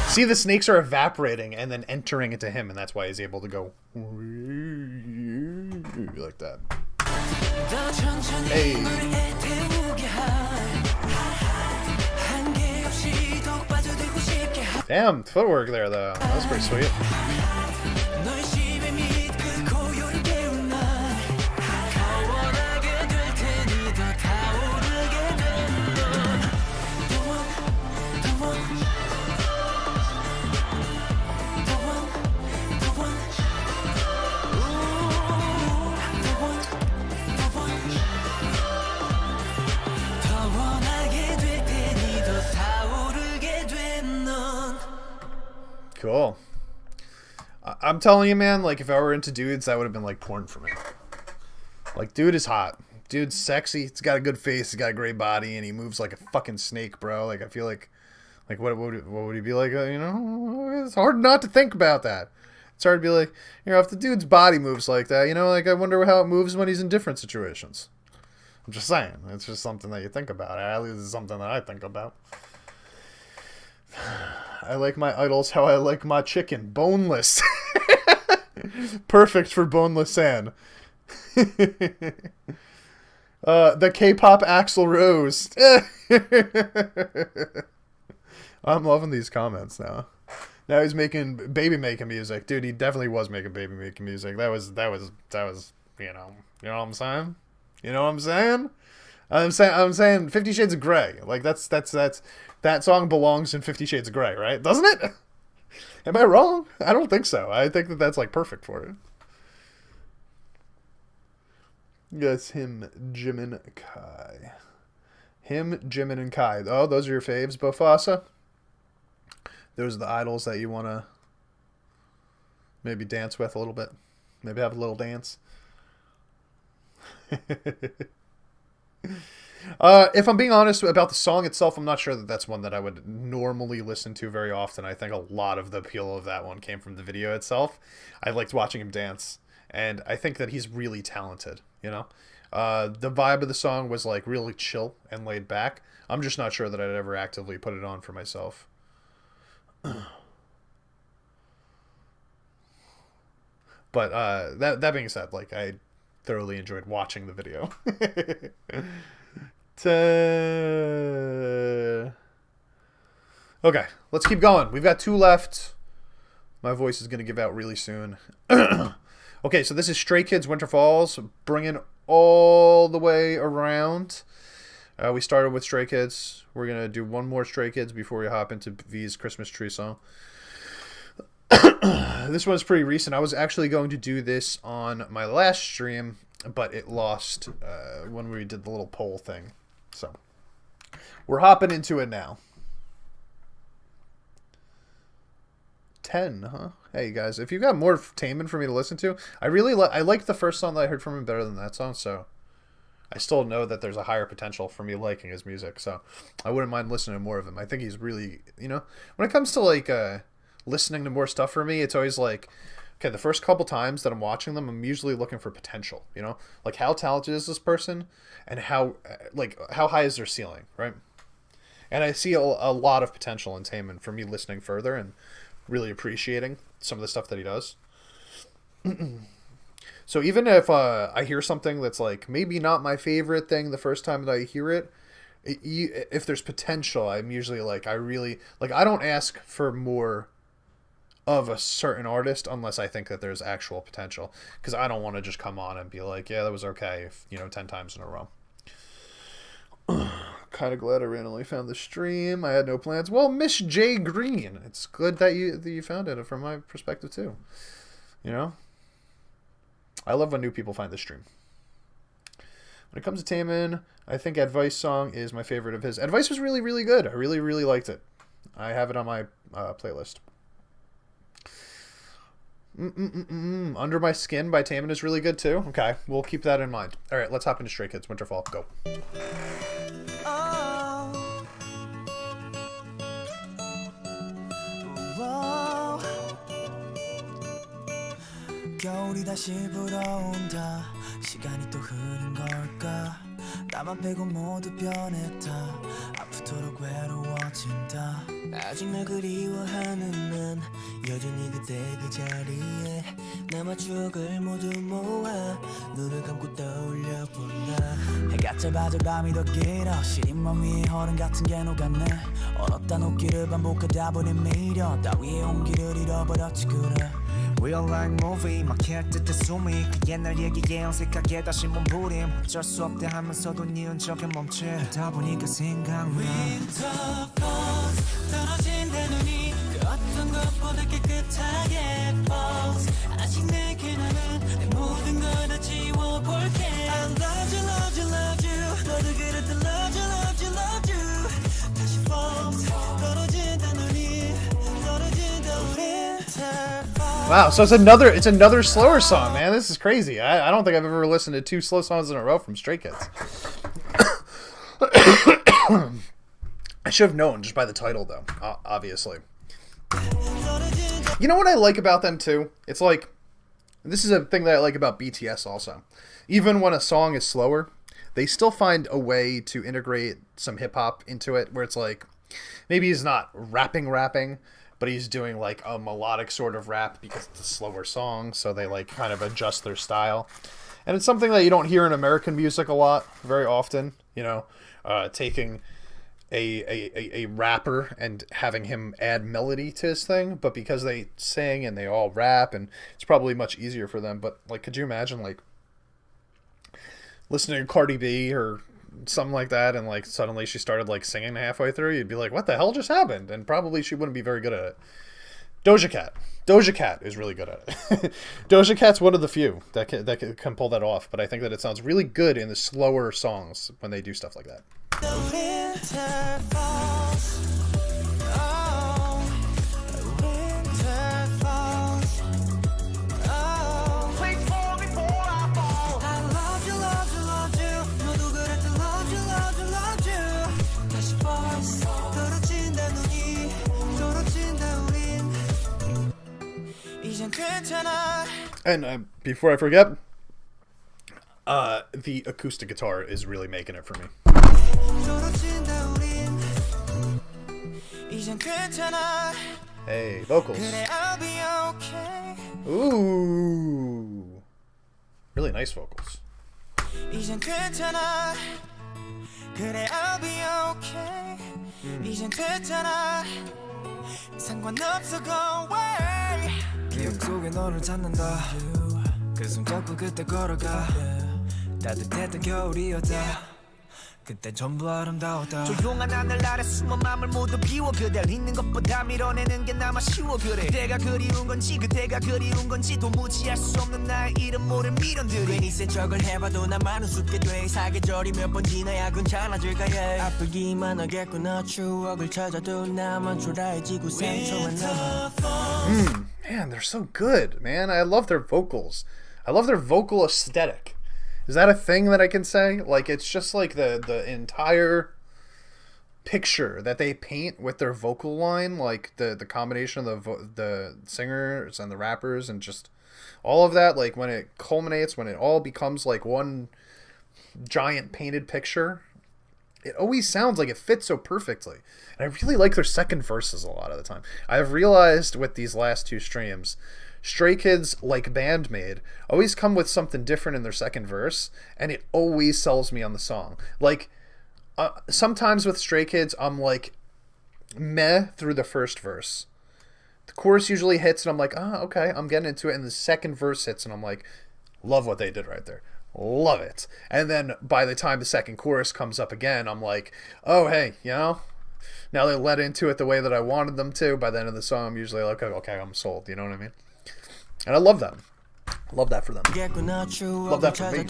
Speaker 2: See, the snakes are evaporating and then entering into him, and that's why he's able to go like that. Hey. Damn, footwork there, though. That was pretty sweet. Cool. I'm telling you, man, like, if I were into dudes, that would have been, like, porn for me. Like, dude is hot. Dude's sexy. He's got a good face. He's got a great body, and he moves like a fucking snake, bro. Like, I feel like what would he be like? You know, it's hard not to think about that. It's hard to be like, you know, if the dude's body moves like that, you know, like, I wonder how it moves when he's in different situations. I'm just saying. It's just something that you think about. At least it's something that I think about. I like my idols how I like my chicken. Boneless. Perfect for boneless Ann. The K-pop Axl Rose. I'm loving these comments now. Now he's making baby making music. Dude, he definitely was making baby making music. That was you know what I'm saying? You know what I'm saying? I'm saying 50 Shades of Grey. Like that's that song belongs in 50 Shades of Grey, right? Doesn't it? Am I wrong? I don't think so. I think that that's like perfect for it. Yes, him, Jimin, Kai. Him, Jimin, and Kai. Oh, those are your faves, Bofasa? Those are the idols that you want to maybe dance with a little bit. Maybe have a little dance. If I'm being honest about the song itself, I'm not sure that that's one that I would normally listen to very often. I think a lot of the appeal of that one came from the video itself. I liked watching him dance, and I think that he's really talented, you know? The vibe of the song was like really chill and laid back. I'm just not sure that I'd ever actively put it on for myself. But that being said, like, I thoroughly enjoyed watching the video. Okay, let's keep going. We've got 2 left. My voice is going to give out really soon. Okay, so this is Stray Kids Winter Falls, bringing all the way around. We started with Stray Kids. We're going to do one more Stray Kids before we hop into V's Christmas Tree song. This one's pretty recent. I was actually going to do this on my last stream, but it lost when we did the little poll thing. So we're hopping into it now. 10, huh? Hey guys, if you got more Taemin for me to listen to, I like the first song that I heard from him better than that song, so I still know that there's a higher potential for me liking his music, so I wouldn't mind listening to more of him. I think he's really, you know, when it comes to like listening to more stuff for me, it's always like, okay, the first couple times that I'm watching them, I'm usually looking for potential, you know? Like, how talented is this person? And how high is their ceiling, right? And I see a lot of potential in Taemin for me listening further and really appreciating some of the stuff that he does. So even if I hear something that's like maybe not my favorite thing the first time that I hear it, if there's potential, I'm usually like, I don't ask for more of a certain artist unless I think that there's actual potential, because I don't want to just come on and be like, yeah, that was okay, if, 10 times in a row. Kind of glad I randomly found the stream. I had no plans. Well, Miss J Green, it's good that you found it from my perspective too. I love when new people find the stream. When it comes to Taemin, I think Advice song is my favorite of his. Advice was really, really good. I really, really liked it. I have it on my playlist. Under My Skin by Taemin is really good too. Okay, we'll keep that in mind. All right, let's hop into Stray Kids Winterfall. Go.
Speaker 4: 겨울이 다시 불어온다. 시간이 또 흐른 걸까? 나만 빼고 모두 변했다. 아프도록 외로워진다. 아직 날 그리워하는 난 여전히 그때 그 자리에 남아 추억을 모두 모아 눈을 감고 떠올려 본다. 해가 짧아져 밤이 더 길어. 시린 맘 위에 얼음 같은 게 녹았네. 얼었다 녹기를 반복하다 보니 미련 따위의 온기를 잃어버렸지 그래.
Speaker 8: Real life movie 막힐 듯해 숨이 그 옛날 얘기에 어색하게 다시 몸부림 어쩔 수 없대 하면서도 네 흔적에 멈추다 보니까 생각나
Speaker 4: Winter falls 떨어진다 눈이 그 어떤 것보다 깨끗하게 falls 아직 내게 남은 내 모든 걸 다 지워볼게 I love you love you love you 너도 그랬던 love you love you love you 다시 falls 떨어진다 눈이 떨어진다 Winter falls.
Speaker 2: Wow, so it's another slower song, man. This is crazy. I don't think I've ever listened to 2 slow songs in a row from Stray Kids. I should have known just by the title, though, obviously. You know what I like about them, too? It's like, this is a thing that I like about BTS also. Even when a song is slower, they still find a way to integrate some hip-hop into it, where it's like, maybe he's not rapping, but he's doing like a melodic sort of rap because it's a slower song, so they like kind of adjust their style. And it's something that you don't hear in American music a lot, very often, taking a rapper and having him add melody to his thing, but because they sing and they all rap, and it's probably much easier for them. But like, could you imagine like listening to Cardi B or something like that, and like suddenly she started like singing halfway through? You'd be like, what the hell just happened? And probably she wouldn't be very good at it. Doja Cat is really good at it. Doja Cat's one of the few that can pull that off, but I think that it sounds really good in the slower songs when they do stuff like that. And before I forget, the acoustic guitar is really making it for me. Hey, vocals. Ooh. Really nice vocals.
Speaker 4: 기억 속에 너를 찾는다 그 손잡고 그때 걸어가 따뜻했던 겨울이었다 그때 전부 아름다웠다
Speaker 8: 조용한 하늘 아래 숨은 맘을 모두 비워 그댈 잊는 것보다 밀어내는 게 나만 쉬워 그래 그대가 그리운 건지 그대가 그리운 건지 도무지 알 수 없는 나의 이름 모를 미련들이 괜히 센 척을 해봐도 나만 우습게 돼 사계절이 몇 번 지나야 괜찮아질까 해 아프기만 하겠구나 추억을 찾아도 나만 초라해지고 상처만 남아
Speaker 2: Man, they're so good, man. I love their vocals. I love their vocal aesthetic. Is that a thing that I can say? Like, it's just like the entire picture that they paint with their vocal line, like the combination of the singers and the rappers and just all of that, like when it culminates, when it all becomes like one giant painted picture, it always sounds like it fits so perfectly. And I really like their second verses a lot of the time. I've realized with these last two streams, Stray Kids, like Bandmade, always come with something different in their second verse, and it always sells me on the song. Like, sometimes with Stray Kids, I'm like, meh through the first verse. The chorus usually hits, and I'm like, oh, okay, I'm getting into it. And the second verse hits, and I'm like, love what they did right there. Love it. And then by the time the second chorus comes up again, I'm like, oh, hey, you know, now they led into it the way that I wanted them to. By the end of the song, I'm usually like, okay, I'm sold. You know what I mean? And I love them. Love that for them. Love that for me.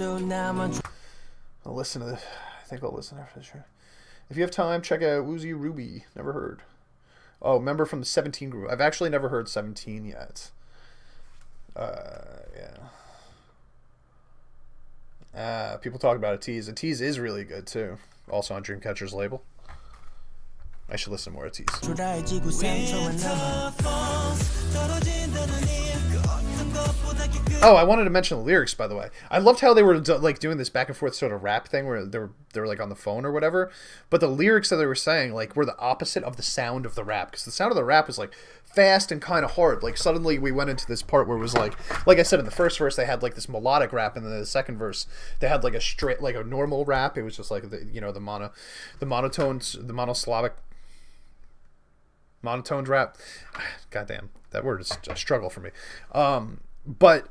Speaker 2: I'll listen to this. I think I'll listen after this. If you have time, check out Woozy Ruby. Never heard. Oh, member from the 17 group. I've actually never heard 17 yet. Yeah. People talk about a tease. A tease is really good too. Also on Dreamcatcher's label. I should listen more to tease. Oh, I wanted to mention the lyrics, by the way. I loved how they were like doing this back and forth sort of rap thing where they were like on the phone or whatever. But the lyrics that they were saying like were the opposite of the sound of the rap, because the sound of the rap was like fast and kind of hard. Like suddenly we went into this part where it was like I said, in the first verse they had like this melodic rap, and then the second verse they had like a straight, like a normal rap. It was just like the monotones, the monosyllabic. Monotoned rap. Goddamn, that word is a struggle for me. But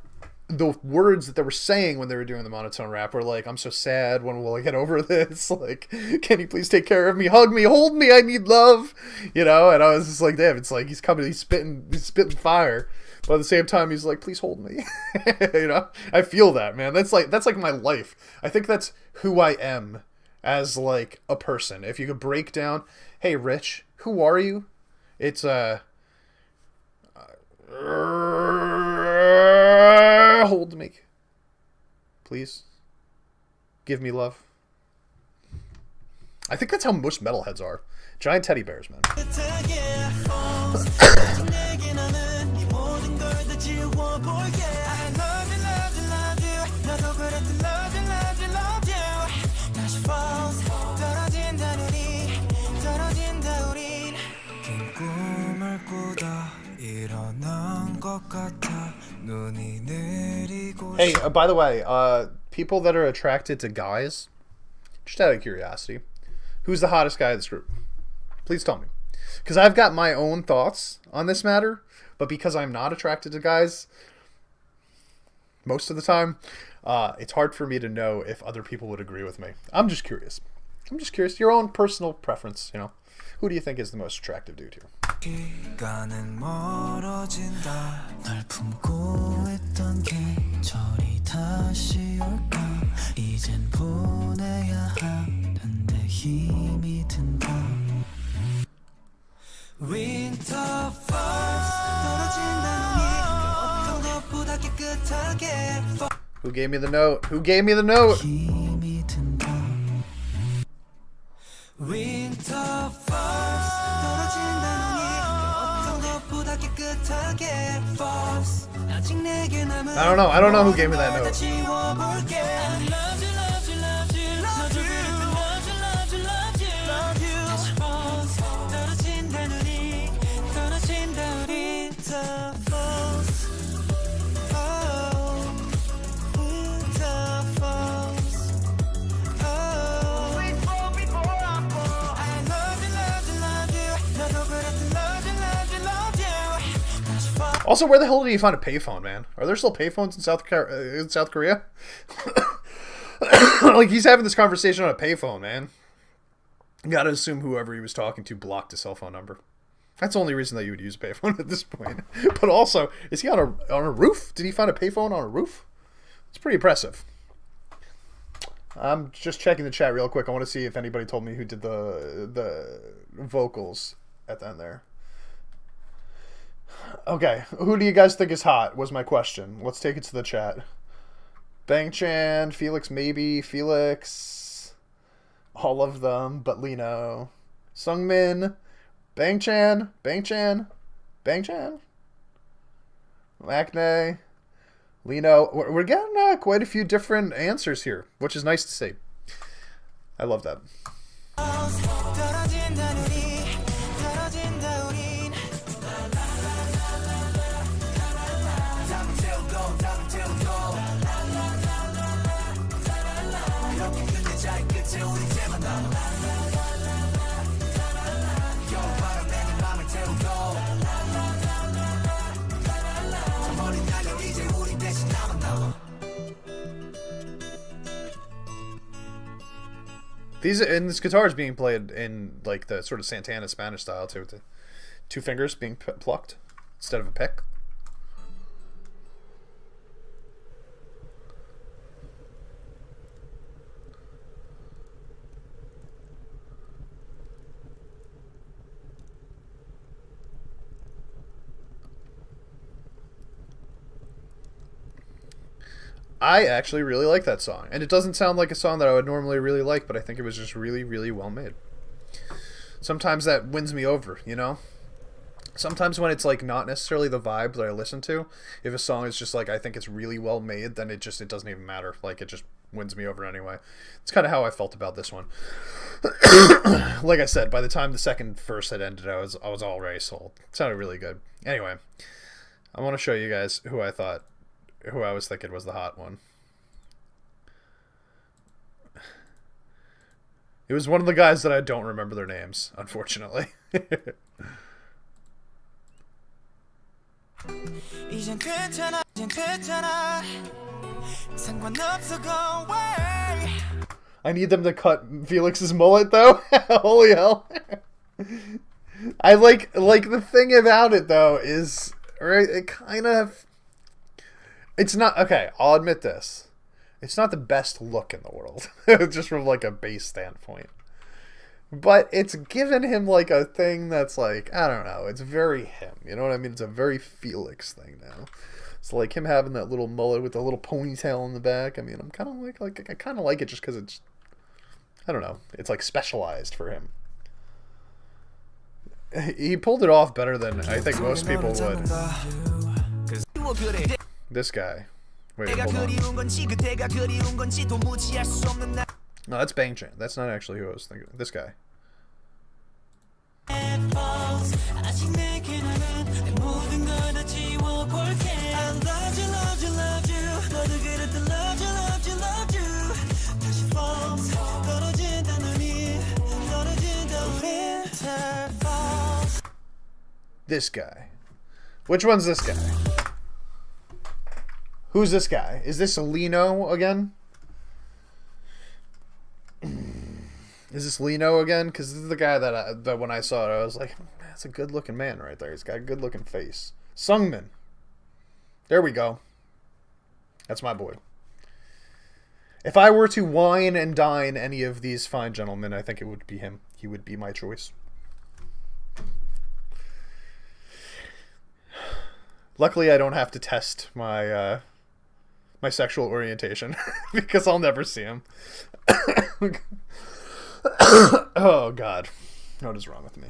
Speaker 2: the words that they were saying when they were doing the monotone rap were like, I'm so sad, when will I get over this? Like, can you please take care of me? Hug me, hold me, I need love. You know, and I was just like, damn, it's like he's spitting fire. But at the same time, he's like, please hold me. You know? I feel that, man. That's like my life. I think that's who I am as like a person. If you could break down, hey Rich, who are you? It's hold me, please, give me love. I think that's how most metalheads are. Giant teddy bears, man. Hey, by the way, people that are attracted to guys, just out of curiosity, who's the hottest guy in this group? Please tell me. Because I've got my own thoughts on this matter, but because I'm not attracted to guys most of the time, it's hard for me to know if other people would agree with me. I'm just curious. Your own personal preference, you know. Who do you think is the most attractive dude here? Who gave me the note? Who gave me the note? I don't know who gave me that note. Also, where the hell do you find a payphone, man? Are there still payphones in South Korea? Like, he's having this conversation on a payphone, man. You gotta assume whoever he was talking to blocked his cell phone number. That's the only reason that you would use a payphone at this point. But also, is he on a roof? Did he find a payphone on a roof? It's pretty impressive. I'm just checking the chat real quick. I want to see if anybody told me who did the vocals at the end there. Okay, who do you guys think is hot was my question. Let's take it to the chat. Bang-chan, Felix maybe, Felix, all of them, but Lino, Sungmin, Bangchan, Acne, Lino. We're getting quite a few different answers here, which is nice to see. I love that. This guitar is being played in like the sort of Santana Spanish style too, with the two fingers being plucked instead of a pick. I actually really like that song. And it doesn't sound like a song that I would normally really like, but I think it was just really, really well made. Sometimes that wins me over, you know? Sometimes when it's like not necessarily the vibe that I listen to, if a song is just like I think it's really well made, then it doesn't even matter. Like it just wins me over anyway. It's kind of how I felt about this one. Like I said, by the time the second verse had ended, I was already sold. It sounded really good. Anyway, I want to show you guys who I was thinking was the hot one. It was one of the guys that I don't remember their names, unfortunately. I need them to cut Felix's mullet, though. Holy hell. I like the thing about it, though, is right. It kind of. It's not okay. I'll admit this. It's not the best look in the world, just from like a base standpoint. But it's given him like a thing that's like, I don't know. It's very him. You know what I mean? It's a very Felix thing now. It's like him having that little mullet with a little ponytail in the back. I mean, I'm kind of like I kind of like it just because it's, I don't know. It's like specialized for him. He pulled it off better than I think most people would. This guy. Wait, hold on. No, that's Bangchan. That's not actually who I was thinking. This guy. This guy. Which one's this guy? Who's this guy? Is this Lino again? Is this Lino again? Because this is the guy that when I saw it, I was like, that's a good-looking man right there. He's got a good-looking face. Sungmin. There we go. That's my boy. If I were to wine and dine any of these fine gentlemen, I think it would be him. He would be my choice. Luckily, I don't have to test my my sexual orientation because I'll never see him. Oh God, what is wrong with me?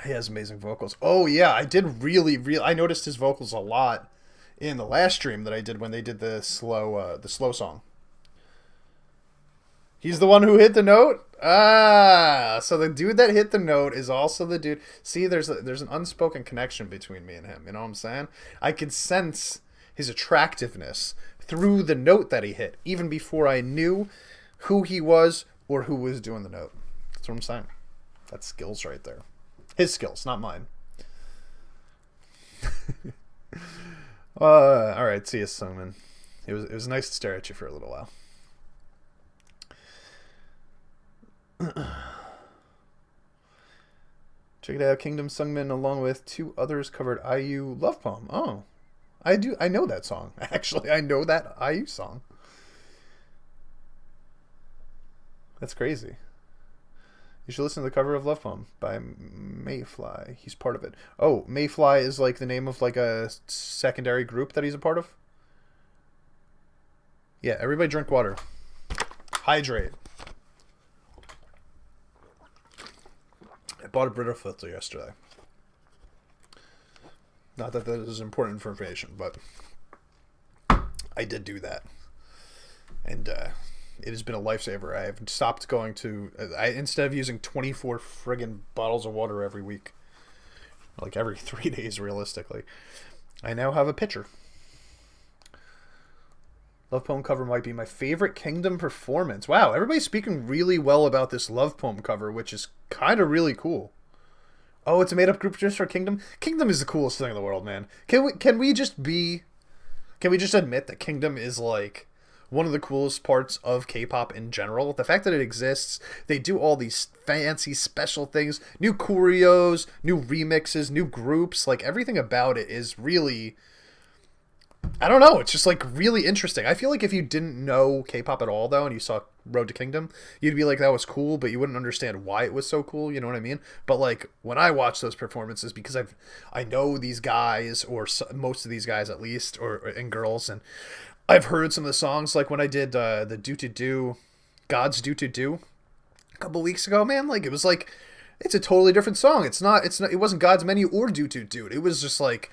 Speaker 2: He has amazing vocals. Oh yeah, I did I noticed his vocals a lot in the last stream that I did when they did the slow song. He's the one who hit the note? Ah, so the dude that hit the note is also the dude. See, there's an unspoken connection between me and him. You know what I'm saying? I could sense his attractiveness through the note that he hit, even before I knew who he was or who was doing the note. That's what I'm saying. That's skills right there. His skills, not mine. All right, see you, Sungmin. It was nice to stare at you for a little while. Check it out. Kingdom Sungmin, along with two others, covered IU Love Poem. Oh, I know that song. Actually, I know that IU song. That's crazy. You should listen to the cover of Love Poem by Mayfly. He's part of it. Oh, Mayfly is like the name of like a secondary group that he's a part of? Yeah, everybody drink water. Hydrate. bought a Brita filter yesterday. Not that that is important information, but I did do that. And it has been a lifesaver. I have stopped going to... instead of using 24 friggin' bottles of water every week, like every 3 days realistically, I now have a pitcher. Love Poem cover might be my favorite Kingdom performance. Wow, everybody's speaking really well about this Love Poem cover, which is kind of really cool. Oh, it's a made-up group just for Kingdom? Kingdom is the coolest thing in the world, man. Can we just admit that Kingdom is, like, one of the coolest parts of K-pop in general? The fact that it exists, they do all these fancy special things, new choreos, new remixes, new groups, like, everything about it is really... I don't know, it's just, like, really interesting. I feel like if you didn't know K-pop at all, though, and you saw Road to Kingdom, you'd be like, that was cool, but you wouldn't understand why it was so cool, you know what I mean? But, like, when I watch those performances, because I know these guys, or most of these guys at least, and girls, and I've heard some of the songs, like when I did the Do To Do, God's Do To Do, a couple weeks ago, man, like, it was like, it's a totally different song. It wasn't God's Menu or Do To Do. It was just like,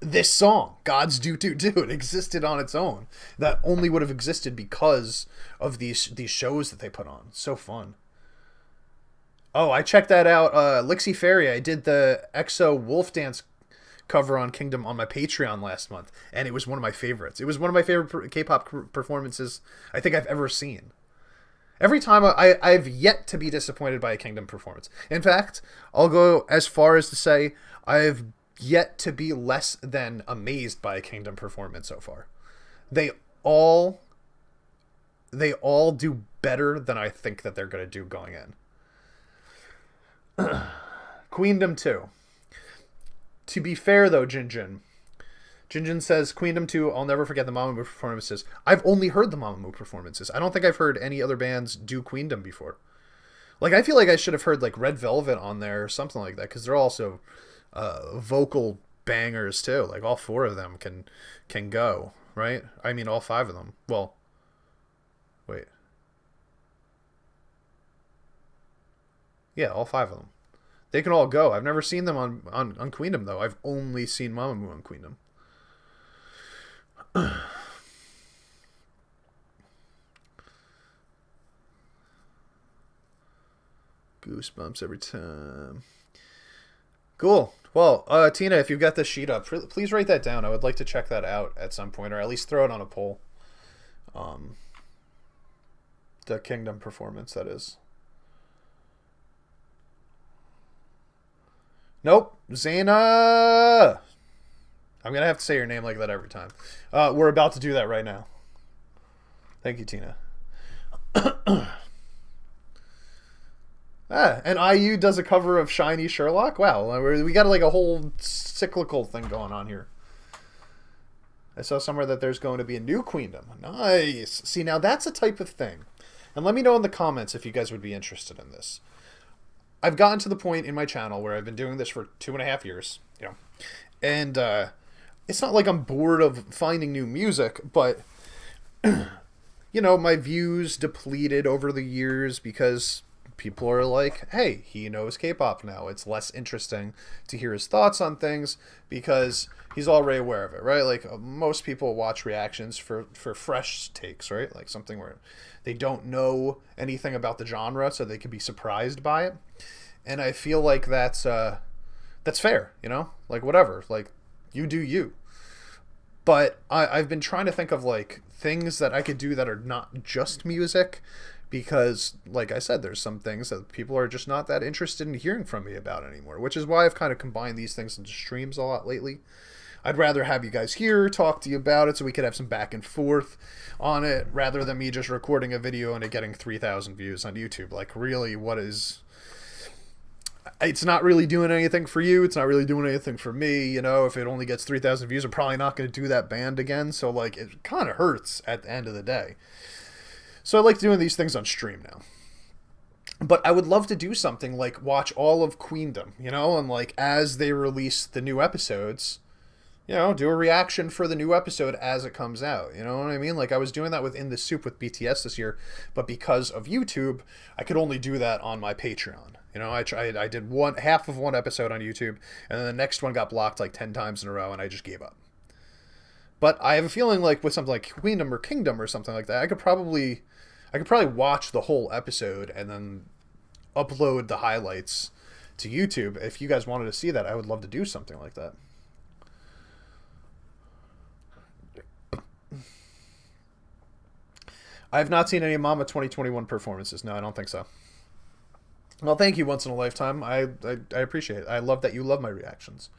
Speaker 2: this song, God's Do To Do, it existed on its own. That only would have existed because of these shows that they put on. So fun. Oh, I checked that out. Lixie Fairy, I did the EXO Wolf Dance cover on Kingdom on my Patreon last month, and it was one of my favorites. It was one of my favorite K-pop performances I think I've ever seen. Every time I've yet to be disappointed by a Kingdom performance. In fact, I'll go as far as to say I've yet to be less than amazed by a Kingdom performance so far. They all do better than I think that they're going to do going in. Queendom 2. To be fair, though, Jinjin says, Queendom 2, I'll never forget the Mamamoo performances. I've only heard the Mamamoo performances. I don't think I've heard any other bands do Queendom before. Like, I feel like I should have heard, like, Red Velvet on there or something like that, because they're also vocal bangers, too. Like, all four of them can go, right? I mean, all five of them. Well, wait. Yeah, all five of them. They can all go. I've never seen them on Queendom, though. I've only seen Mamamoo on Queendom. Goosebumps every time. Cool. Well, Tina, if you've got this sheet up, please write that down. I would like to check that out at some point, or at least throw it on a poll. The Kingdom performance, that is. Nope. Zaina! I'm going to have to say your name like that every time. We're about to do that right now. Thank you, Tina. And IU does a cover of Shinee Sherlock? Wow, we got like a whole cyclical thing going on here. I saw somewhere that there's going to be a new Queendom. Nice. See, now that's a type of thing. And let me know in the comments if you guys would be interested in this. I've gotten to the point in my channel where I've been doing this for 2.5 years, you know, and it's not like I'm bored of finding new music, but, you know, my views depleted over the years because people are like, hey, he knows K-pop now. It's less interesting to hear his thoughts on things because he's already aware of it, right? Like, most people watch reactions for fresh takes, right? Like something where they don't know anything about the genre, so they can be surprised by it. And I feel like that's fair, you know? Like, whatever. Like, you do you. But I've been trying to think of, like, things that I could do that are not just music, because, like I said, there's some things that people are just not that interested in hearing from me about anymore, which is why I've kind of combined these things into streams a lot lately. I'd rather have you guys here, talk to you about it, so we could have some back and forth on it, rather than me just recording a video and it getting 3,000 views on YouTube. Like, really, what is... It's not really doing anything for you. It's not really doing anything for me. You know, if it only gets 3,000 views, I'm probably not going to do that band again. So, like, it kind of hurts at the end of the day. So I like doing these things on stream now. But I would love to do something like watch all of Queendom, you know, and like as they release the new episodes, you know, do a reaction for the new episode as it comes out. You know what I mean? Like, I was doing that with In the Soup with BTS this year, but because of YouTube, I could only do that on my Patreon. You know, I did half of one episode on YouTube, and then the next one got blocked like 10 times in a row, and I just gave up. But I have a feeling like with something like Queendom or Kingdom or something like that, I could probably watch the whole episode and then upload the highlights to YouTube. If you guys wanted to see that, I would love to do something like that. I have not seen any Mama 2021 performances. No, I don't think so. Well, thank you, Once in a Lifetime. I appreciate it. I love that you love my reactions.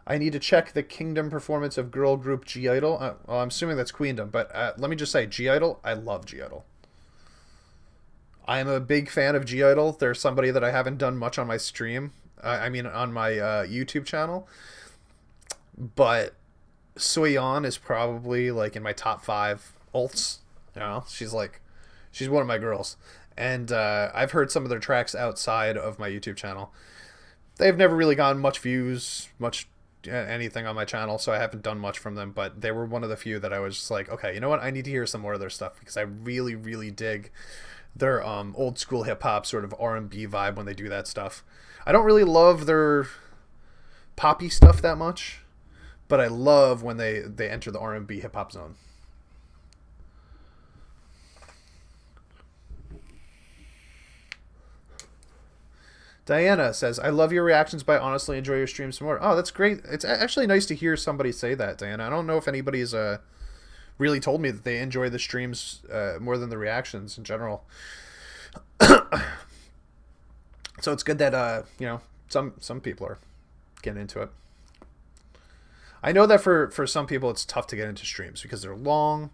Speaker 2: I need to check the Kingdom performance of girl group G-IDLE. Well, I'm assuming that's Queendom, but let me just say, G-IDLE, I love G-IDLE. I am a big fan of G-IDLE. They're somebody that I haven't done much on my stream. On my YouTube channel. But Soyon is probably like in my top 5 ults. You know, she's one of my girls. And I've heard some of their tracks outside of my YouTube channel. They've never really gotten much views, much anything on my channel, so I haven't done much from them, but they were one of the few that I was just like, okay, you know what, I need to hear some more of their stuff, because I really, really dig their old school hip-hop sort of R&B vibe when they do that stuff. I don't really love their poppy stuff that much, but I love when they enter the R&B hip-hop zone. Diana says, I love your reactions, but I honestly enjoy your streams more. Oh, that's great. It's actually nice to hear somebody say that, Diana. I don't know if anybody's really told me that they enjoy the streams more than the reactions in general. So it's good that, you know, some people are getting into it. I know that for some people it's tough to get into streams because they're long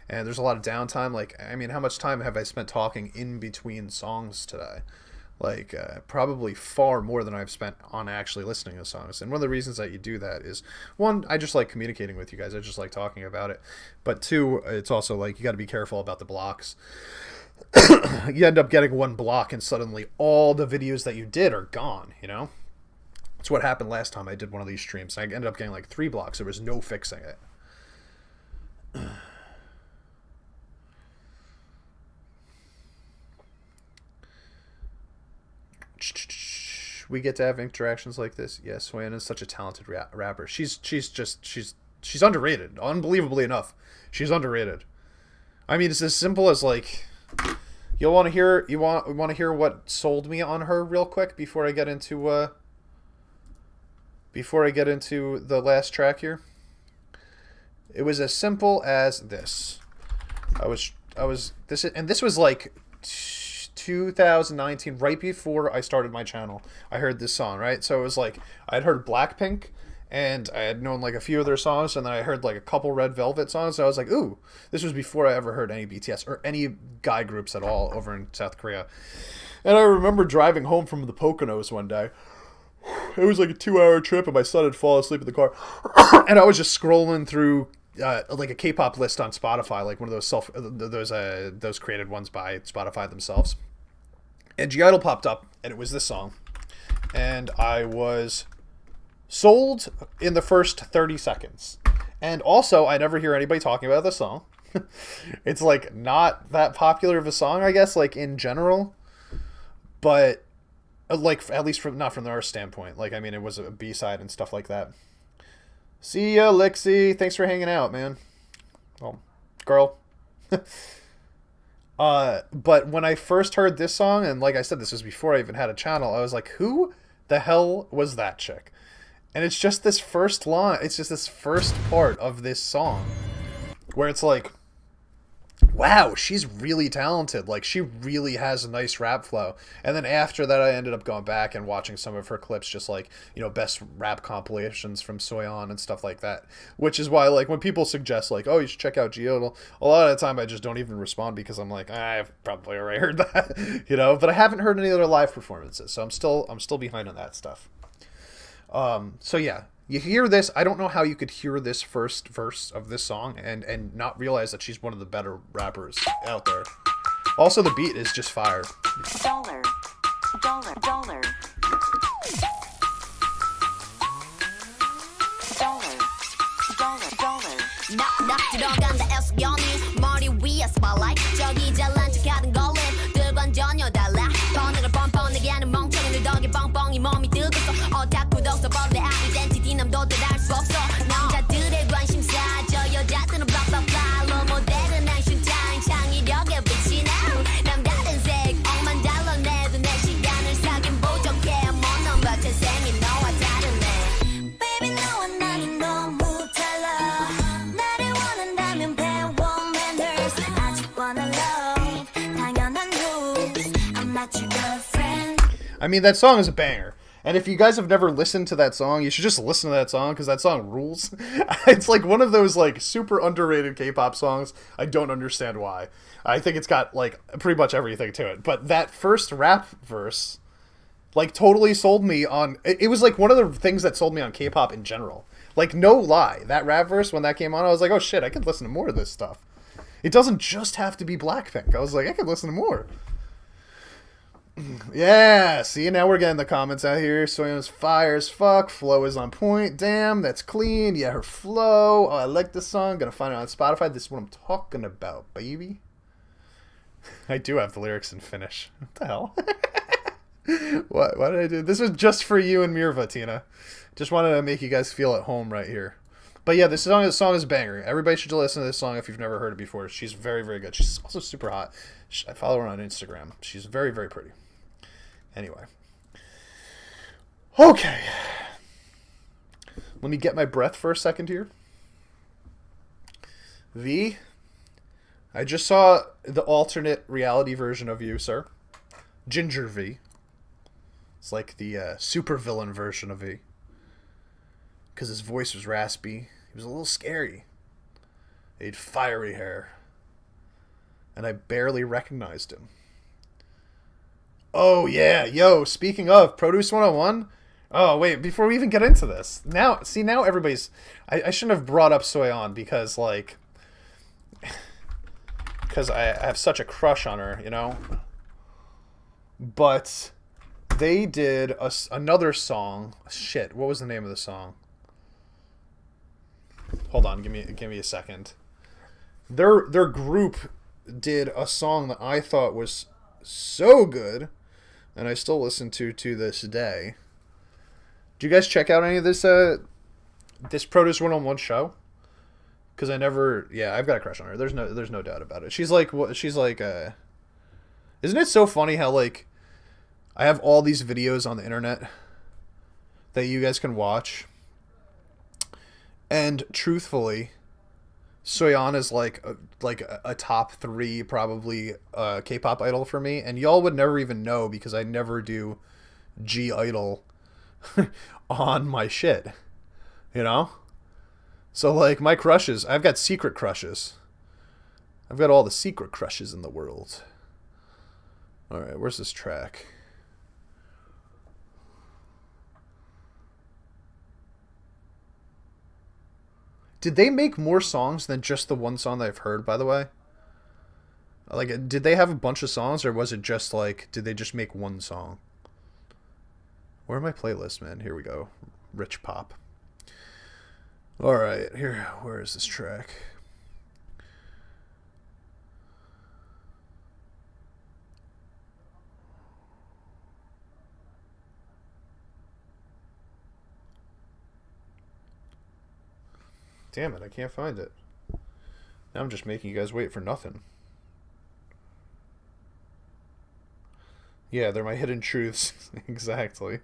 Speaker 2: and there's a lot of downtime. Like, I mean, how much time have I spent talking in between songs today? Like, probably far more than I've spent on actually listening to songs. And one of the reasons that you do that is, one, I just like communicating with you guys. I just like talking about it. But two, it's also like, you got to be careful about the blocks. You end up getting one block and suddenly all the videos that you did are gone, you know? That's what happened last time I did one of these streams. I ended up getting like 3 blocks. There was no fixing it. We get to have interactions like this. Yes, Soyon is such a talented rapper. She's underrated. Unbelievably enough, she's underrated. I mean, it's as simple as like, you want to hear what sold me on her real quick before I get into the last track here. It was as simple as this. This was like 2019, right before I started my channel. I heard this song, right? So it was like, I'd heard Blackpink, and I had known like a few of their songs, and then I heard like a couple Red Velvet songs, and I was like, ooh, this was before I ever heard any BTS, or any guy groups at all over in South Korea. And I remember driving home from the Poconos one day. It was like a 2-hour trip, and my son had fallen asleep in the car, and I was just scrolling through like a K-pop list on Spotify, like one of those created ones by Spotify themselves. And G-IDLE popped up, and it was this song. And I was sold in the first 30 seconds. And also, I never hear anybody talking about this song. It's like not that popular of a song, I guess, like in general. But like, at least not from our standpoint. Like, I mean, it was a B-side and stuff like that. See ya, Lixie. Thanks for hanging out, man. Well, girl. But when I first heard this song, and like I said, this was before I even had a channel, I was like, who the hell was that chick? And it's just this first line, it's just this first part of this song, where it's like, wow, she's really talented. Like, she really has a nice rap flow. And then after that, I ended up going back and watching some of her clips, just like, you know, best rap compilations from Soyon and stuff like that. Which is why, like, when people suggest, like, oh, you should check out G-IDLE, a lot of the time I just don't even respond, because I'm like, I've probably already heard that, you know? But I haven't heard any other live performances, so I'm still behind on that stuff. So yeah. You hear this, I don't know how you could hear this first verse of this song and not realize that she's one of the better rappers out there. Also, the beat is just fire.
Speaker 9: Dollar.
Speaker 7: 낙낙 들어간다 애수연이 머리 위에 spotlight 저기 잘난 척하던 걸림 들과는 전혀 달라 번역을 뻔뻔하게 하는 멍청이들 덕에 뻥뻥이 몸이 뜨겁어 오타쿠 덕서버려 아이덴티티 남도들 알 수 없어 남자들의 관심사 저 여자들은 블라블라 로 모델은 액션 타임 창의력에 비치나 남다른 색 억만 달러 내도 내 시간을 사긴 부족해 못 넘버 태생이 너와 다르네 Baby 너와 나는 너무 달라 나를 원한다면 배워 manners 아직 wanna love 당연한 rules I'm not your girlfriend
Speaker 2: I mean, that song is a banger. And if you guys have never listened to that song, you should just listen to that song, because that song rules. It's like one of those like super underrated K-pop songs. I don't understand why. I think it's got like pretty much everything to it. But that first rap verse, like, totally sold me on... It was like one of the things that sold me on K-pop in general. Like, no lie. That rap verse, when that came on, I was like, oh shit, I could listen to more of this stuff. It doesn't just have to be Blackpink. I was like, I could listen to more. Yeah, see, now we're getting the comments out here. Soyeon's fire as fuck. Flow is on point. Damn, that's clean. Yeah, her flow. Oh, I like this song. Gonna find it on Spotify. This is what I'm talking about, baby. I do have the lyrics in Finnish. What the hell? Why did I do this? Was just for you and Mirva, Tina. Just wanted to make you guys feel at home right here. But yeah, this song is a banger. Everybody should listen to this song if you've never heard it before. She's very, very good. She's also super hot. I follow her on Instagram. She's very, very pretty. Anyway. Okay. Let me get my breath for a second here. V, I just saw the alternate reality version of you, sir. Ginger V. It's like the supervillain version of V. Because his voice was raspy. He was a little scary. He had fiery hair. And I barely recognized him. Oh, yeah. Yo, speaking of Produce 101. Oh, wait. Before we even get into this. Now everybody's... I shouldn't have brought up Soyeon because, like... Because I have such a crush on her, you know? But they did another song. Shit, what was the name of the song? Hold on, give me a second. Their group did a song that I thought was so good, and I still listen to this day. Do you guys check out any of this this Produce 101 show? Because I've got a crush on her. There's no doubt about it. She's like isn't it so funny how, like, I have all these videos on the internet that you guys can watch, and truthfully, Soyeon is like a top 3 probably K-pop idol for me, and y'all would never even know because I never do G-IDLE on my shit, you know? So, like, my crushes, I've got secret crushes. I've got all the secret crushes in the world. Alright, where's this track? Did they make more songs than just the one song that I've heard, by the way? Like, did they have a bunch of songs, or was it just, like, did they just make one song? Where are my playlists, man? Here we go. Rich Pop. Alright, here, where is this track? Damn it, I can't find it. Now I'm just making you guys wait for nothing. Yeah, they're my hidden truths. Exactly.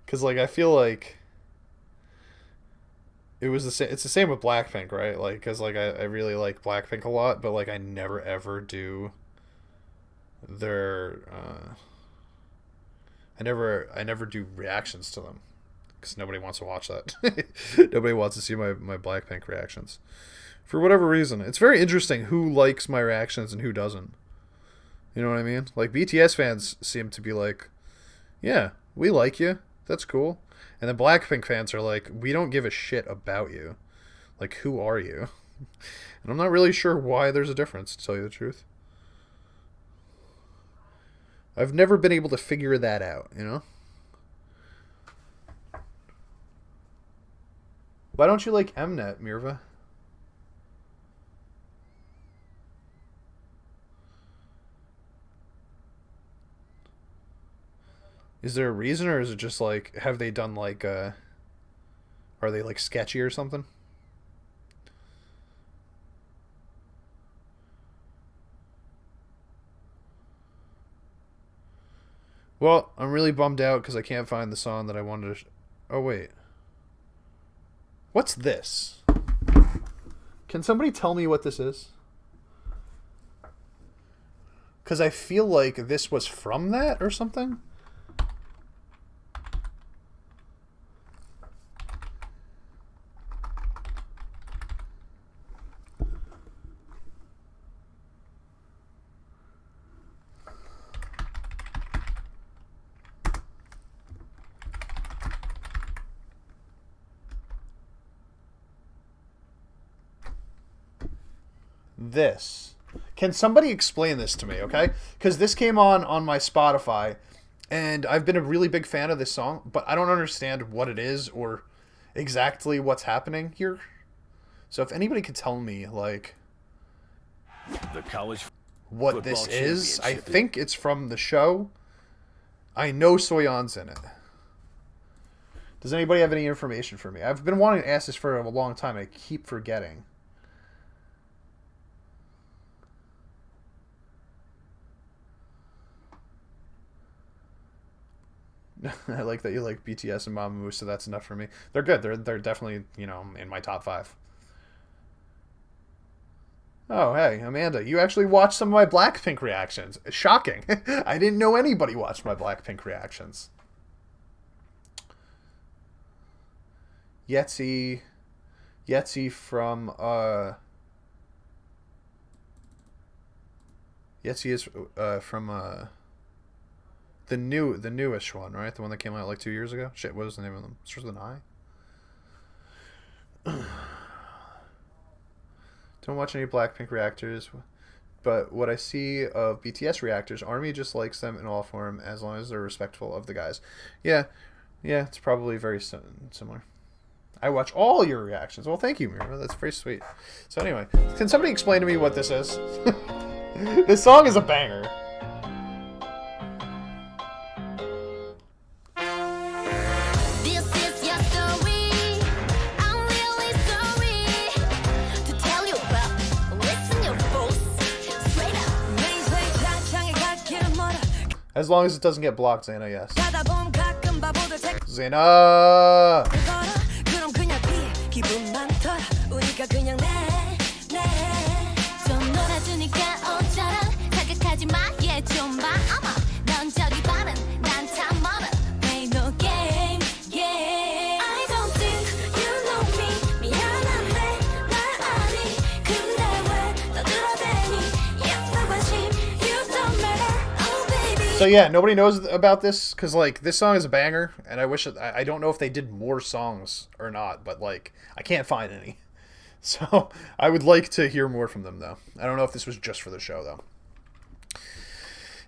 Speaker 2: Because, like, I feel like it was the same. It's the same with Blackpink, right? Like, because, like, I really like Blackpink a lot, but, like, I never ever do their I never do reactions to them because nobody wants to watch that. Nobody wants to see my Blackpink reactions for whatever reason. It's very interesting who likes my reactions and who doesn't. You know what I mean? Like, BTS fans seem to be like, yeah, we like you. That's cool. And the Blackpink fans are like, we don't give a shit about you. Like, who are you? And I'm not really sure why there's a difference, to tell you the truth. I've never been able to figure that out, you know? Why don't you like Mnet, Mirva? Is there a reason, or is it just like, have they done like, are they like sketchy or something? Well, I'm really bummed out because I can't find the song that I wanted to... Oh, wait. What's this? Can somebody tell me what this is? Because I feel like this was from that or something. This. Can somebody explain this to me, okay? Because this came on my Spotify, and I've been a really big fan of this song, but I don't understand what it is or exactly what's happening here. So if anybody could tell me, like,
Speaker 9: the college
Speaker 2: what this is, I think it's from the show. I know Soyeon's in it. Does anybody have any information for me? I've been wanting to ask this for a long time. I keep forgetting. I like that you like BTS and Mamamoo, so that's enough for me. They're good. They're definitely, you know, in my top 5. Oh, hey, Amanda, you actually watched some of my Blackpink reactions. Shocking. I didn't know anybody watched my Blackpink reactions. Yetzi from Yetzi is from the newest one, right? The one that came out like 2 years ago. Shit, what was the name of them? Starts with an I. Don't watch any Blackpink reactors, but what I see of BTS reactors, ARMY just likes them in all form as long as they're respectful of the guys. Yeah, it's probably very similar. I watch all your reactions. Well, thank you, Mira. That's very sweet. So anyway, can somebody explain to me what this is? This song is a banger. As long as it doesn't get blocked, Zayna, yes. Zayna! So yeah, nobody knows about this because like this song is a banger, and I don't know if they did more songs or not, but like I can't find any. So I would like to hear more from them though. I don't know if this was just for the show though.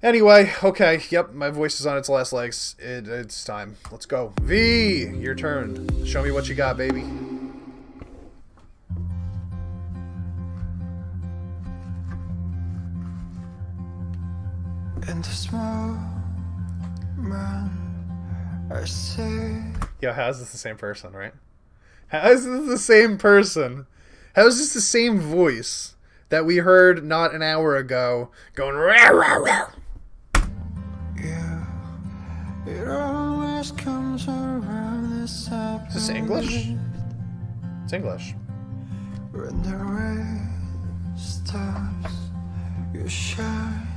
Speaker 2: Anyway, okay, yep, my voice is on its last legs. It's time. Let's go. V, your turn. Show me what you got, baby.
Speaker 4: In this moment, I say.
Speaker 2: Yo, how is this the same person, right? How is this the same person? How is this the same voice that we heard not an hour ago going rah, rah, rah?
Speaker 4: Yeah, it always comes around this time.
Speaker 2: Is this English? It's English.
Speaker 4: When the rain stops, you shine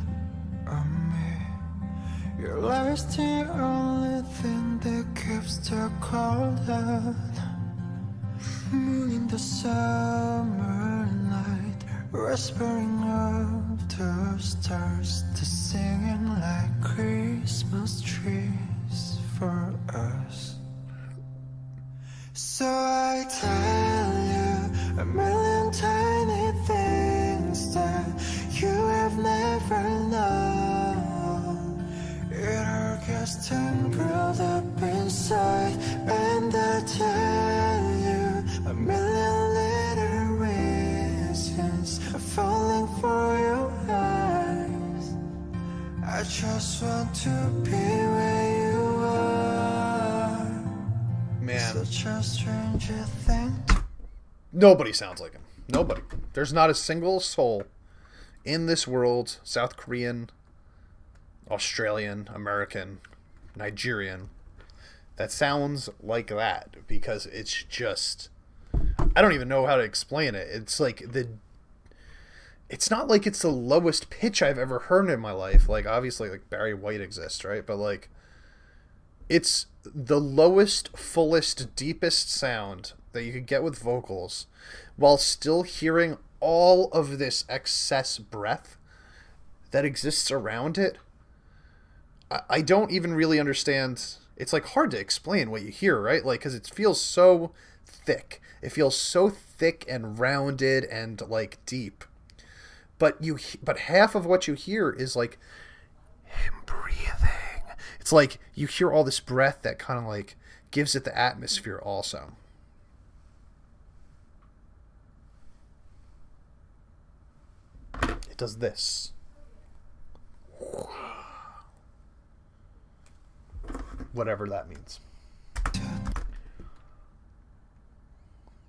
Speaker 4: on me. Your light's the only thing that keeps the cold out. Moon in the summer night, whispering of the stars, to singing like Christmas trees for us. So I tell you a million tiny things that you have never known. It all gets tangled up inside, and I tell you a just want to be where you are.
Speaker 2: Man.
Speaker 4: Such a stranger thing.
Speaker 2: Nobody sounds like him. Nobody. There's not a single soul in this world, South Korean, Australian, American, Nigerian, that sounds like that, because it's just, I don't even know how to explain it. It's like it's not like it's the lowest pitch I've ever heard in my life. Like, obviously, like, Barry White exists, right? But, like, it's the lowest, fullest, deepest sound that you could get with vocals while still hearing all of this excess breath that exists around it. I don't even really understand. It's, like, hard to explain what you hear, right? Like, because it feels so thick. It feels so thick and rounded and, like, deep. But half of what you hear is, like, him breathing. It's like you hear all this breath that kind of, like, gives it the atmosphere also. It does this. Whatever that means.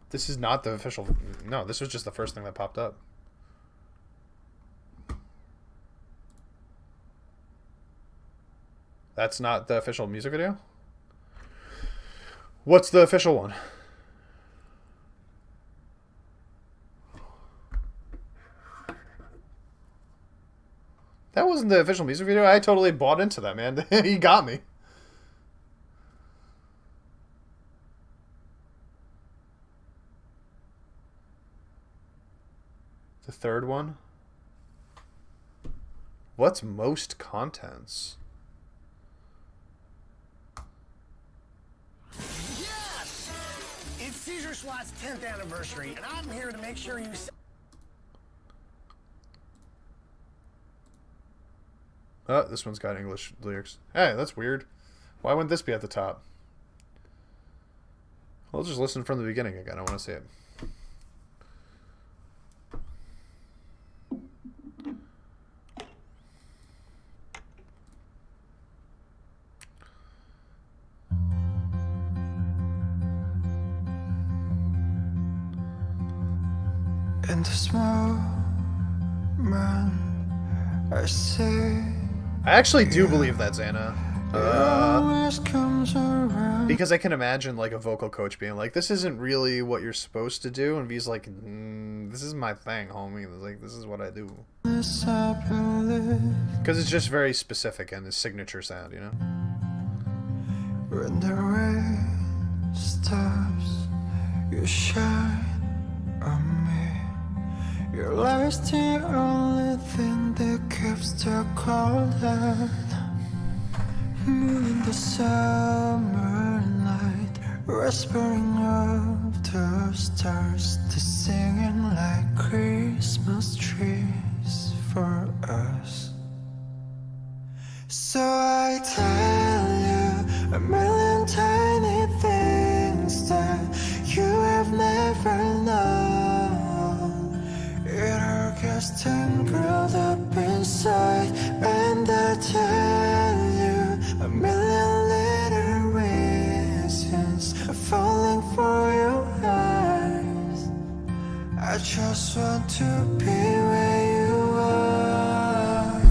Speaker 2: This is not the official... No, this was just the first thing that popped up. That's not the official music video? What's the official one? That wasn't the official music video. I totally bought into that, man. He got me. The third one? What's most contents?
Speaker 10: Yes! It's Caesar Slot's 10th anniversary, and I'm here to make sure you...
Speaker 2: Oh, this one's got English lyrics. Hey, that's weird. Why wouldn't this be at the top? I'll just listen from the beginning again. I want to see it.
Speaker 4: In this moment, I say
Speaker 2: I actually do believe that's Anna.
Speaker 4: always comes around.
Speaker 2: Because I can imagine, like, a vocal coach being like, this isn't really what you're supposed to do. And V's like, this is my thing, homie. Like, this is what I do.
Speaker 4: This I believe.
Speaker 2: Because it's just very specific and his signature sound, you know?
Speaker 4: When the rain stops, you shine on me. Your light's the only thing that keeps the cold out. In the summer night, whispering of the stars, they're singing like Christmas trees for us. So I tell you a million tiny things that you have never known. It all gets tangled up inside, and I tell you a million little reasons I'm falling for your eyes. I just want to be where you are.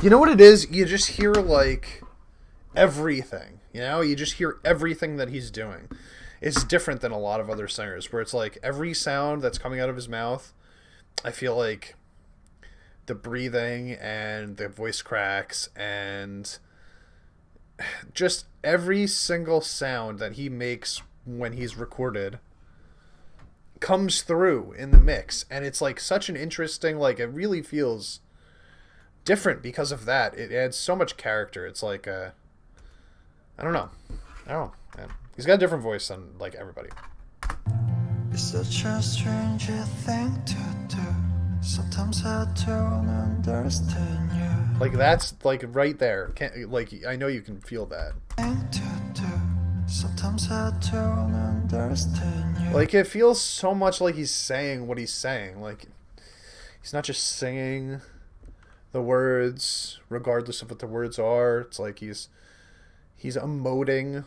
Speaker 2: You know what it is? You just hear, like, everything. You know? You just hear everything that he's doing. It's different than a lot of other singers, where it's like every sound that's coming out of his mouth, I feel like the breathing and the voice cracks and just every single sound that he makes when he's recorded comes through in the mix. And it's like such an interesting, like, it really feels different because of that. It adds so much character. It's like, I don't know. Man. He's got a different voice than, like, everybody.
Speaker 4: It's such a strange thing to do. Sometimes I don't understand you.
Speaker 2: Like, that's, like, right there. Can't, like, I know you can feel that.
Speaker 4: Sometimes I don't understand you.
Speaker 2: Like, it feels so much like he's saying what he's saying. Like, he's not just singing. the words, regardless of what the words are. It's like he's emoting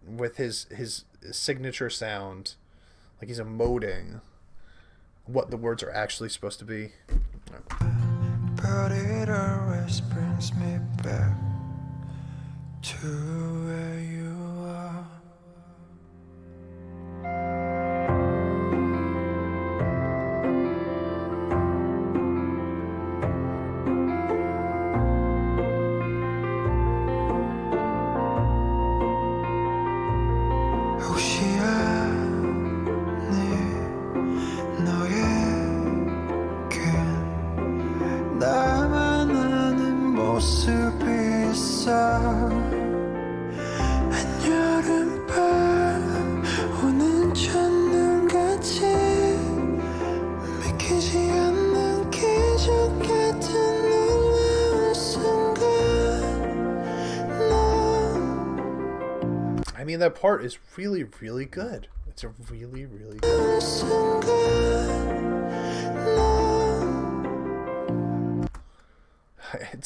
Speaker 2: with his signature sound. Like he's emoting what the words are actually supposed to be.
Speaker 4: But it always brings me back to where you are.
Speaker 2: I mean, that part is really, really good. It's a really, really good.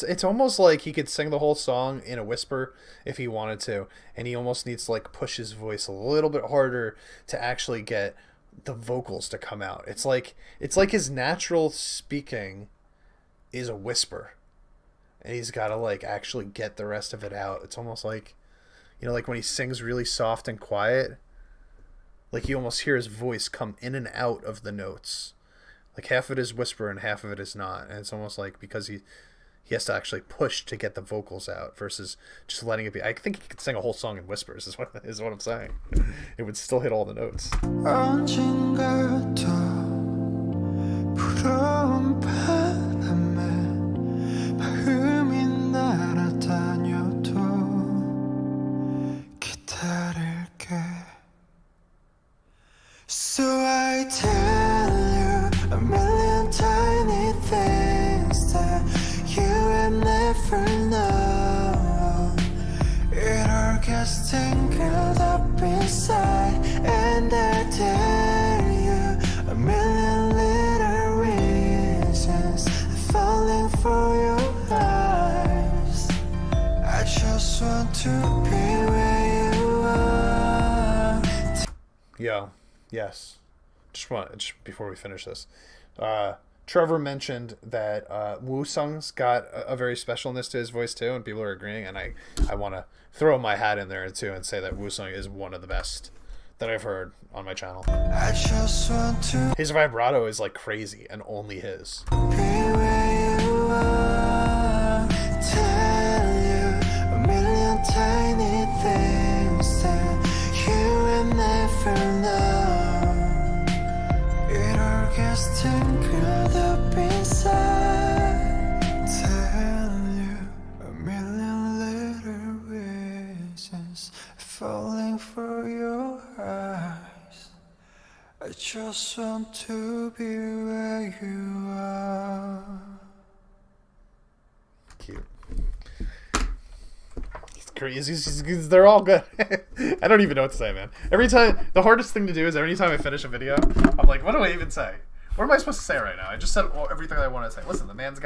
Speaker 2: It's almost like he could sing the whole song in a whisper if he wanted to, and he almost needs to like push his voice a little bit harder to actually get the vocals to come out. It's like his natural speaking is a whisper, and he's got to like actually get the rest of it out. It's almost like, you know, like when he sings really soft and quiet, like you almost hear his voice come in and out of the notes. Like half of it is whisper and half of it is not. And it's almost like because he has to actually push to get the vocals out versus just letting it be. I think he could sing a whole song in whispers is what I'm saying. It would still hit all the notes.
Speaker 4: So I tell you a million tiny things that you have never known. It all gets tangled up inside, and I tell you a million little reasons falling for your eyes. I just want to be where you are.
Speaker 2: Yo. Yes. Just before we finish this, Trevor mentioned that Woo-sung's got a very specialness to his voice too, and people are agreeing, and I want to throw my hat in there too and say that Woo-sung is one of the best that I've heard on my channel.
Speaker 4: I just want to
Speaker 2: His vibrato is like crazy, and only his.
Speaker 4: be where you are. Tell you a million tiny things that you have never known. It all gets tangled up inside. Tell you a million little reasons falling for your eyes. I just want to be where you are.
Speaker 2: Cute. He's crazy. They're all good. I don't even know what to say, man. Every time, the hardest thing to do is every time I finish a video, I'm like, what do I even say? What am I supposed to say right now? I just said everything I want to say. Listen, the man's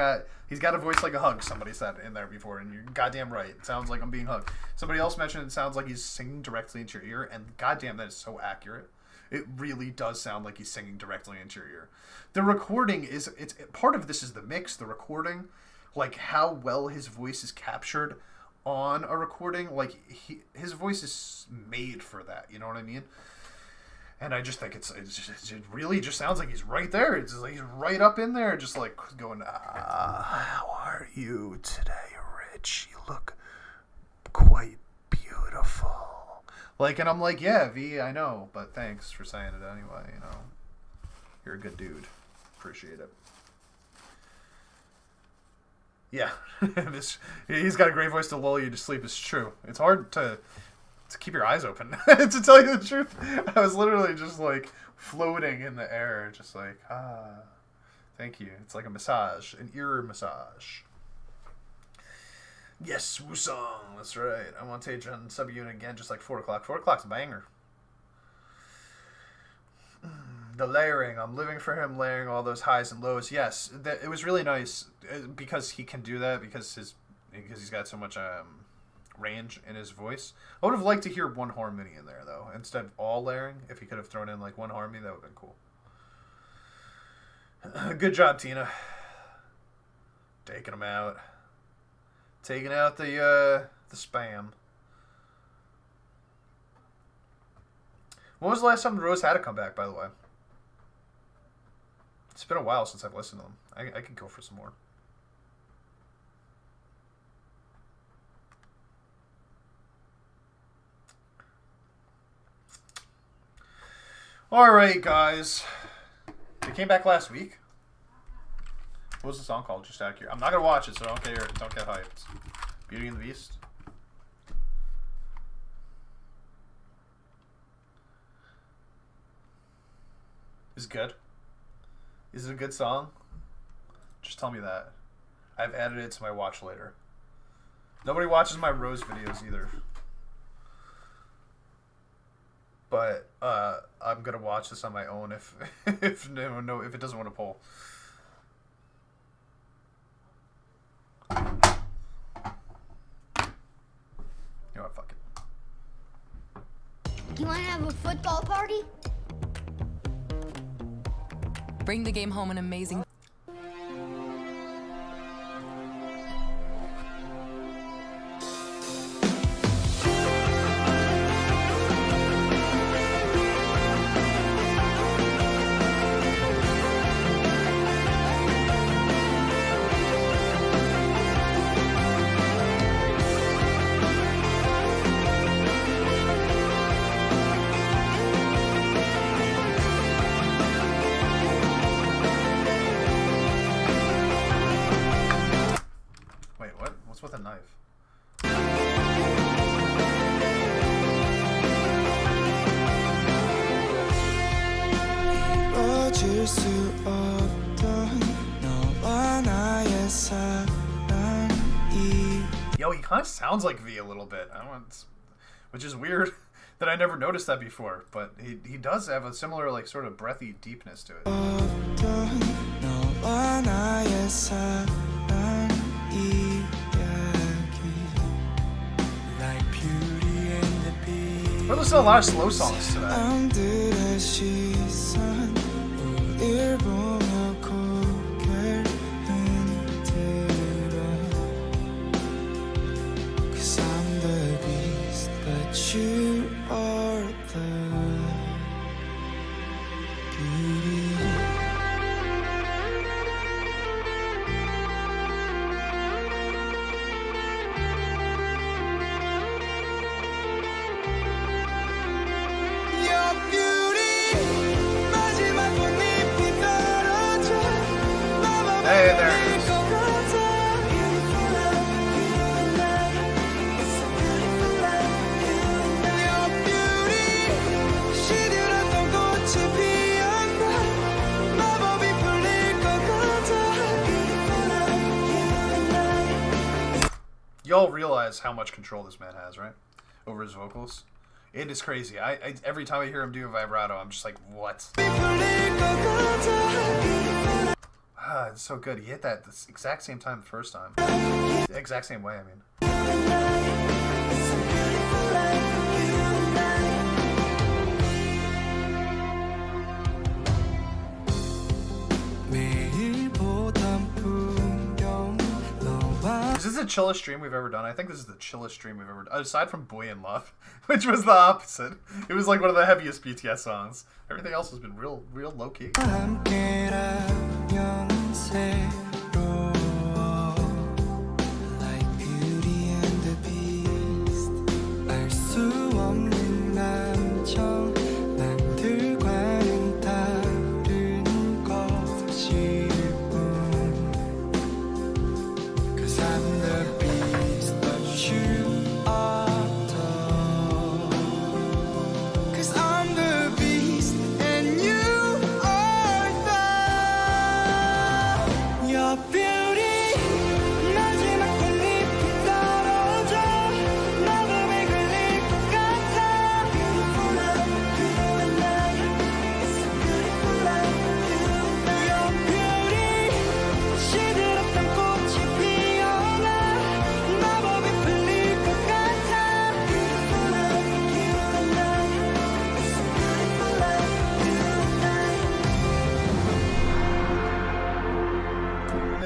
Speaker 2: he's got a voice like a hug, somebody said in there before, and you're goddamn right. It sounds like I'm being hugged. Somebody else mentioned it sounds like he's singing directly into your ear, and goddamn, that is so accurate. It really does sound like he's singing directly into your ear. The recording it's part of this is the mix, the recording, like how well his voice is captured on a recording. Like his voice is made for that, you know what I mean? And I just think it really just sounds like he's right there. It's just like he's right up in there, just like going, how are you today, Rich? You look quite beautiful. Like, and I'm like, yeah, V, I know, but thanks for saying it anyway, you know. You're a good dude. Appreciate it. Yeah, he's got a great voice to lull you to sleep. It's true. It's hard to keep your eyes open. To tell you the truth, I was literally just like floating in the air, just like, thank you. It's like a massage, an ear massage. Yes, Woo-sung, that's right. I'm on Taemin subunit again, just like 4 o'clock. 4 o'clock's a banger. The layering. I'm living for him, layering all those highs and lows. Yes, it was really nice because he can do that because he's got so much range in his voice. I would have liked to hear one harmony in there though, instead of all layering. If he could have thrown in like one harmony, that would have been cool. Good job, Tina. Taking him out. Taking out the spam. When was the last time Rose had a comeback, by the way? It's been a while since I've listened to them. I could go for some more. Alright, guys. They came back last week. What was the song called? Just out of curiosity. I'm not gonna watch it, so don't get hyped. Beauty and the Beast. Is it good? Is it a good song? Just tell me that. I've added it to my watch later. Nobody watches my Rose videos either. But I'm gonna watch this on my own if if it doesn't want to pull. You know what? Fuck it.
Speaker 7: You wanna have a football party?
Speaker 11: Bring the game home an amazing.
Speaker 2: With a knife. Yo, he kind of sounds like V a little bit. Which is weird that I never noticed that before. But he does have a similar, like, sort of breathy deepness to it. We're listening to a lot of slow songs today. Hey, there it is. Y'all realize how much control this man has, right? Over his vocals. It is crazy. I every time I hear him do a vibrato, I'm just like, what? Ah, it's so good. He hit that the exact same time the first time. The exact same way, I mean. Is this the chillest stream we've ever done? I think this is the chillest stream we've ever done. Aside from Boy in Love, which was the opposite. It was like one of the heaviest BTS songs. Everything else has been real low-key.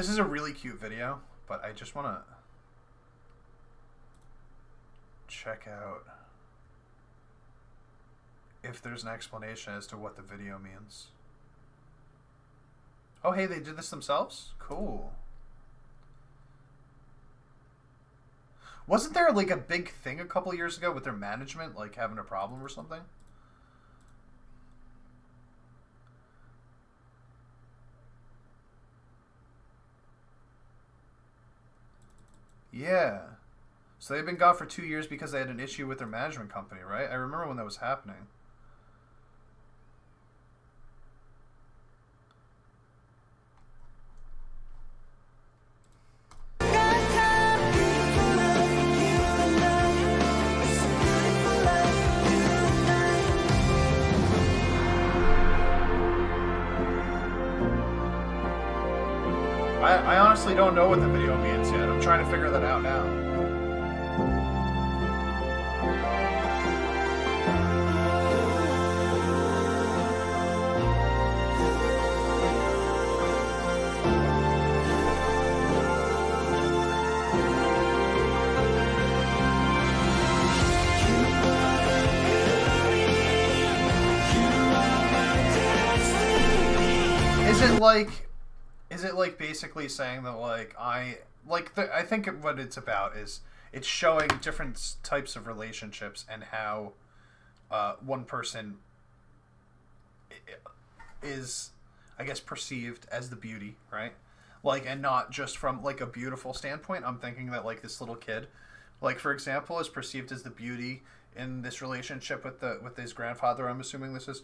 Speaker 2: This is a really cute video, but I just want to check out if there's an explanation as to what the video means. Oh, hey, they did this themselves? Cool. Wasn't there like a big thing a couple years ago with their management like having a problem or something? Yeah. So they've been gone for 2 years because they had an issue with their management company, right? I remember when that was happening. I honestly don't know what the video means yet. I'm trying to figure that out now. Is it like basically saying that like I think what it's about is it's showing different types of relationships and how one person is, I guess, perceived as the beauty, right? Like, and not just from like a beautiful standpoint. I'm thinking that like this little kid, like for example, is perceived as the beauty in this relationship with his grandfather. I'm assuming this is,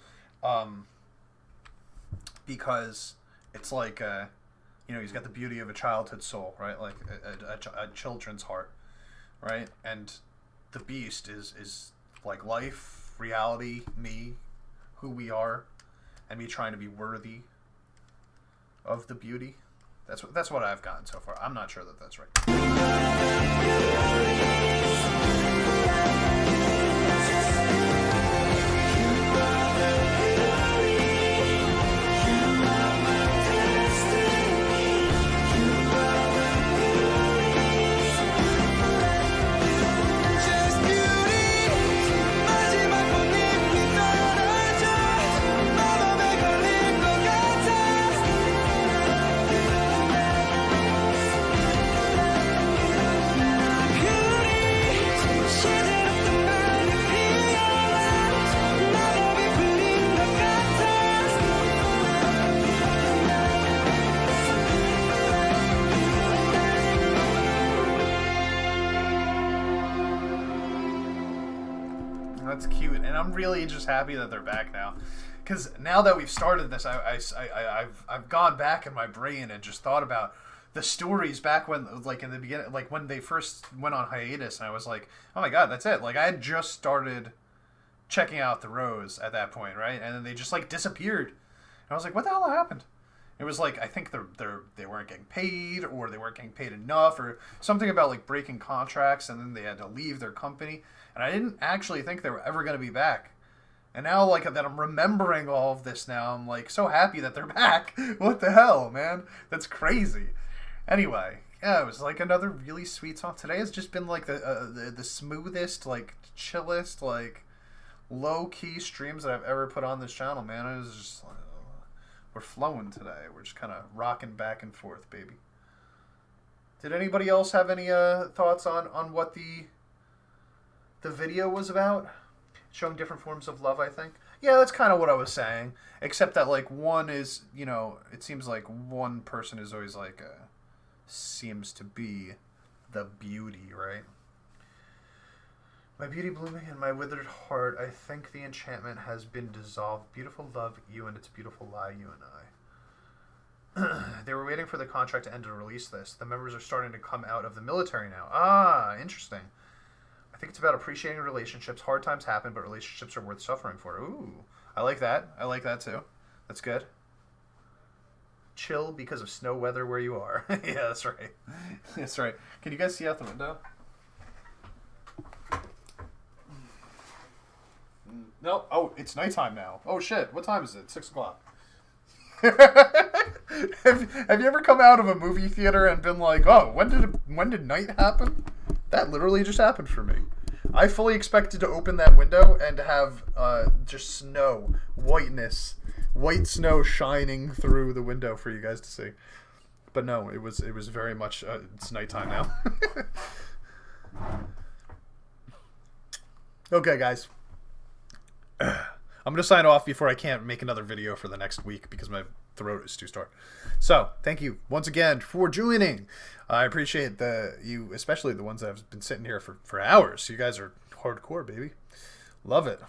Speaker 2: because it's like you know, he's got the beauty of a childhood soul, right? Like a children's heart, right? And the beast is like life, reality, me, who we are, and me trying to be worthy of the beauty. That's what I've gotten so far. I'm not sure that that's right. That's cute, and I'm really just happy that they're back now, because now that we've started this, I've gone back in my brain and just thought about the stories back when, like in the beginning, like when they first went on hiatus, and I was like, oh my god, that's it. Like I had just started checking out the Rose at that point, right? And then they just like disappeared, and I was like, what the hell happened? It was like, I think they weren't getting paid, or they weren't getting paid enough, or something about like breaking contracts, and then they had to leave their company. And I didn't actually think they were ever going to be back. And now, like, that I'm remembering all of this now, I'm, like, so happy that they're back. What the hell, man? That's crazy. Anyway, yeah, it was, like, another really sweet song. Today has just been, like, the smoothest, like, chillest, like, low-key streams that I've ever put on this channel, man. It was just, like, we're flowing today. We're just kind of rocking back and forth, baby. Did anybody else have any thoughts on what the video was about? Showing different forms of love, I think. Yeah, that's kind of what I was saying. Except that, like, one is, you know, it seems like one person is always, like, seems to be the beauty, right? My beauty blooming in my withered heart, I think the enchantment has been dissolved. Beautiful love, you and its beautiful lie, you and I. They were waiting for the contract to end to release this. The members are starting to come out of the military now. Ah, interesting. I think it's about appreciating relationships. Hard times happen, but relationships are worth suffering for. Ooh, I like that. I like that too. That's good. Chill because of snow weather where you are. Yeah, that's right. That's right. Can you guys see out the window? No. Oh, it's nighttime now. Oh shit. What time is it? 6 o'clock. Have you ever come out of a movie theater and been like, oh, when did night happen? That literally just happened for me. I fully expected to open that window and have just snow, white snow shining through the window for you guys to see. But no, it was very much it's nighttime now. Okay, guys. I'm going to sign off before I can't make another video for the next week because my throat is too sore. So, thank you once again for joining. I appreciate you, especially the ones that have been sitting here for hours. You guys are hardcore, baby. Love it.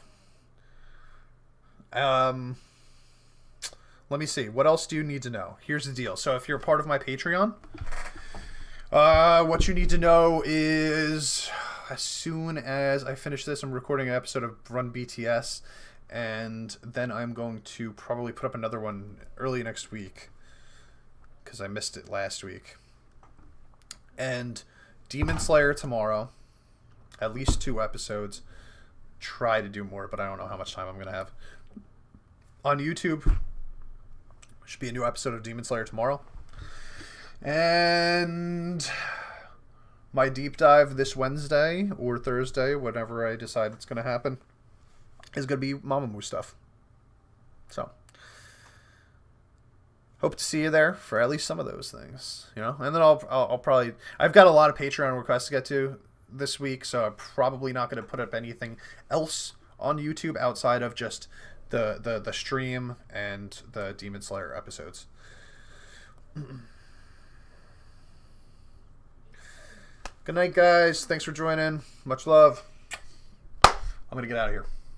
Speaker 2: Let me see. What else do you need to know? Here's the deal. So, if you're a part of my Patreon, what you need to know is as soon as I finish this, I'm recording an episode of Run BTS. And then I'm going to probably put up another one early next week because I missed it last week. And Demon Slayer tomorrow. At least 2 episodes. Try to do more, but I don't know how much time I'm going to have. On YouTube, should be a new episode of Demon Slayer tomorrow. And my deep dive this Wednesday or Thursday, whenever I decide it's going to happen, is going to be Mamamoo stuff. So, hope to see you there for at least some of those things, you know. And then I'll probably, I've got a lot of Patreon requests to get to this week, so I'm probably not going to put up anything else on YouTube outside of just the stream and the Demon Slayer episodes. Good night, guys. Thanks for joining. Much love. I'm going to get out of here.